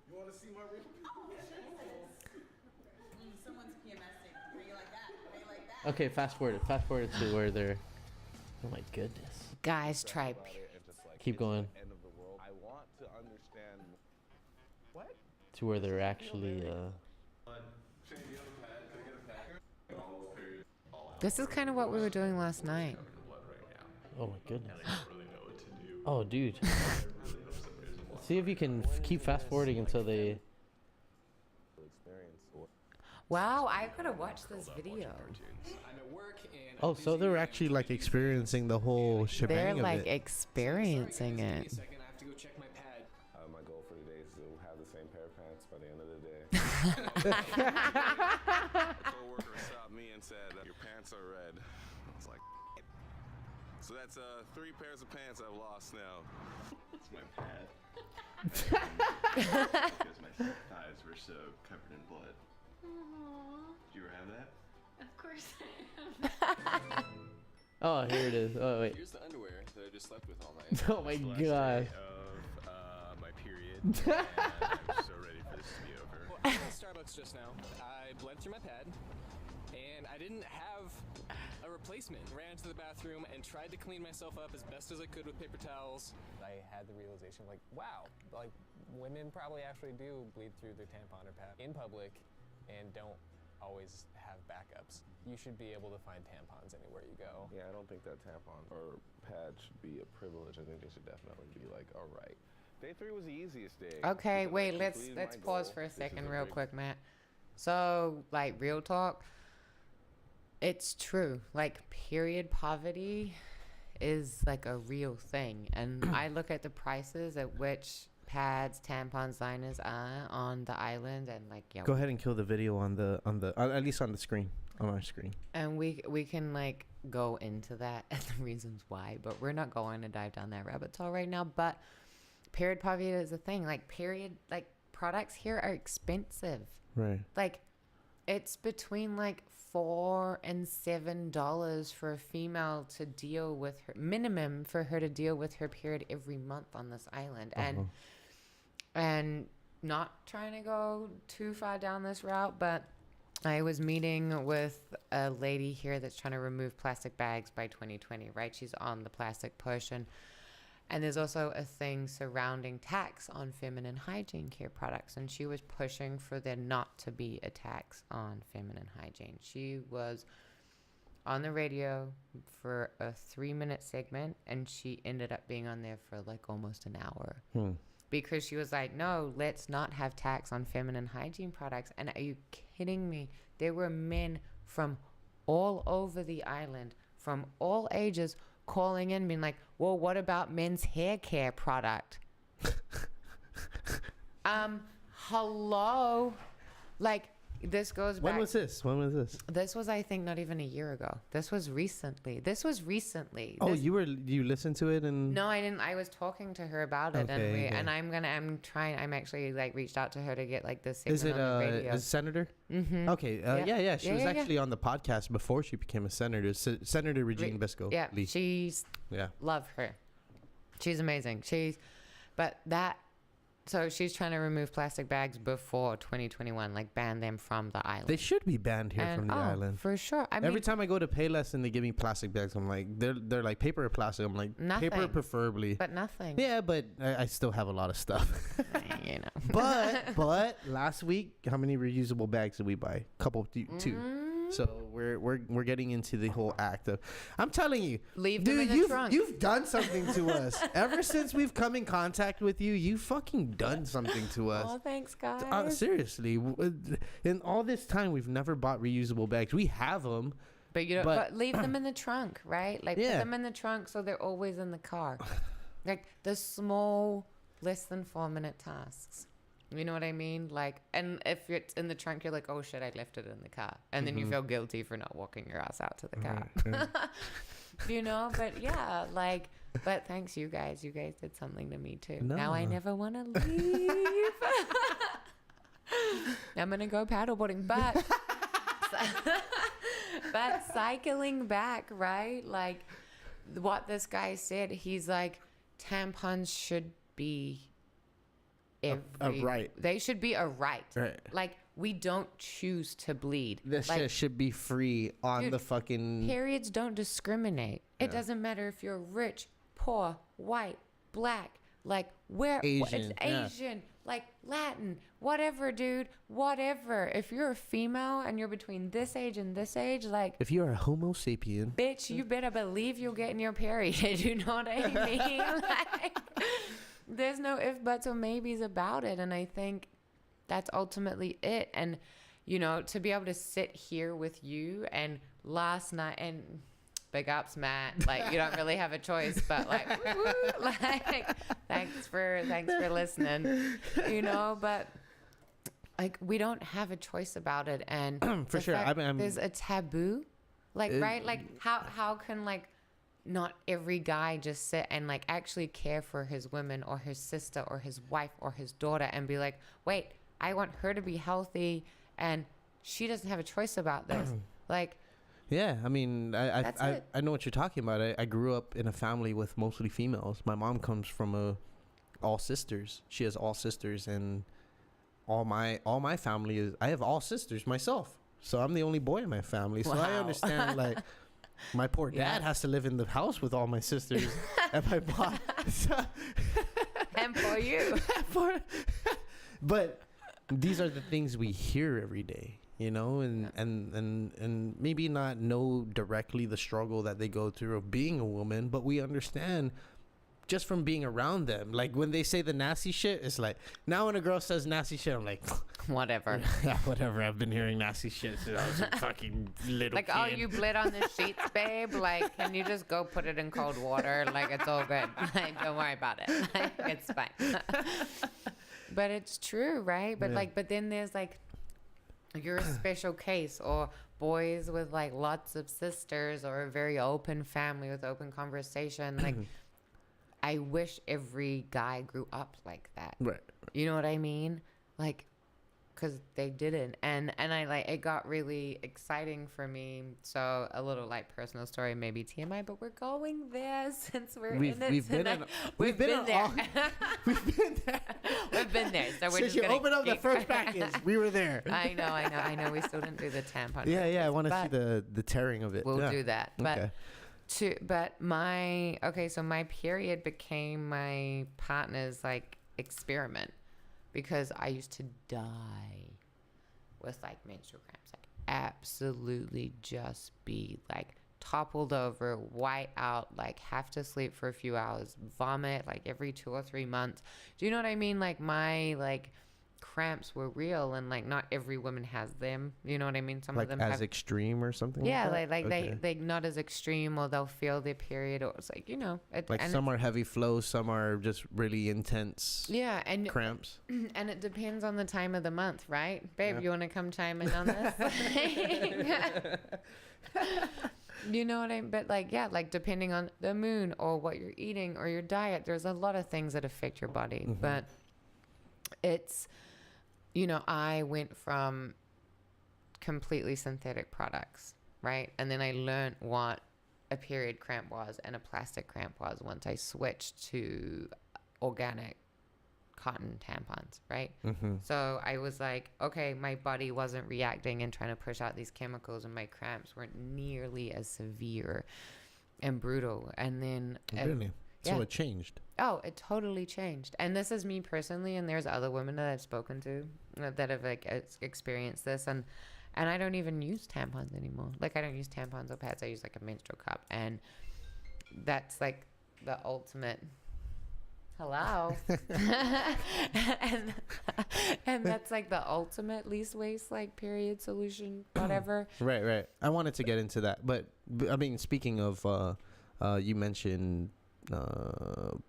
You want to see my real Someone's PMSing. Are you like that? Are you like that? Okay, fast forward to where they're. Oh my goodness. Guys, try. Keep going. End of the world. I want to understand what? To where they're actually. This is kind of what we were doing last night. Oh my goodness. Oh, dude. See if you can keep fast forwarding until they. Wow, I could have watched this video. Oh, so they're actually like experiencing the whole shebang They're of like it. experiencing it. My goal for today is to have the same pair of pants by the end of the day. A coworker stopped me and said, "Your pants are red." I was like, so that's 3 pairs of pants I've lost now. It's my pad. Because my thighs were so covered in blood. Did you ever have that? Of course I am. Oh, here it is. Oh wait. Here's the underwear that I just slept with all night. Oh my It's the last god. day of my period. And I'm so ready for this to be over. Well, I was at Starbucks just now. I bled through my pad, and I didn't have a replacement. Ran into the bathroom and tried to clean myself up as best as I could with paper towels. I had the realization, like, wow, like women probably actually do bleed through their tampon or pad in public and don't always have backups. You should be able to find tampons anywhere you go. Yeah, I don't think that tampon or pad should be a privilege. I think they should definitely be like, all right. Day 3 was the easiest day. Okay, because I wait, let's completed my pause goal. for a This is second real big- quick, Matt. So, like, real talk, it's true. Like, period poverty is like a real thing. And I look at the prices at which pads, tampons, liners are on the island, and like, yo, Go ahead and kill the video on the at least on the screen, on our screen. and we can like go into that and the reasons why, but we're not going to dive down that rabbit hole right now. But period poverty is a thing. Like, period, like, products here are expensive. Right. Like, it's between like $4 and $7 for a female to deal with her minimum for her to deal with her period every month on this island. And not trying to go too far down this route, but I was meeting with a lady here that's trying to remove plastic bags by 2020, right? She's on the plastic push, and there's also a thing surrounding tax on feminine hygiene care products, and she was pushing for there not to be a tax on feminine hygiene. She was on the radio for a 3-minute segment, and she ended up being on there for like almost an hour. Because she was like, no, let's not have tax on feminine hygiene products. And are you kidding me? There were men from all over the island, from all ages, calling in, being like, well, what about men's hair care product? Hello? Like, this goes back. When was this? This was, I think, not even a year ago. This was recently. Oh, you listened to it and? No, I didn't. I was talking to her about it, and I'm actually like reached out to her to get like this segment Is it on the radio. a senator? Mm-hmm. Okay. Yeah. She was actually on the podcast before she became a senator. Senator Regine Bisco. Yeah, Lee. Love her. She's amazing. So she's trying to remove plastic bags before 2021, like ban them from the island. They should be banned here from the island. For sure. Every time I go to Payless and they give me plastic bags, I'm like, they're like paper or plastic. I'm like, nothing. Paper preferably. But nothing. Yeah, but I still have a lot of stuff. You know. But last week, how many reusable bags did we buy? Two. So we're getting into the whole act of, I'm telling you, leave them in the trunk. You've done something to us. Ever since we've come in contact with you, you fucking done something to us. Oh, thanks, guys. Seriously, in all this time, we've never bought reusable bags. We have them. But you don't. But leave them in the trunk, right? Like put them in the trunk so they're always in the car. Like the small, less than 4-minute tasks. You know what I mean? Like, and if it's in the trunk, you're like, oh shit, I left it in the car. And then you feel guilty for not walking your ass out to the car. You know? But yeah, like, but thanks you guys. You guys did something to me too. No. Now I never want to leave. I'm going to go paddleboarding. But cycling back, right? Like what this guy said, he's like, tampons should be a right. They should be a right. Right. Like we don't choose to bleed. This shit should be free on the fucking. Periods don't discriminate. It doesn't matter if you're rich, poor, white, black, like where Asian, it's Asian, like Latin, whatever, dude, whatever. If you're a female and you're between this age and this age, like if you're a Homo sapien, bitch, you better believe you're getting your period. You know what I mean? Like, there's no if, buts, or maybes about it. And I think that's ultimately it. And, you know, to be able to sit here with you and last night, and big ups, Matt, like you don't really have a choice, but like, like thanks for listening, you know, but like we don't have a choice about it. And for sure, there's a taboo, like, right? Like how can like, not every guy just sit and like actually care for his woman or his sister or his wife or his daughter and be like, wait, I want her to be healthy and she doesn't have a choice about this. Like, yeah, I mean, I know what you're talking about. I grew up in a family with mostly females. My mom comes from all sisters. She has all sisters, and all my family is. I have all sisters myself, so I'm the only boy in my family. So I understand like. My poor dad has to live in the house with all my sisters and my mom. And for you. But these are the things we hear every day, you know, and maybe not know directly the struggle that they go through of being a woman, but we understand just from being around them. Like when they say the nasty shit, it's like, now when a girl says nasty shit, I'm like, whatever. Yeah, whatever. I've been hearing nasty shit since I was a fucking little like, kid. oh, you bled on the sheets, babe? Like, can you just go put it in cold water? Like, it's all good. Like, don't worry about it. Like, it's fine. But it's true, right? But but then there's like, you're a special case, or boys with like lots of sisters, or a very open family with open conversation. Like, I wish every guy grew up like that. Right. You know what I mean? Like, because they didn't. And I like, it got really exciting for me. So a little like personal story, maybe TMI, but we're going there since we've been there. We've been there. We've been there. So we're Since just you gonna opened up the first package, we were there. I know. We still didn't do the tampon. Yeah. I want to but see the tearing of it. We'll do that. But Okay. so my period became my partner's like experiment because I used to die with like menstrual cramps, like absolutely just be like toppled over, white out, like have to sleep for a few hours, vomit like every 2 or 3 months. Do you know what I mean? Like my like cramps were real, and like not every woman has them. You know what I mean? Some Like of them as have extreme or something. yeah, like that? Okay. they not as extreme, or they'll feel their period, or it's like, you know, Like some are heavy flow, some are just really intense and cramps. and it depends on the time of the month, right, babe? Yeah. You want to come chime in on this? You know what I mean? But like, yeah, like depending on the moon or what you're eating or your diet, there's a lot of things that affect your body. Mm-hmm. But it's, you know, I went from completely synthetic products, right? And then I learned what a period cramp was and a plastic cramp was once I switched to organic cotton tampons, right? Mm-hmm. So I was like, okay, my body wasn't reacting and trying to push out these chemicals, and my cramps weren't nearly as severe and brutal. And then Really? So yeah. it changed. Oh, it totally changed. And this is me personally, and there's other women that I've spoken to that have like experienced this, and I don't even use tampons anymore. Like I don't use tampons or pads. I use like a menstrual cup, and that's like the ultimate. Hello. and that's like the ultimate least waste like period solution, whatever. Right. I wanted to get into that, but I mean, speaking of, you mentioned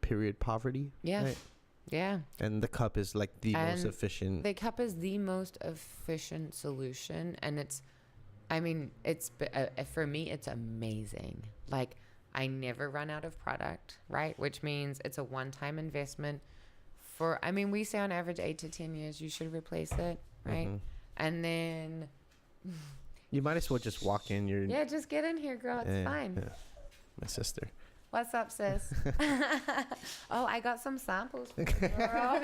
period poverty. Yeah. Right? Yeah. And the cup is like the most efficient. The cup is the most efficient solution, and it's, I mean, it's for me, it's amazing. Like I never run out of product, right? Which means it's a one-time investment. For, I mean, we say on average 8 to 10 years you should replace it, right? Mm-hmm. And then You might as well just walk in. yeah, just get in here, girl. It's fine. Yeah. My sister. What's up, sis? Oh, I got some samples for you, girl.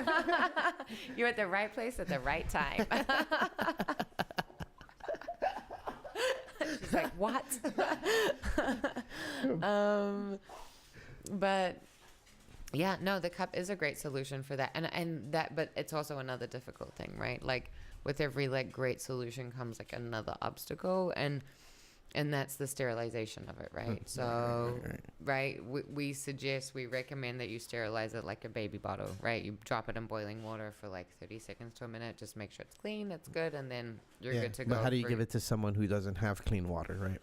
You're at the right place at the right time. She's like, what? But yeah, no, the cup is a great solution for that. And that, but it's also another difficult thing, right? Like with every like great solution comes like another obstacle, and that's the sterilization of it, right? So, right, we recommend that you sterilize it like a baby bottle, right? You drop it in boiling water for like 30 seconds to a minute. Just make sure it's clean, it's good, and then you're good to go. But how do you give it to someone who doesn't have clean water, right?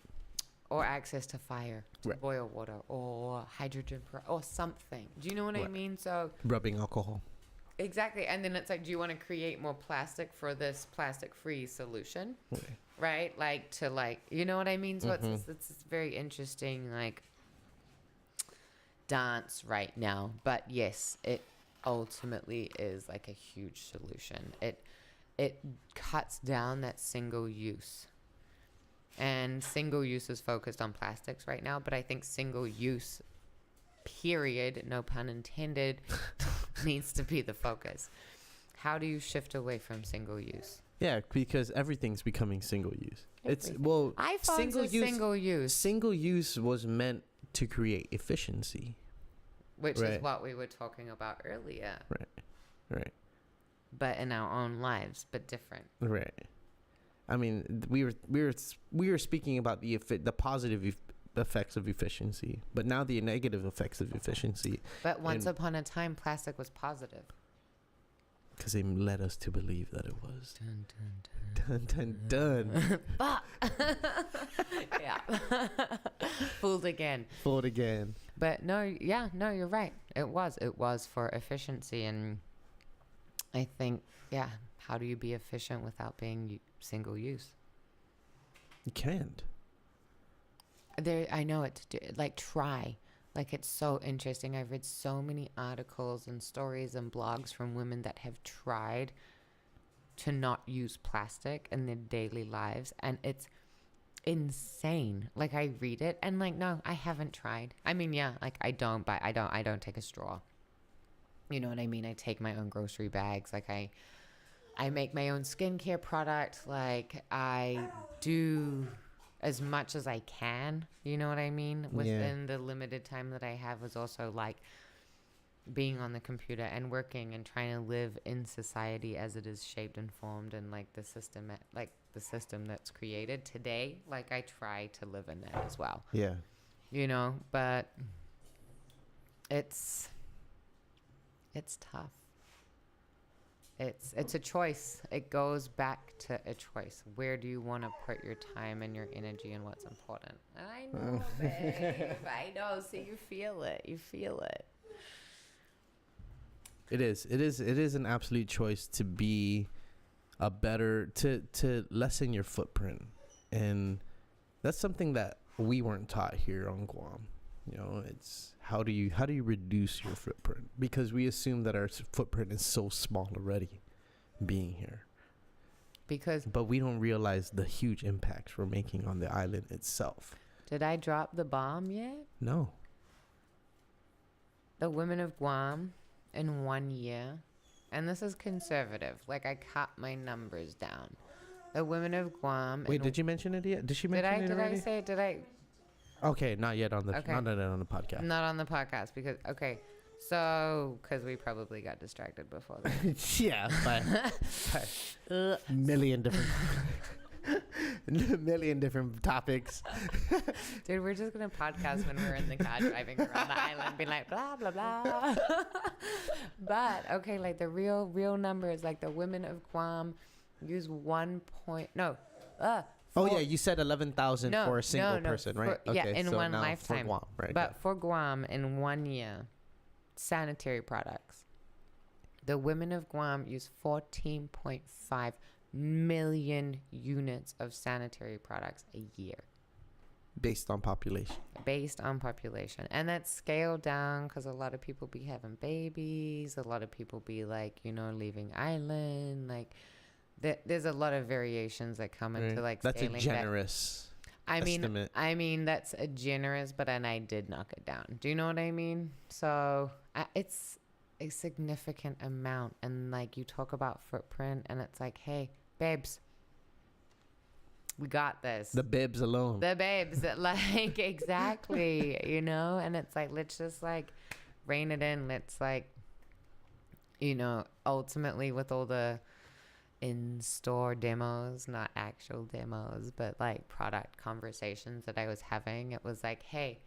Or access to fire, to Right. boil water, or hydrogen, or something. Do you know what I mean? So Rubbing alcohol. exactly. And then it's like, do you want to create more plastic for this plastic-free solution? Okay. Right? Like to like, you know what I mean? So it's very interesting, like dance right now. But yes, it ultimately is like a huge solution. It cuts down that single use. And single use is focused on plastics right now, but I think single use, period, no pun intended, needs to be the focus. How do you shift away from single use? Yeah, because everything's becoming single use. Everything. It's well, iPhones single is use. single use, Single use was meant to create efficiency. which Right. is what we were talking about earlier, Right. but in our own lives, but different. Right. I mean, we were speaking about the positive effects of efficiency, but now the negative effects of efficiency. But once upon a time, plastic was positive. Because they led us to believe that it was. Dun, dun, Dun dun dun. Fuck. Yeah. Fooled again. Fooled again. But no, you're right. It was for efficiency, and I think, yeah, how do you be efficient without being single use? You can't. I know it. Like try. Like it's so interesting. I've read so many articles and stories and blogs from women that have tried to not use plastic in their daily lives, and it's insane. Like, I read it and like, no, I haven't tried. I mean, yeah, like I don't take a straw. You know what I mean? I take my own grocery bags. Like I make my own skincare product. Like I do as much as I can. You know what I mean? Within the limited time that I have, is also like being on the computer and working and trying to live in society as it is shaped and formed, and like the system that's created today. Like I try to live in that as well. Yeah. You know, but it's tough. It's a choice. It goes back to a choice. Where do you want to put your time and your energy, and what's important? I know, babe. I know. So you feel it. You feel it. It is an absolute choice to be a better, to lessen your footprint. And that's something that we weren't taught here on Guam. You know, it's how do you reduce your footprint? Because we assume that our footprint is so small already being here. But we don't realize the huge impacts we're making on the island itself. Did I drop the bomb yet? No. The women of Guam in 1 year, and this is conservative, like I cut my numbers down. The women of Guam. Wait, did you mention it yet? Did she mention it already? Did I? Okay, not yet on the Okay. not yet on the podcast. Not on the podcast because because we probably got distracted before that. Yeah, but million different topics. Dude, we're just gonna podcast when we're in the car driving around the island, being like blah blah blah. But okay, like the real numbers, like the women of Guam use Oh yeah, you said 11,000 for a single person, right? Yeah, in one lifetime. For Guam, right? But for Guam, in 1 year, sanitary products. The women of Guam use 14.5 million units of sanitary products a year. Based on population. And that's scaled down because a lot of people be having babies. A lot of people be like, leaving island. Like, there's a lot of variations that come into like that's scaling. A generous estimate. I mean that's a generous, but and I did knock it down. Do you know what I mean? So it's a significant amount, and like you talk about footprint, and it's like, hey, babes, we got this. The babes alone. The babes, like exactly, and it's like let's just like rein it in. Let's like, ultimately with all the in-store demos, not actual demos, but like product conversations that I was having, it was like, hey,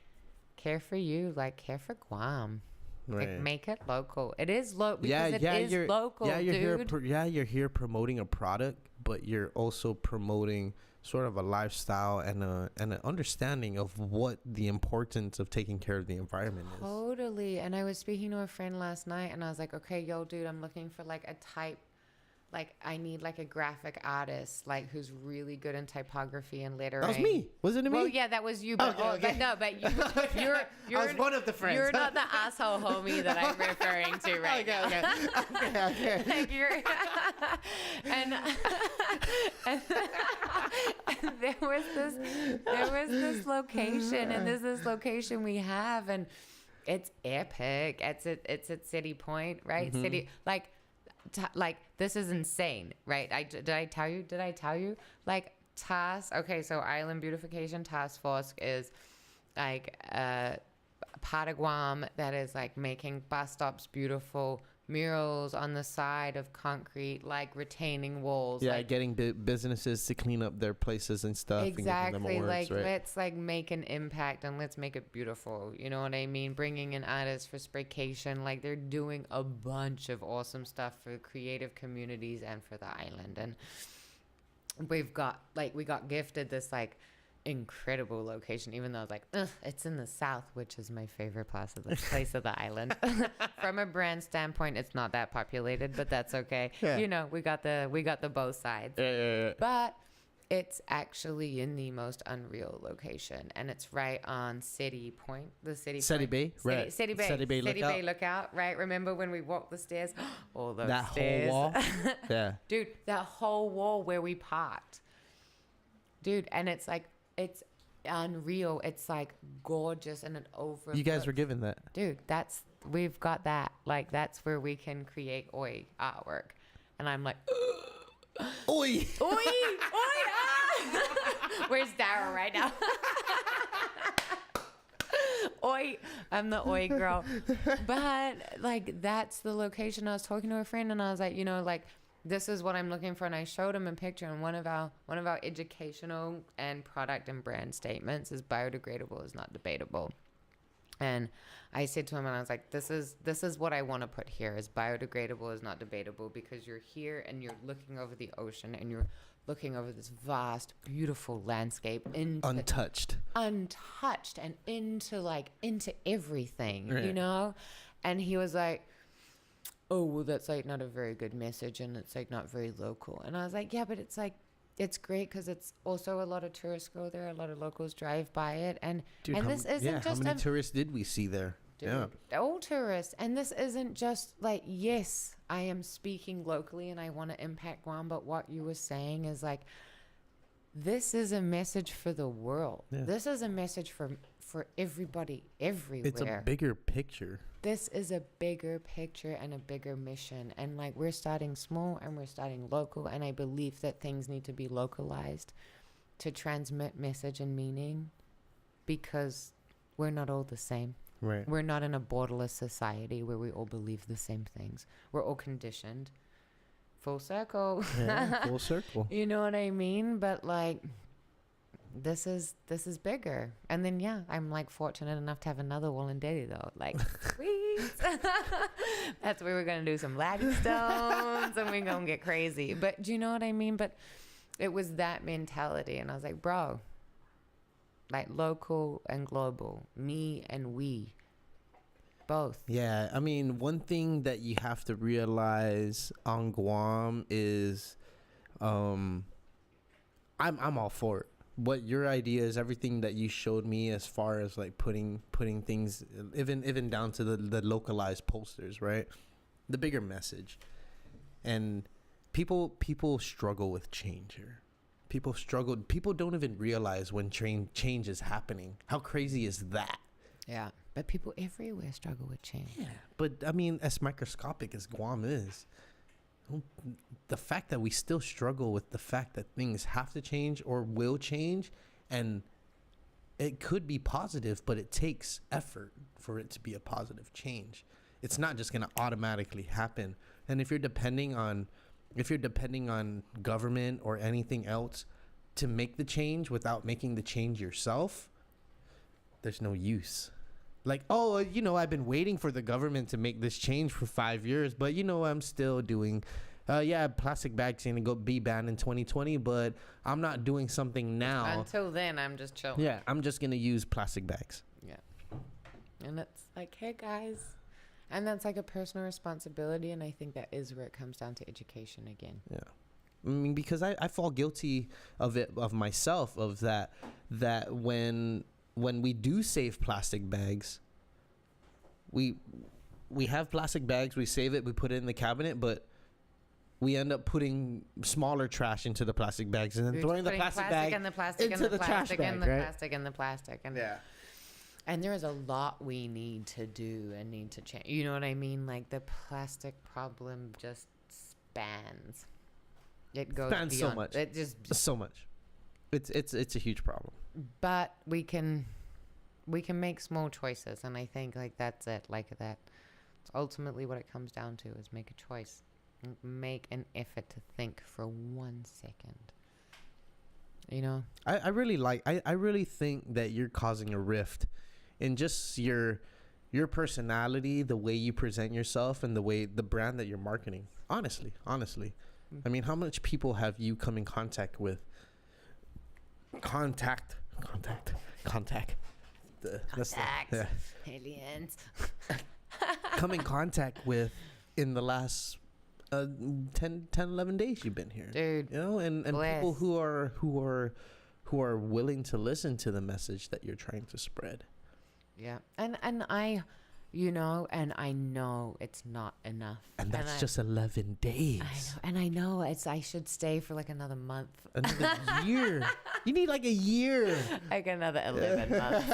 care for you, like care for Guam. Right. Like make it local. It is local because it is local, you're dude. Here, you're here promoting a product, but you're also promoting sort of a lifestyle and an understanding of what the importance of taking care of the environment is. Totally. And I was speaking to a friend last night, and I was like, okay, yo, dude, I'm looking for like a type. Like, I need, like, a graphic artist, like, who's really good in typography and lettering. That was me. Wasn't it me? Well, yeah, that was you. But, Okay. But you're I was one of the friends. You're not the asshole homie that I'm referring to right now. Okay. Like, you're... and there was this location, and there's this location we have, and it's epic. It's at City Point, right? Mm-hmm. City, like this is insane, right? Did I tell you like okay, so Island Beautification Task Force is like part of Guam that is like making bus stops beautiful, murals on the side of concrete, like retaining walls. Yeah, like, getting businesses to clean up their places and stuff. Exactly. And giving them awards, right? Let's like make an impact and let's make it beautiful. You know what I mean? Bringing in artists for spraycation. Like they're doing a bunch of awesome stuff for creative communities and for the island. And we got gifted this like incredible location, even though I was like, it's in the south, which is my favorite place of the island. From a brand standpoint, it's not that populated, but that's okay. Yeah. We got the both sides. Yeah. But It's actually in the most unreal location, and it's right on City Point, the City Seti Point. Bay, right? City Bay, Seti Bay Lookout. Lookout, right? Remember when we walked the stairs? All those That stairs. whole wall. Yeah. Dude, that whole wall where we parked. Dude, and it's like, it's unreal. It's like gorgeous, and it over. You guys were given that. Dude, we've got that. Like, that's where we can create oi artwork. And I'm like, Oi! oi, oi, ah! Where's Daryl right now? Oi, I'm the oi girl. But like, that's the location. I was talking to a friend, and I was like, like, this is what I'm looking for. And I showed him a picture, and one of our educational and product and brand statements is biodegradable is not debatable. And I said to him, and I was like, this is what I want to put here, is biodegradable is not debatable, because you're here and you're looking over the ocean, and you're looking over this vast, beautiful landscape Untouched, and into everything, Right. And he was like, oh, well, that's like not a very good message, and it's like not very local. And I was like, yeah, but it's like, it's great because it's also a lot of tourists go there, a lot of locals drive by it, and dude. this isn't just how many tourists did we see there? dude, all tourists. And this isn't just like, yes, I am speaking locally and I want to impact Guam, but what you were saying is like, this is a message for the world. Yeah. This is a message for everybody everywhere. It's a bigger picture. This is a bigger picture and a bigger mission. And like, we're starting small and we're starting local. And I believe that things need to be localized to transmit message and meaning, because we're not all the same. Right. We're not in a borderless society where we all believe the same things. We're all conditioned. Full circle. Yeah, full circle. You know what I mean? But like, this is bigger. And then yeah, I'm like fortunate enough to have another Wollondeddy though. Like, sweet. That's where we're gonna do some flagstones and we're gonna get crazy. But do you know what I mean? But it was that mentality, and I was like, bro, like local and global, me and we, both. Yeah, I mean, one thing that you have to realize on Guam is, I'm all for it. What your idea is, everything that you showed me as far as like putting things, even down to the localized posters, right? The bigger message, and people struggle with change here. People struggle. People don't even realize when change is happening. How crazy is that? Yeah. But people everywhere struggle with change. Yeah, but I mean, as microscopic as Guam is, the fact that we still struggle with the fact that things have to change or will change, and it could be positive, but it takes effort for it to be a positive change. It's not just going to automatically happen. And if you're depending on government or anything else to make the change without making the change yourself, there's no use. Like, oh, I've been waiting for the government to make this change for 5 years, but I'm still doing, plastic bags going to be banned in 2020, but I'm not doing something now. Until then, I'm just chilling. Yeah, I'm just going to use plastic bags. Yeah. And it's like, hey, guys. And that's like a personal responsibility, and I think that is where it comes down to education again. Yeah. I mean, because I fall guilty of it, of myself, of that when we do save plastic bags, we have plastic bags, we save it, we put it in the cabinet, but we end up putting smaller trash into the plastic bags and then throwing the plastic bag and the plastic into and the the trash plastic bag, and the right? plastic and the plastic. And Yeah. And there is a lot we need to do and need to change. You know what I mean? Like, the plastic problem just spans. It goes Spans beyond. so much. It just. So much. It's a huge problem. But we can make small choices, and I think like that's it. Like that. It's ultimately what it comes down to, is make a choice. Make an effort to think for 1 second. I really think that you're causing a rift in just your personality, the way you present yourself, and the brand that you're marketing. Honestly. I mean, how much people have you come in contact with? Contact. Aliens. Come in contact with in the last 10, 11 days you've been here, Dude. You know, and Bless. people who are willing to listen to the message that you're trying to spread. Yeah. And I, and I know it's not enough. And that's just 11 days. I know. And I know I should stay for like another month. Another year. You need like a year. Like another 11 months.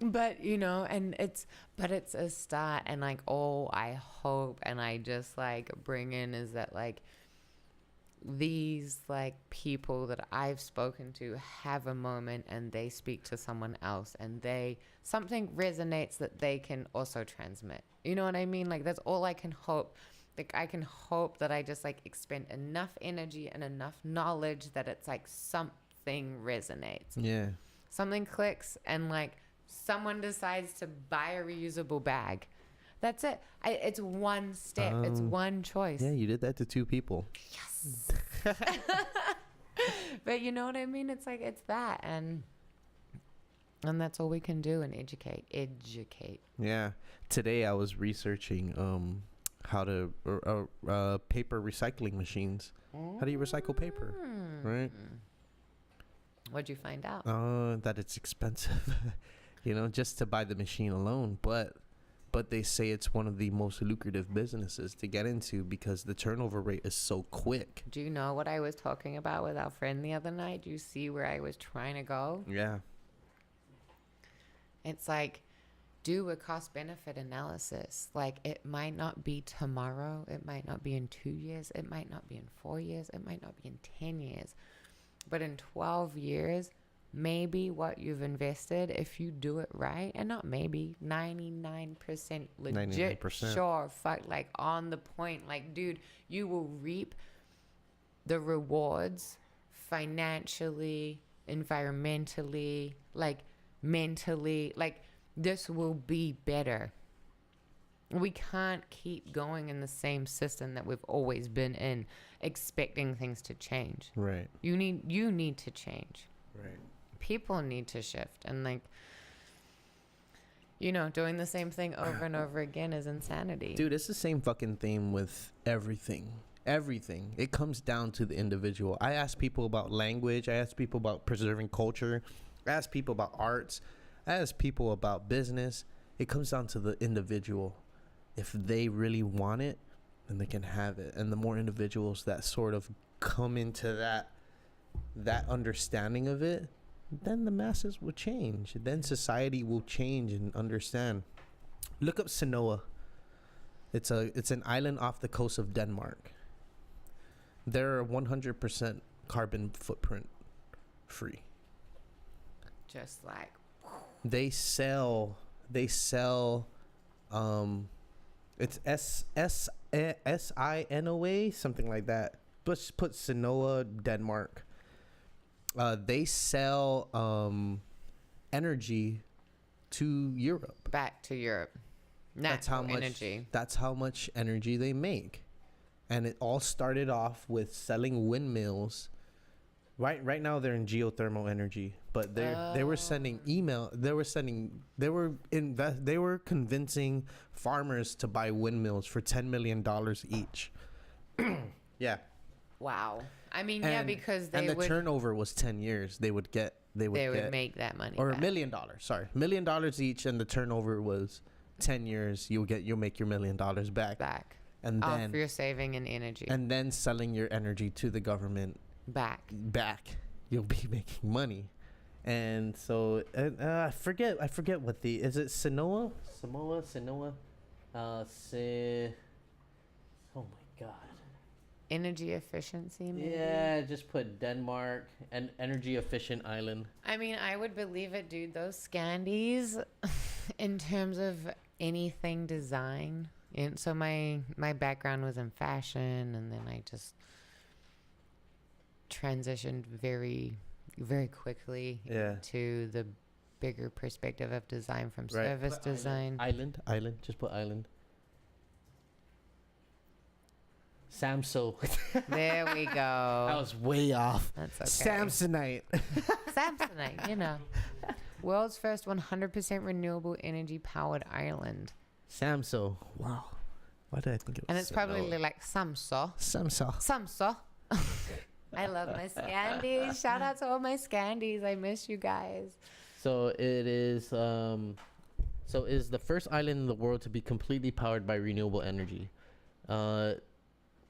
But, it's a start. And like, I hope and I just like bring in is that like these like people that I've spoken to have a moment and they speak to someone else and something resonates that they can also transmit. You know what I mean? Like that's all I can hope. Like I can hope that I just like expend enough energy and enough knowledge that it's like something resonates. Yeah. Something clicks and like someone decides to buy a reusable bag. That's it. It's one step. It's one choice. Yeah, you did that to 2 people. Yes. But you know what I mean? It's like, it's that. And that's all we can do and educate. Yeah. Today I was researching how to paper recycling machines. How do you recycle paper? Right? What'd you find out? That it's expensive. Just to buy the machine alone, but they say it's one of the most lucrative businesses to get into because the turnover rate is so quick. Do you know what I was talking about with our friend the other night? Do you see where I was trying to go? Yeah. It's like, do a cost-benefit analysis. Like, it might not be tomorrow. It might not be in 2 years. It might not be in 4 years. It might not be in 10 years. But in 12 years, maybe what you've invested, if you do it right, and not maybe, 99% legit, 99%. sure, fuck, like on the point, like, dude, you will reap the rewards financially, environmentally, like mentally, like this will be better. We can't keep going in the same system that we've always been in, expecting things to change. Right. You need to change. Right. People need to shift, and like, doing the same thing over and over again is insanity. Dude, it's the same fucking theme with everything. It comes down to the individual. I ask people about language. I ask people about preserving culture. I ask people about arts. I ask people about business. It comes down to the individual. If they really want it, then they can have it. And the more individuals that sort of come into that understanding of it, then the masses will change. Then society will change and understand. Look up Sanoa. It's an island off the coast of Denmark. They're 100% carbon footprint free. Just like, They sell it's SINOA, something like that. But put Sanoa, Denmark. They sell energy to Europe. back to Europe. That's how much energy. That's how much energy they make. And it all started off with selling windmills. Right now they're in geothermal energy, but they were sending email. They were convincing farmers to buy windmills for $10 million each. Yeah. Wow. I mean, yeah, because the turnover was 10 years. They would make that money. or back. $1 million. Sorry, $1 million each, and the turnover was 10 years. You'll make your $1 million back. And then off your saving and energy. And then selling your energy to the government back. You'll be making money. And so I forget what is it Sanoa? Oh my god. Energy efficiency, maybe? Yeah, just put Denmark, an energy efficient island. I mean, I would believe it, dude. Those Scandies, in terms of anything design. And so my background was in fashion, and then I just transitioned very, very quickly to the bigger perspective of design from service design. Island. Just put island. Samso. There we go. That was way off. That's okay. Samsonite. Samsonite, World's first 100% renewable energy powered island. Samso. Wow. Why did I think it was? And it's probably like Samso. Samsa. Samso. I love my Scandies. Shout out to all my Scandies. I miss you guys. So it is. So it is the first island in the world to be completely powered by renewable energy.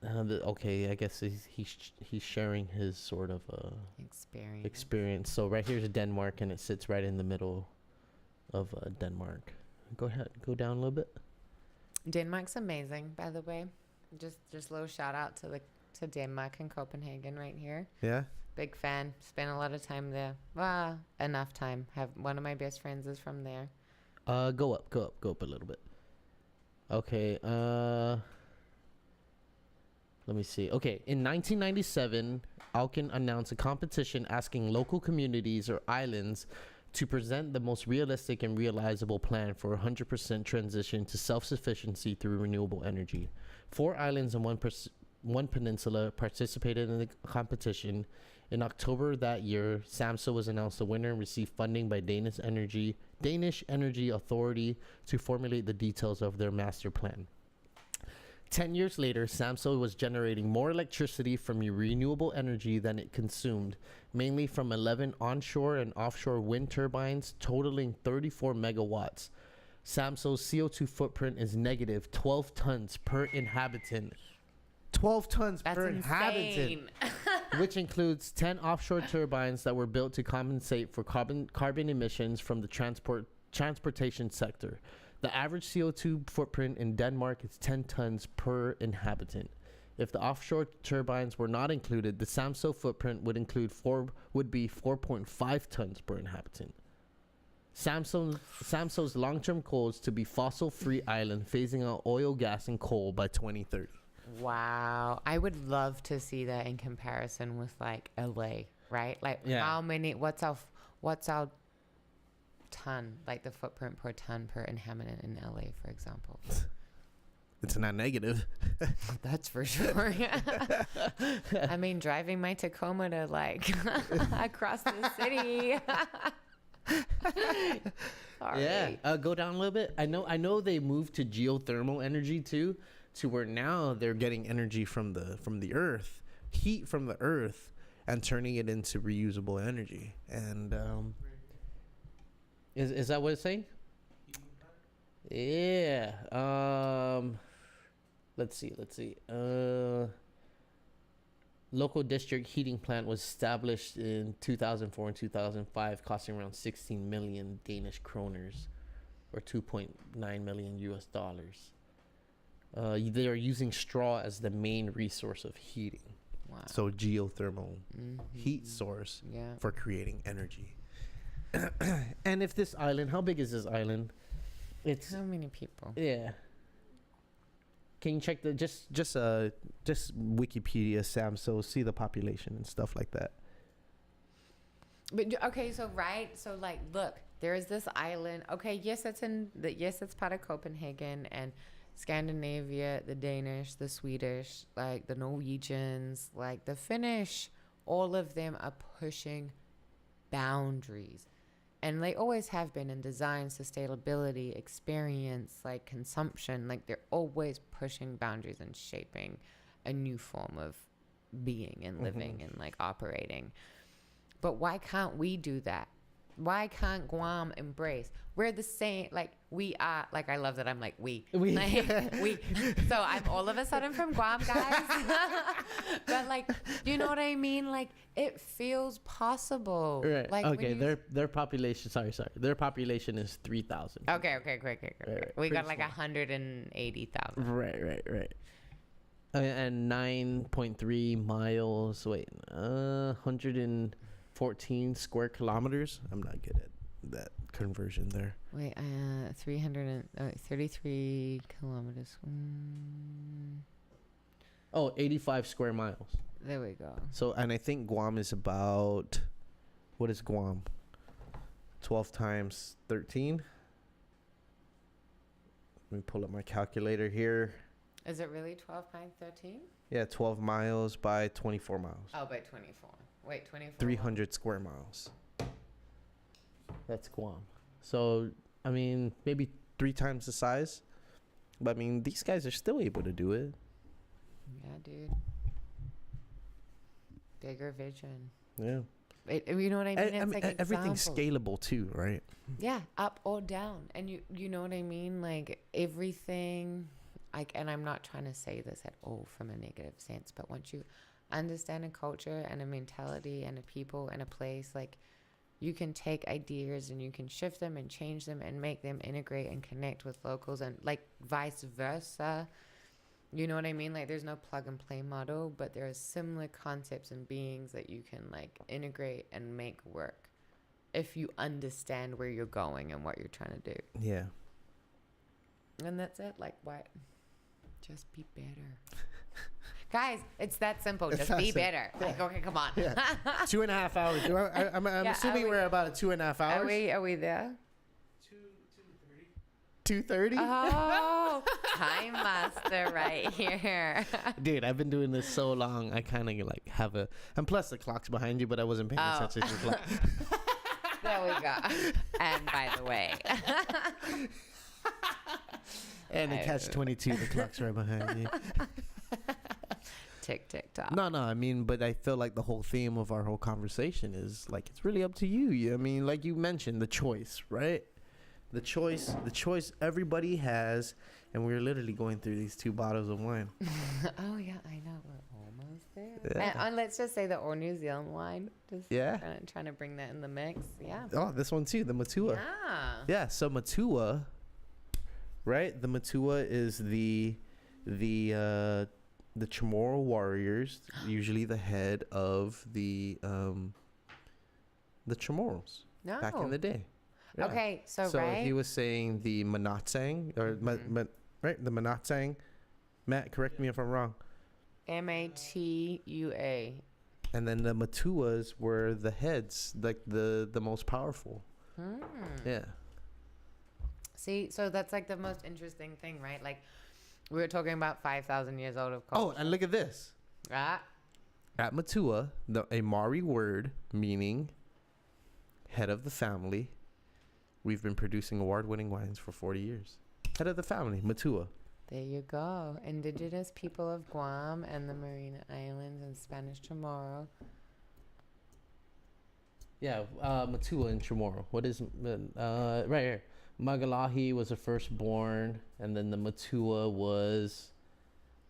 Okay, I guess he's sharing his sort of experience. So right here's Denmark, and it sits right in the middle of Denmark. Go ahead, go down a little bit. Denmark's amazing, by the way. Just a little shout out to Denmark and Copenhagen right here. Yeah. Big fan. Spent a lot of time there. Enough time. Have one of my best friends is from there. Go up a little bit. Okay. Let me see. Okay, in 1997, Auken announced a competition asking local communities or islands to present the most realistic and realizable plan for 100% transition to self-sufficiency through renewable energy. 4 islands and one peninsula participated in the competition. In October that year, Samso was announced the winner and received funding by Danish Energy Authority to formulate the details of their master plan. 10 years later, Samso was generating more electricity from renewable energy than it consumed, mainly from 11 onshore and offshore wind turbines totaling 34 megawatts. Samso's CO2 footprint is negative 12 tons per inhabitant. 12 tons That's per insane. inhabitant, which includes 10 offshore turbines that were built to compensate for carbon emissions from the transportation sector. The average CO2 footprint in Denmark is 10 tons per inhabitant. If the offshore turbines were not included, the Samso footprint would be 4.5 tons per inhabitant. Samso's long-term goal is to be fossil-free island, phasing out oil, gas, and coal by 2030. Wow. I would love to see that in comparison with like LA, right? Like how many, what's our ton, like the footprint per ton per inhabitant in LA, for example? It's not negative. That's for sure. I mean, driving my Tacoma to like across the city. Sorry. Yeah, go down a little bit. I know they moved to geothermal energy too, to where now they're getting energy from the earth, heat from the earth, and turning it into reusable energy. And is that what it's saying? Yeah. Let's see. Local district heating plant was established in 2004 and 2005, costing around 16 million Danish kroners, or 2.9 million US dollars. They are using straw as the main resource of heating. Wow. So geothermal heat source for creating energy. And if this island, how big is this island? It's how many people? Yeah. Can you check the just Wikipedia, Sam, so see the population and stuff like that. But okay, so like look, there is this island. Okay, yes, it's part of Copenhagen and Scandinavia, the Danish, the Swedish, like the Norwegians, like the Finnish, all of them are pushing boundaries. And they always have been in design, sustainability, experience, like consumption. Like they're always pushing boundaries and shaping a new form of being and living and like operating. But why can't we do that? Why can't Guam embrace? We're the same, like we are, like I love that I'm like we. Like, we. So I'm all of a sudden from Guam, guys. But like, you know what I mean? Like it feels possible. Right. Like okay, their population, sorry. Their population is 3,000. Okay. Right. We got like small. 180,000. Right. And 9.3 miles, 114 square kilometers. I'm not good at that conversion there. Wait, 333 kilometers. 85 square miles. There we go. So, and I think Guam is about, what is Guam? 12 times 13. Let me pull up my calculator here. Is it really 12 by 13? Yeah, 12 miles by 24 miles. Oh, by 24. Wait, 24. 300 square miles. That's Guam. So, I mean, maybe 3 times the size. But I mean, these guys are still able to do it. Yeah, dude. Bigger vision. Yeah. You know what I mean? It's like everything's examples. scalable too, right? Yeah, up or down. And you know what I mean? Like everything, and I'm not trying to say this at all from a negative sense, but once you understand a culture and a mentality and a people and a place, like you can take ideas and you can shift them and change them and make them integrate and connect with locals and like vice versa. You know what I mean? Like there's no plug and play model, but there are similar concepts and beings that you can like integrate and make work if you understand where you're going and what you're trying to do. Yeah. And that's it. Like what? Just be better. Guys, it's that simple. Just be better. Like, okay, come on. Yeah. 2.5 hours. I'm Yeah, assuming we're about 2.5 hours. Are we there? 2:30. Oh, time master right here. Dude, I've been doing this so long. I kind of like have a. And plus, the clock's behind you, but I wasn't paying attention to the clock. There we go. And by the way. And in catch 22, the clock's right behind you. Tick, tick, tock. No, I mean, but I feel like the whole theme of our whole conversation is like it's really up to you. I mean, like you mentioned, the choice, right? The choice everybody has, and we're literally going through these 2 bottles of wine. Oh yeah, I know. We're almost there. Yeah. And let's just say the old New Zealand wine. Just trying to bring that in the mix. Yeah. Oh, this one too, the Matua. Yeah. Yeah. So Matua, right? The Matua is the Chamorro warriors, usually the head of the Chamorros No. back in the day. Yeah. Okay, so he was saying the Manatsang, or right, the Manatsang. Matt, correct me if I'm wrong. Matua. And then the Matuas were the heads, like the most powerful. Yeah. See, so that's like the most interesting thing, right? Like we were talking about 5,000 years old of culture. Oh, and look at this. Ah. At Matua, a Maori word meaning head of the family. We've been producing award-winning wines for 40 years. Head of the family, Matua. There you go. Indigenous people of Guam and the Marina Islands and Spanish Chamorro. Yeah, Matua and Chamorro. What is right here? Magalahi was the firstborn, and then the Matua was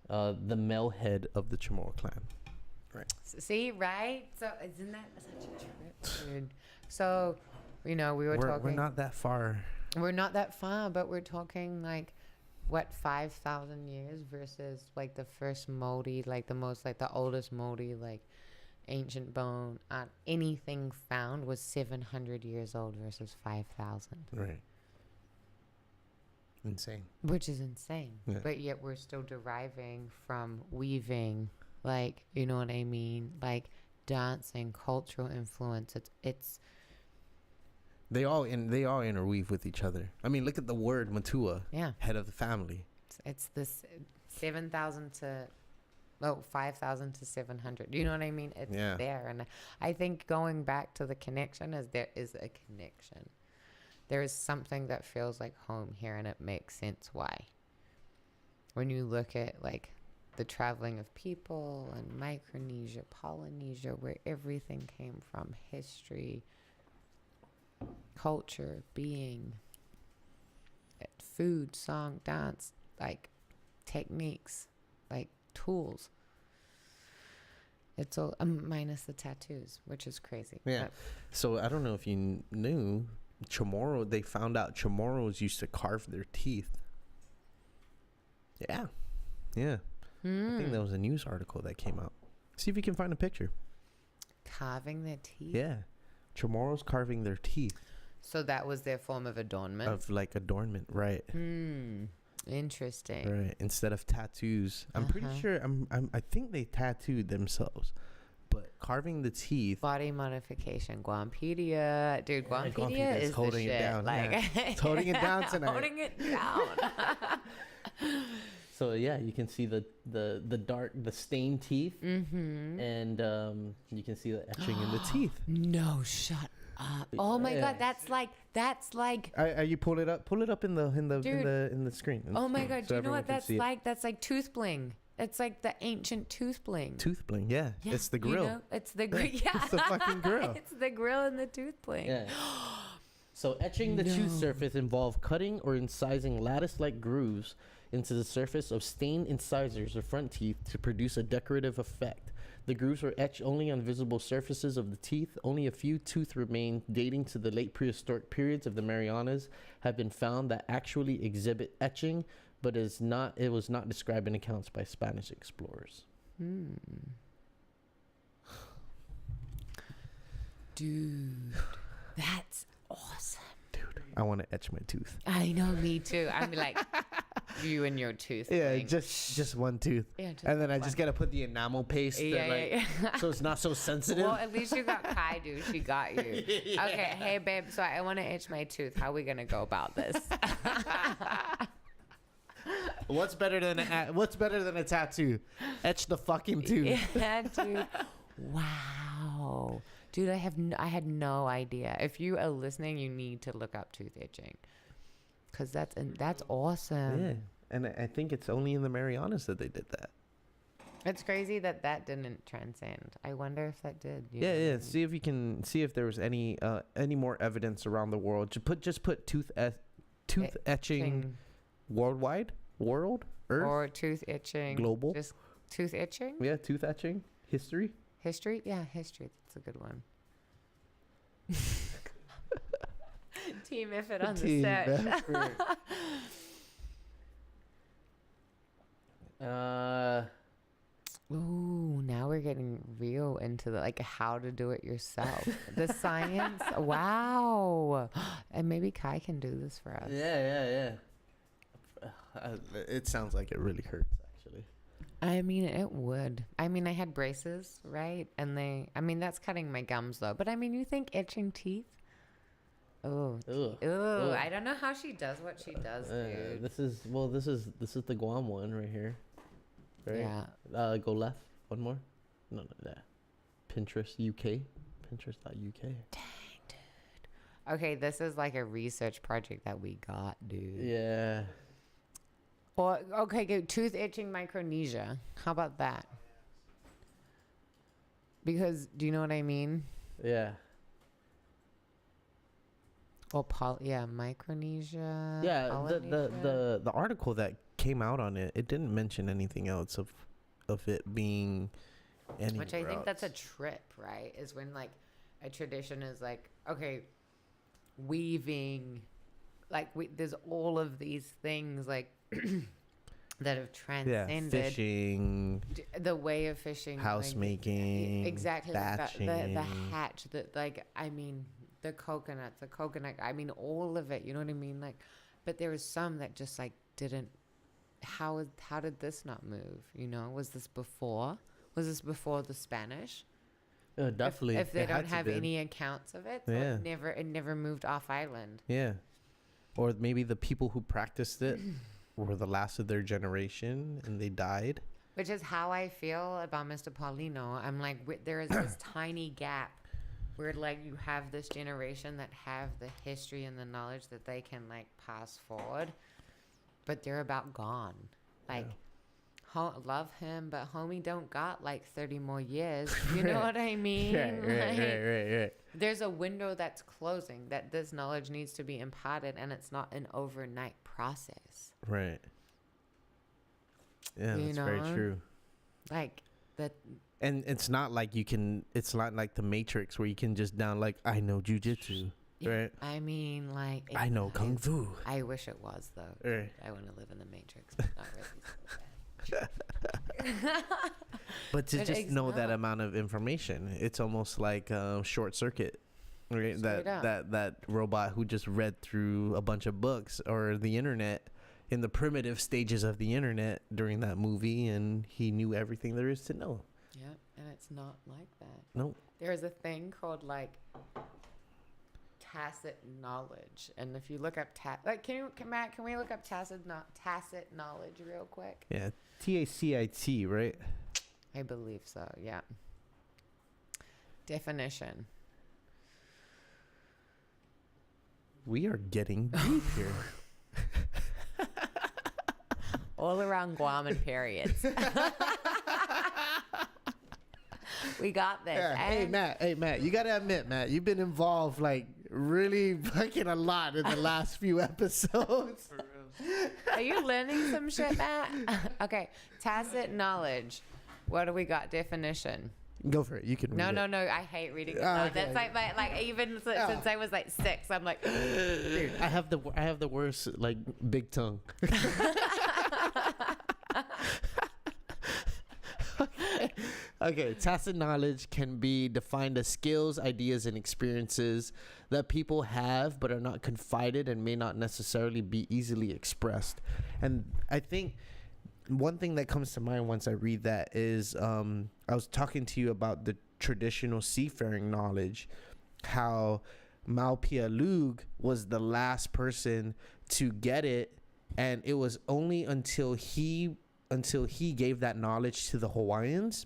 the male head of the Chamorro clan. Right. See, right? So isn't that such a trip, dude? So, you know, we're talking. We're not that far. We're not that far, but we're talking like, what, 5,000 years versus like the first Maori, like the most, like the oldest Maori, like ancient bone, anything found was 700 years old versus 5,000. Right. Insane. Which is insane. Yeah. But yet we're still deriving from weaving, like, you know what I mean? Like dancing, cultural influence. It's They all interweave with each other. I mean, look at the word Matua. Yeah. Head of the family. It's this 7,000 to 5,000 to 700. You know what I mean? It's there. And I think going back to the connection is there is a connection. There is something that feels like home here, and it makes sense why. When you look at like the traveling of people and Micronesia, Polynesia, where everything came from, history, culture, being, food, song, dance, like techniques, like tools. It's all minus the tattoos, which is crazy. Yeah. So I don't know if you knew, Chamorro, they found out Chamorros used to carve their teeth. Yeah. Yeah. I think there was a news article that came out. See if you can find a picture. Carving their teeth? Yeah. Chamorros carving their teeth. So that was their form of adornment? Of like adornment, right. Interesting. Right. Instead of tattoos. I'm pretty sure, I think they tattooed themselves. But carving the teeth. Body modification. Guampedia. Dude, Guampedia is holding the shit. it down. Like, It's holding it down tonight. Holding it down. So yeah, you can see the dark, the stained teeth, and you can see the etching in the teeth. No, shut Oh my Yeah. god, that's like. Are you pull it up? Pull it up in the screen. Oh my god, do you know everyone what can that's see it. like? That's like tooth bling. It's like the ancient tooth bling. Tooth bling, yeah. Yeah, It's the you grill. know? It's the grill. Yeah. It's the fucking grill. It's the grill and the tooth bling. Yeah. So etching the tooth surface involved cutting or incising lattice-like grooves into the surface of stained incisors or front teeth to produce a decorative effect. The grooves were etched only on visible surfaces of the teeth. Only a few tooth remains dating to the late prehistoric periods of the Marianas have been found that actually exhibit etching, but it was not described in accounts by Spanish explorers. Dude, that's awesome. Dude, I want to etch my tooth. I know, me too. I'm like, you and your tooth. Yeah, thing. just one tooth. Yeah, just and then I one. just gotta put the enamel paste, so it's not so sensitive. Well, at least you got Kai, dude. She got you. Yeah. Okay, hey babe. So I want to itch my tooth. How are we gonna go about this? What's better than a tattoo? Etch the fucking tooth. Yeah, dude. Wow, dude. I had no idea. If you are listening, you need to look up tooth itching, cause that's awesome. Yeah, and I think it's only in the Marianas that they did that. It's crazy that didn't transcend. I wonder if that did. You know? Yeah. See if there was any more evidence around the world. Just put tooth etching world, Earth, or tooth itching, global. Just tooth itching. Yeah, tooth etching history. History, yeah, history. That's a good one. Team effort on the search. Ooh, now we're getting real into the how to do it yourself. The science. Wow. And maybe Kai can do this for us. Yeah. It sounds like it really hurts, actually. I mean, it would. I mean, I had braces, right? And that's cutting my gums though. But I mean, you think itching teeth? Oh, Ugh. I don't know how she does what she does, dude. This is the Guam one right here. Right? Yeah. Go left. One more. No, that. Pinterest UK. Pinterest.uk. Dang, dude. Okay, this is like a research project that we got, dude. Yeah. Or okay, good. Tooth itching Micronesia. How about that? Because do you know what I mean? Yeah. Or Micronesia. Yeah. Polynesia? The article that came out on it didn't mention anything else of it being anywhere Which I think else. that's a trip, right? Is when a tradition is okay, weaving, there's all of these things that have transcended. Fishing, the way of fishing, house making, exactly, thatching, the hatch, the coconut, I mean all of it, you know what I mean? But there was some that just didn't. How did this not move? You know, was this before the Spanish? Definitely. If they it don't had to have been. any accounts of it, so Yeah. it never moved off island. Yeah. Or maybe the people who practiced it were the last of their generation and they died. Which is how I feel about Mr. Paulino. I'm there is this tiny gap where you have this generation that have the history and the knowledge that they can pass forward, but they're about gone. Love him, but homie don't got 30 more years. You know what I mean? Right. There's a window that's closing, that this knowledge needs to be imparted, and it's not an overnight process. Right. Yeah, You that's know? very true. That. And it's not it's not like the Matrix where you can just I know jujitsu, right? I mean, I know kung fu. I wish it was though. Right. I want to live in the Matrix, but not really. But to But just know that not. amount of information, it's almost like short circuit. Right? Straight up. That robot who just read through a bunch of books or the internet in the primitive stages of the internet during that movie, and he knew everything there is to know. Yeah, and it's not like that. No. There is a thing called tacit knowledge, and if you look up Matt, can we look up tacit knowledge real quick? Yeah, TACIT, right? I believe so. Yeah. Definition. We are getting deep here. All around Guam and periods. We got this. Yeah. Hey Matt, you gotta admit, Matt, you've been involved like really fucking a lot in the last few episodes. Are you learning some shit, Matt? Okay, tacit knowledge. What do we got? Definition. Go for it. You can read No. it. I hate reading it. Oh, No, okay. that's like even since I was like 6, I'm like, Dude, I have the worst like big tongue. Okay, tacit knowledge can be defined as skills, ideas, and experiences that people have but are not confided and may not necessarily be easily expressed. And I think one thing that comes to mind once I read that is I was talking to you about the traditional seafaring knowledge, how Maupialug was the last person to get it, and it was only until he gave that knowledge to the Hawaiians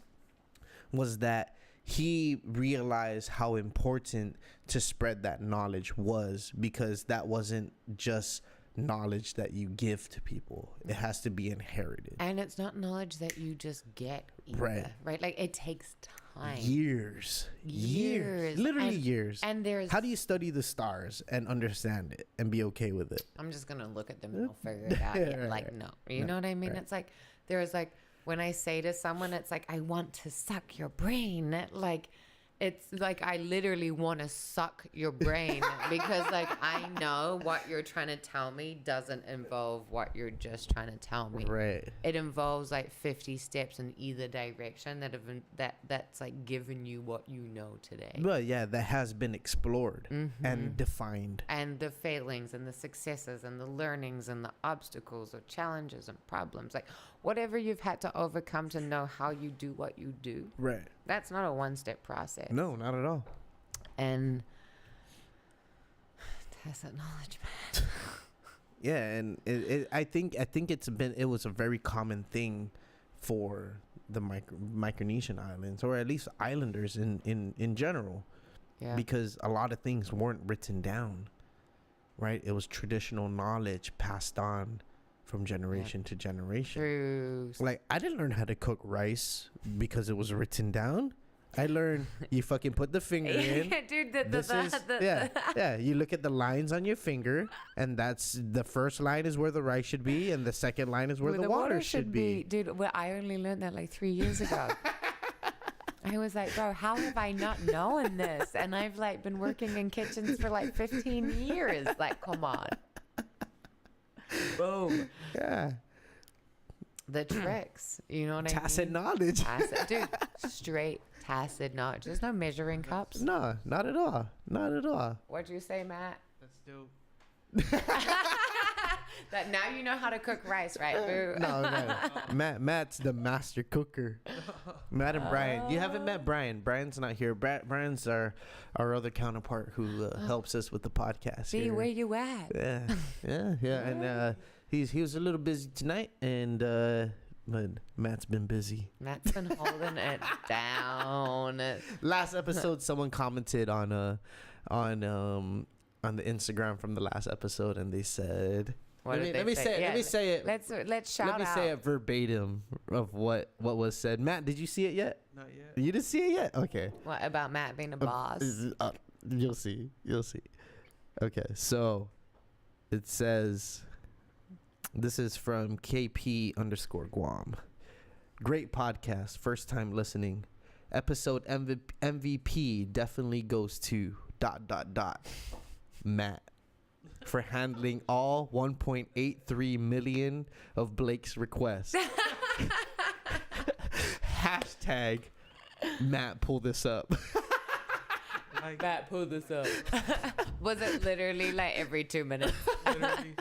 was that he realized how important to spread that knowledge was, because that wasn't just knowledge that you give to people. It has to be inherited. and it's not knowledge that you just get either, right? Like it takes time. Years. Literally And- years. And there's How do you study the stars and understand it and be okay with it? I'm just gonna look at them and I'll figure it out. Right, Like, right. no. You know what I mean? right. It's like there's like when I say to someone, it's like I want to suck your brain. Like it's like I literally want to suck your brain because like I know what you're trying to tell me doesn't involve what you're just trying to tell me. Right. It involves like 50 steps in either direction that's like giving you what you know today. But yeah, that has been explored and defined. And the failings and the successes and the learnings and the obstacles or challenges and problems, like whatever you've had to overcome to know how you do what you do, Right. that's not a one-step process. No, not at all. And tacit knowledge, man. Yeah, and I think it was a very common thing for the Micronesian islands, or at least islanders in general, Yeah. because a lot of things weren't written down, right? It was traditional knowledge passed on from generation to generation. Through Like, I didn't learn how to cook rice because it was written down. I learned you fucking put the finger in. dude, Yeah. You look at the lines on your finger, and that's the first line is where the rice should be, and the second line is where the water should be. Dude, well, I only learned that like 3 years ago. I was like, bro, how have I not known this? And I've like been working in kitchens for like 15 years. Like, come on. Boom. Yeah. The tricks, you know what I mean? Tacit knowledge. Tacit, dude, straight tacit knowledge. There's no measuring cups. No, not at all. Not at all. What'd you say, Matt? That's dope. That now you know how to cook rice, right? Boo. No. Matt's the master cooker. Matt and Brian. You haven't met Brian. Brian's not here. Brian's our other counterpart who helps us with the podcast. See, here. where you at? Yeah. And he was a little busy tonight, and but Matt's been busy. Matt's been holding it down. Last episode, someone commented on the Instagram from the last episode, and they said, What did let they me say it. Yeah, Let me say it. Let's shout out. Let me say it verbatim of what was said. Matt, did you see it yet? Not yet. You didn't see it yet? Okay. What about Matt being a boss? You'll see. Okay, so it says, this is from KP_Guam. Great podcast. First time listening. Episode MVP definitely goes to ... Matt for handling all 1.83 million of Blake's requests. Hashtag Matt, pull this up. Matt, pull this up. Was it literally like every 2 minutes? Literally.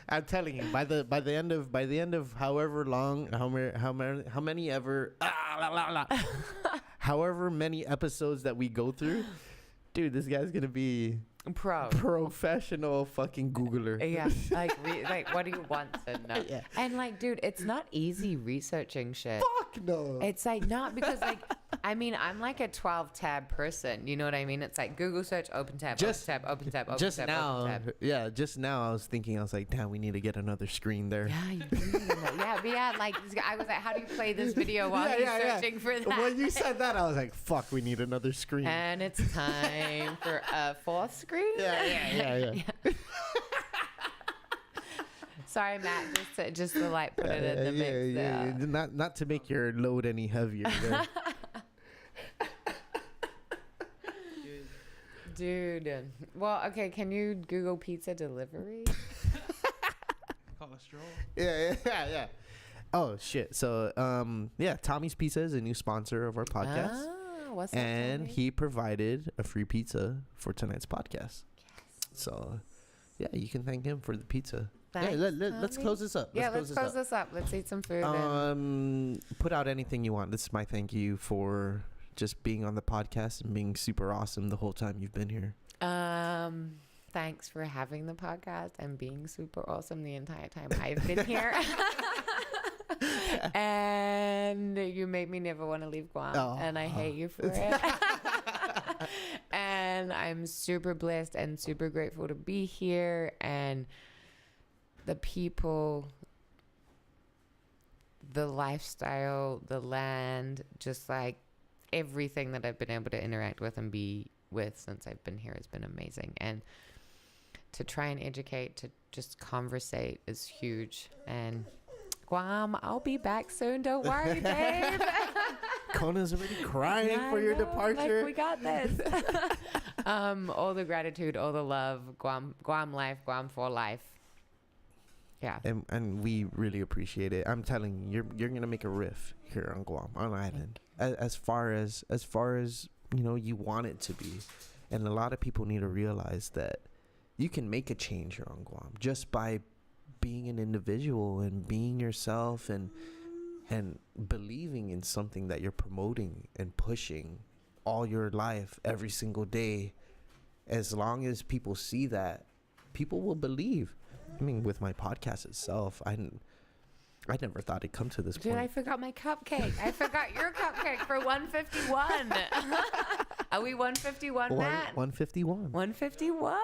I'm telling you, by the end of however long, however many episodes that we go through, dude, this guy's gonna be professional fucking Googler. Yeah, like what do you want to know? Yeah. And like, dude, it's not easy researching shit. Fuck no. It's like not because like I mean, I'm like a 12 tab person. You know what I mean? It's like Google search, open tab, open tab, open tab, open Just tab, now, open tab. yeah, just now I was thinking, I was like, damn, we need to get another screen there. Yeah, you do. Yeah, but yeah, like I was like, how do you play this video while he's searching for that? When you said that, I was like, fuck, we need another screen. And it's time for a fourth screen. Yeah. Sorry, Matt. Just to like put it in the mix. Yeah. Not to make your load any heavier there. Dude. Well, okay. Can you Google pizza delivery? Cholesterol. Yeah. Oh shit. So Tommy's Pizza is a new sponsor of our podcast. Ah, what's that? And he provided a free pizza for tonight's podcast. Yes. So yeah, you can thank him for the pizza. Thanks, Let's close this up. Let's close this up. Let's eat some food. Put out anything you want. This is my thank you for just being on the podcast and being super awesome the whole time you've been here. Thanks for having the podcast and being super awesome the entire time I've been here. And you made me never want to leave Guam, and I hate you for it. And I'm super blessed and super grateful to be here, and the people, the lifestyle, the land, just like everything that I've been able to interact with and be with since I've been here has been amazing. And to try and educate, to just conversate is huge. And Guam, I'll be back soon. Don't worry, babe. Kona's already crying for your departure. Like, we got this. All the gratitude, all the love. Guam life, Guam for life. Yeah. And we really appreciate it. I'm telling you, you're gonna make a riff here on Guam, on island. As far as you want it to be. And a lot of people need to realize that you can make a change here on Guam just by being an individual and being yourself and believing in something that you're promoting and pushing all your life, every single day. As long as people see that, people will believe. I mean, with my podcast itself, I never thought it'd come to this point. Dude, I forgot my cupcake. I forgot your cupcake for 151. Are we 151, Matt? 151. 151.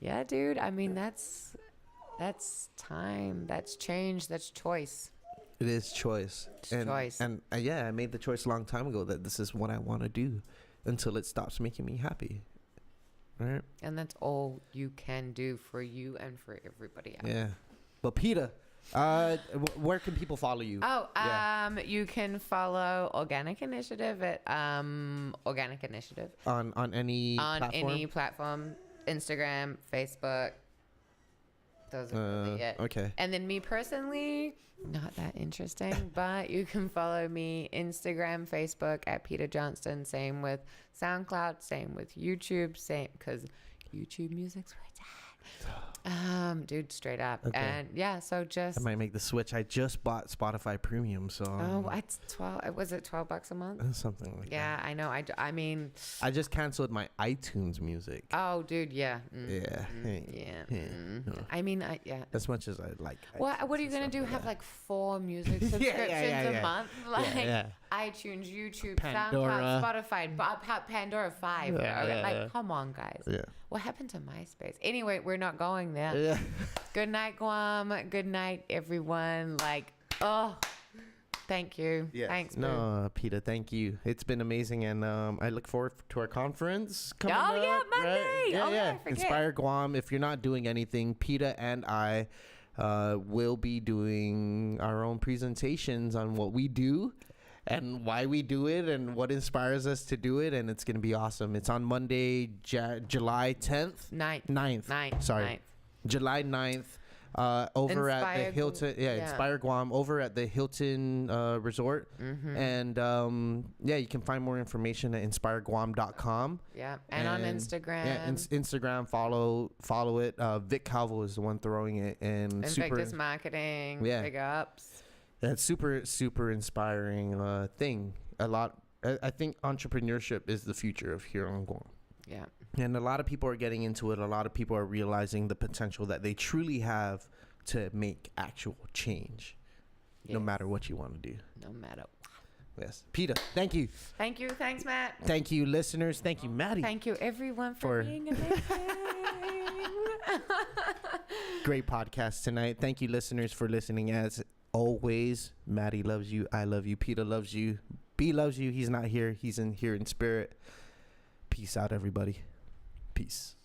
Yeah, dude. I mean, that's time. That's change. That's choice. It is choice. Choice. And I made the choice a long time ago that this is what I want to do until it stops making me happy. Right? And that's all you can do for you and for everybody else. Yeah. But Peta, where can people follow you? You can follow Organic Initiative at Organic Initiative on any platform, Instagram, Facebook. Those are really it. Okay. And then me personally, not that interesting, but you can follow me Instagram, Facebook at Peta Johnston. Same with SoundCloud. Same with YouTube. Same because YouTube music's where it's at. Dude, straight up. Okay. And yeah, so just I might make the switch. I just bought Spotify Premium, so it's 12. Was it $12 a month? something like that. Yeah, I know. I mean, I just canceled my iTunes music. oh, dude, yeah. I mean, As much as I like. What are you gonna do? Have like 4 music subscriptions a month? Like iTunes, YouTube, Pandora. SoundCloud, Spotify, Pandora 5. Come on, guys. Yeah. What happened to MySpace? Anyway, we're not going there. Yeah. Good night, Guam. Good night, everyone. Thank you. Yes. Thanks, No, Peta, thank you. It's been amazing, and I look forward to our conference coming up. Monday. Right? Yeah. I forget. Inspire Guam. If you're not doing anything, Peta and I will be doing our own presentations on what we do and why we do it and what inspires us to do it, and it's going to be awesome. It's on Monday, July 10th? 9th. Sorry. 9th. July 9th. Over at the Hilton, Inspire Guam, over at the Hilton Resort. Mm-hmm. And you can find more information at inspireguam.com. Yeah, and on Instagram. Yeah, Instagram, follow it. Vic Calvo is the one throwing it, and Invictus Marketing, big ups. That's super inspiring thing. I think entrepreneurship is the future of here on Guam. Yeah. And a lot of people are getting into it. A lot of people are realizing the potential that they truly have to make actual change, no matter what you want to do. No matter Yes. Peta, thank you. Thank you. Thanks, Matt. Thank you, listeners. Thank you, Maddie. Thank you, everyone, for being amazing. Great podcast tonight. Thank you, listeners, for listening. As always, Maddie loves you. I love you. Peta loves you. B loves you. He's not here. He's in here in spirit. Peace out, everybody. Peace.